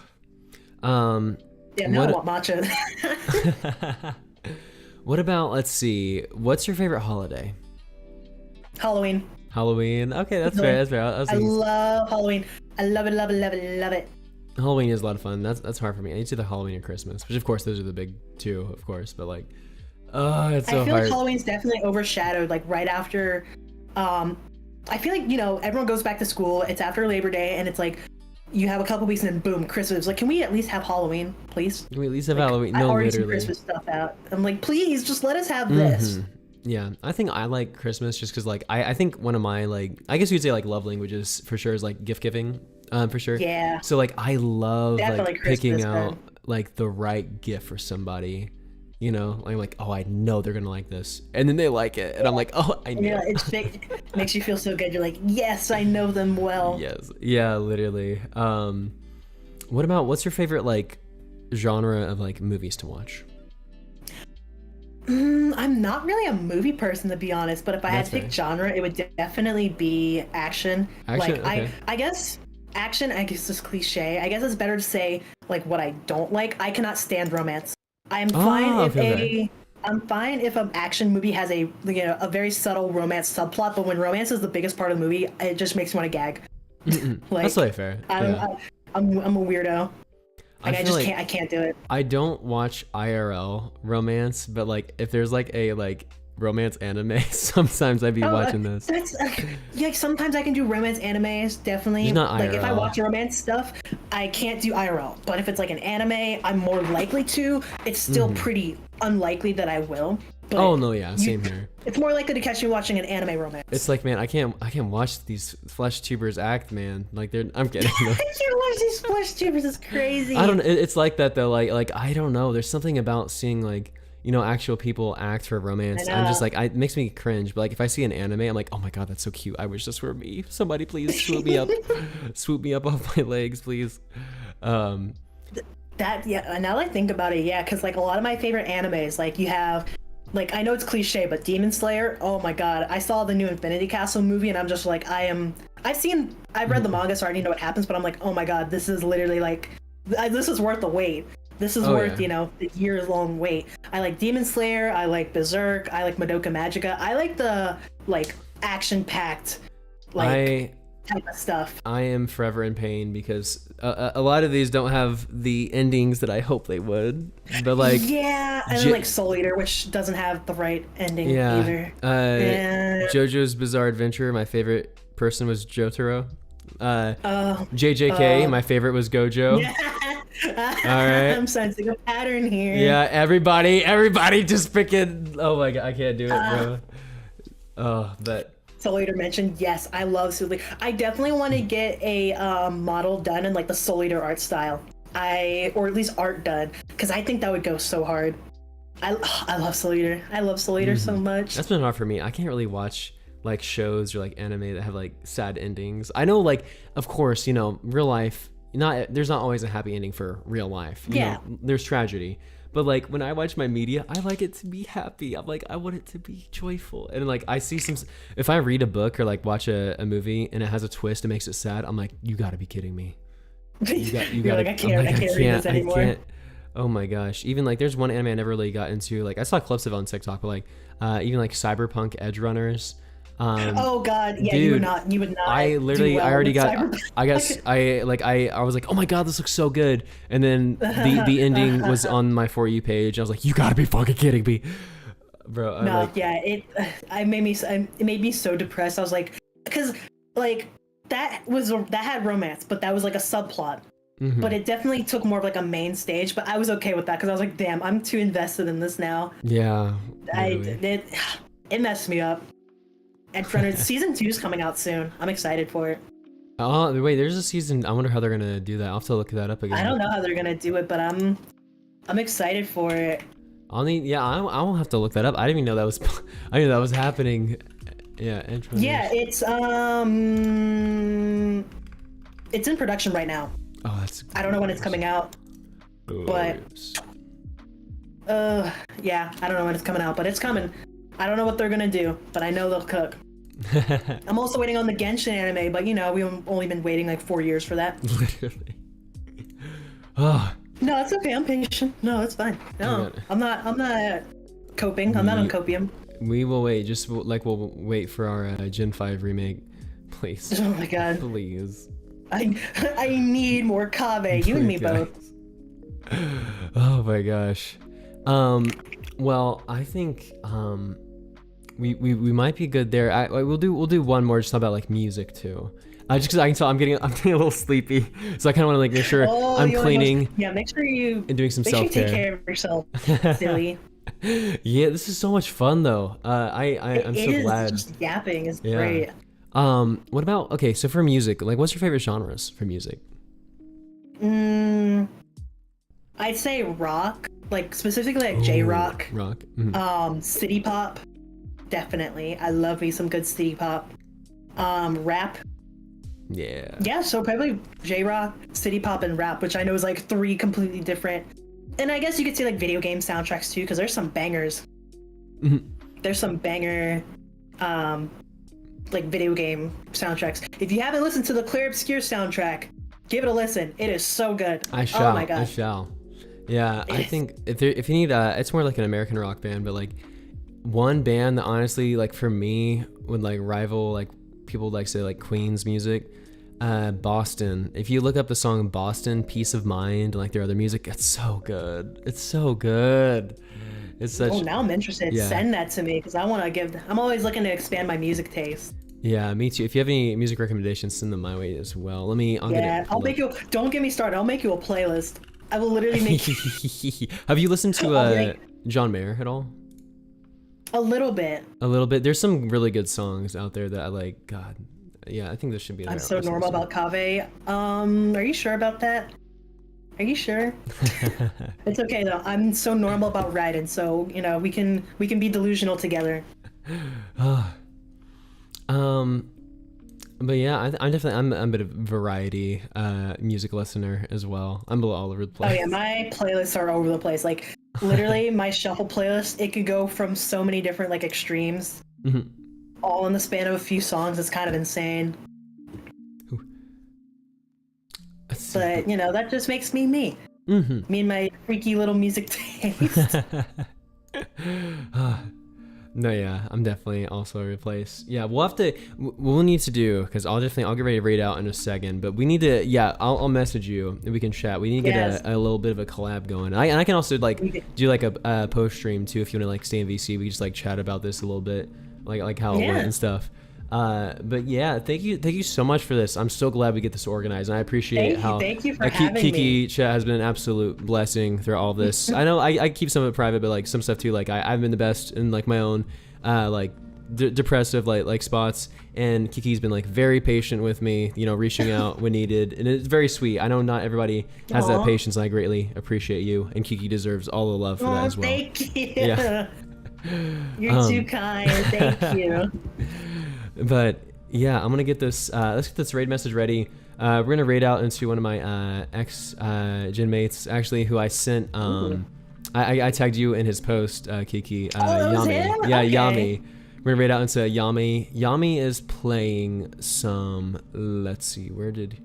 Yeah, now I want matcha. What about, let's see, what's your favorite holiday? Halloween. Okay, that's fair. I love Halloween. I love it. Halloween is a lot of fun. That's hard for me. I need to do the Halloween and Christmas, which of course those are the big two, of course. But like, it's so hard. I feel like Halloween's definitely overshadowed. Like right after, I feel like everyone goes back to school. It's after Labor Day, and it's like you have a couple weeks, and then boom, Christmas. Like, can we at least have Halloween, please? Can we at least have Halloween? No, I already literally. see Christmas stuff out. I'm like, please, just let us have this. Yeah, I think I like Christmas just because, like, I think one of my, like, I guess you'd say, like, love languages for sure is, like, gift giving, for sure. Yeah. So, like, I love, definitely like, picking Christmas, out, man. like, the right gift for somebody, I'm like, oh, I know they're going to like this. And then they like it. And I'm like, oh, I know. It makes you feel so good. You're like, yes, I know them well. Yes. Yeah, literally. What's your favorite, like, genre of, like, movies to watch? I'm not really a movie person, to be honest, but if I had to pick genre, it would definitely be action. Like, okay. I guess action, I guess is cliche. I guess it's better to say like what I don't like. I cannot stand romance. I'm fine if an action movie has a very subtle romance subplot, but when romance is the biggest part of the movie, it just makes me want to gag. Like, that's totally fair. I'm a weirdo. Like, I can't do it. I don't watch IRL romance, but like if there's like a like romance anime. Sometimes I'd be watching this. That's yeah. Sometimes I can do romance animes. Definitely. Just not Like if I IRL. watch romance stuff, I can't do IRL. But if it's like an anime, I'm more likely to. It's still pretty unlikely that I will. But Oh no, yeah, same here. It's more likely to catch me watching an anime romance. It's like, man, I can't watch these flesh tubers act, man. Like I'm kidding. I can't watch these flesh tubers. It's crazy. I don't. It's like that though. Like I don't know. There's something about seeing like actual people act for romance. I'm just like it makes me cringe. But like if I see an anime, I'm like, oh my god, that's so cute. I wish this were me. Somebody please swoop me up, swoop me up off my legs, please. That yeah. Now that I think about it, yeah, because like a lot of my favorite animes, like you have. Like, I know it's cliche, but Demon Slayer, oh my god. I saw the new Infinity Castle movie, and I'm just like, I've read the manga, so I already know what happens, but I'm like, oh my god, this is literally like, this is worth the wait. This is worth, the years-long wait. I like Demon Slayer, I like Berserk, I like Madoka Magica. I like the, like, action-packed, like, type of stuff. I am forever in pain because a lot of these don't have the endings that I hope they would. But like yeah, and then like Soul Eater, which doesn't have the right ending either. JoJo's Bizarre Adventure, my favorite person was Jotaro. JJK, my favorite was Gojo. All right. I'm sensing a pattern here. Yeah, everybody just freaking. Oh my god, I can't do it, bro. Oh, but. Soul Eater mentioned, yes, I love Soul Eater. I definitely want to get a model done in like the Soul Eater art style. Or at least art done, because I think that would go so hard. I love Soul Eater. I love Soul Eater so much. That's been hard for me. I can't really watch like shows or like anime that have like sad endings. I know, like, of course, real life. There's not always a happy ending for real life. You know, there's tragedy. But like when I watch my media, I like it to be happy. I'm like, I want it to be joyful. And like I see if I read a book or like watch a movie and it has a twist that makes it sad, I'm like, you gotta be kidding me. You gotta. Like, I can't read this anymore. I can't. Oh my gosh. Even like there's one anime I never really got into. Like I saw clips of it on TikTok, but like even like Cyberpunk Edge Runners. Oh god, yeah, dude, you would not. I literally, do well I already got. Cyberpunk. I guess I was like, oh my god, this looks so good, and then the ending was on my For You page. I was like, you gotta be fucking kidding me, bro. It made me so depressed. I was like, because like that had romance, but that was like a subplot. Mm-hmm. But it definitely took more of like a main stage. But I was okay with that because I was like, damn, I'm too invested in this now. Yeah. Really. It messed me up. And season 2 is coming out soon. I'm excited for it. Oh wait, there's a season. I wonder how they're gonna do that. I'll have to look that up again. I don't know how they're gonna do it, but I'm excited for it. I won't have to look that up. I didn't even know that was. I knew that was happening. Yeah, interesting. Yeah, it's in production right now. Oh, that's. I don't know when it's coming out, but yeah, I don't know when it's coming out, but it's coming. I don't know what they're gonna do, but I know they'll cook. I'm also waiting on the Genshin anime, but we've only been waiting like 4 years for that. Literally. Oh. No, it's okay. I'm patient. No, it's fine. No, I'm not coping. I'm not on copium. We will wait. Just like we'll wait for our Gen 5 remake, please. Oh my god. Please. I need more Kave. You and me both. Oh my gosh. Well, I think we might be good there. We'll do one more just about like music too. Just because I can tell I'm getting a little sleepy, so I kind of want to like make sure I'm cleaning. Make sure you and doing some make self-care. Sure you take care of yourself, silly. Yeah, this is so much fun though. I'm so glad. Just yapping is great. What about so for music, like what's your favorite genres for music? I'd say rock, like specifically like J-rock. Rock. Mm-hmm. City pop, definitely. I love me some good city pop. Rap. Yeah. Yeah, so probably J-rock, city pop, and rap, which I know is like 3 completely different. And I guess you could say like video game soundtracks too, because there's some bangers. Mm-hmm. There's some banger, like video game soundtracks. If you haven't listened to the Clear Obscure soundtrack, give it a listen. It is so good. I shall. Oh my god. I shall. Yeah, I think if you need it's more like an American rock band, but like one band that honestly like for me would like rival like people like say like Queen's music, Boston. If you look up the song Boston, Peace of Mind, and like their other music, it's so good. It's so good. It's such. Oh, now I'm interested. Yeah. Send that to me because I want to give. I'm always looking to expand my music taste. Yeah, me too. If you have any music recommendations, send them my way as well. Let me. I'll make you. Don't get me started. I'll make you a playlist. I will literally make. Have you listened to make- John Mayer at all? A little bit. A little bit. There's some really good songs out there that I like. God, yeah, I think this should be. I'm so normal about Kaveh. Are you sure about that? Are you sure? It's okay though. I'm so normal about writing, so you know we can be delusional together. But yeah, I'm definitely I'm a bit of a variety music listener as well. I'm all over the place. Oh yeah, my playlists are over the place. Like literally, my shuffle playlist it could go from so many different like extremes, all in the span of a few songs. It's kind of insane. But you know that just makes me me. Me and my freaky little music taste. No, yeah, I'm definitely also over the place. Yeah, we'll have to. What we'll need to do, because I'll get ready to raid out in a second. But we need to. Yeah, I'll message you and we can chat. We need to get a little bit of a collab going. And I can also like do like a post stream too if you want to like stay in VC. We can just like chat about this a little bit, like how it went and stuff. But yeah, thank you so much for this. I'm so glad we get this organized, and I appreciate thank you for having Kiki me. chat has been an absolute blessing through all this. I know I keep some of it private, but like some stuff too. Like I've been the best in like my own like depressive like spots, and Kiki's been like very patient with me, you know, reaching out when needed, and it's very sweet. I know not everybody has that patience, and I greatly appreciate you. And Kiki deserves all the love for that as well. Thank you. Yeah. You're too kind. Thank you. But yeah, I'm gonna get this. Let's get this raid message ready. We're gonna raid out into one of my ex gen mates, actually, who I sent. I tagged you in his post, Kiki. Yami. Yeah, okay. Yami. We're gonna raid out into Yami. Yami is playing some. Let's see, where did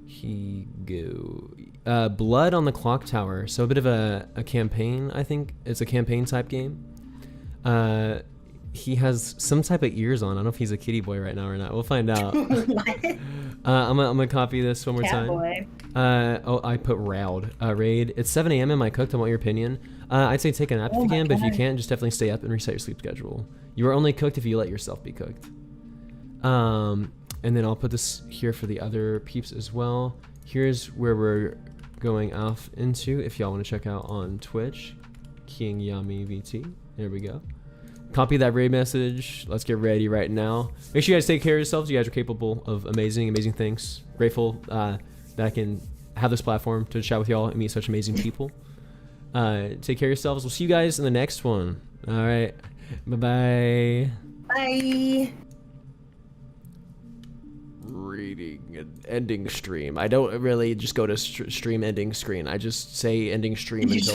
he go? Blood on the Clock Tower. So a bit of a campaign. I think it's a campaign type game. He has some type of ears on. I don't know if he's a kitty boy right now or not. We'll find out. I'm gonna copy this one more time. Boy. Oh, I put raid. It's 7 a.m. Am I cooked? I want your opinion. I'd say take a nap if you can, but if you can't, just definitely stay up and reset your sleep schedule. You are only cooked if you let yourself be cooked. And then I'll put this here for the other peeps as well. Here's where we're going off into. If y'all want to check out on Twitch, King Yami VT. There we go. Copy that raid message. Let's get ready right now. Make sure you guys take care of yourselves. You guys are capable of amazing things. Grateful that I can have this platform to chat with y'all and meet such amazing people. Take care of yourselves. We'll see you guys in the next one. All right. Bye-bye. Bye. Reading and ending stream. I don't really just go to stream ending screen. I just say ending stream until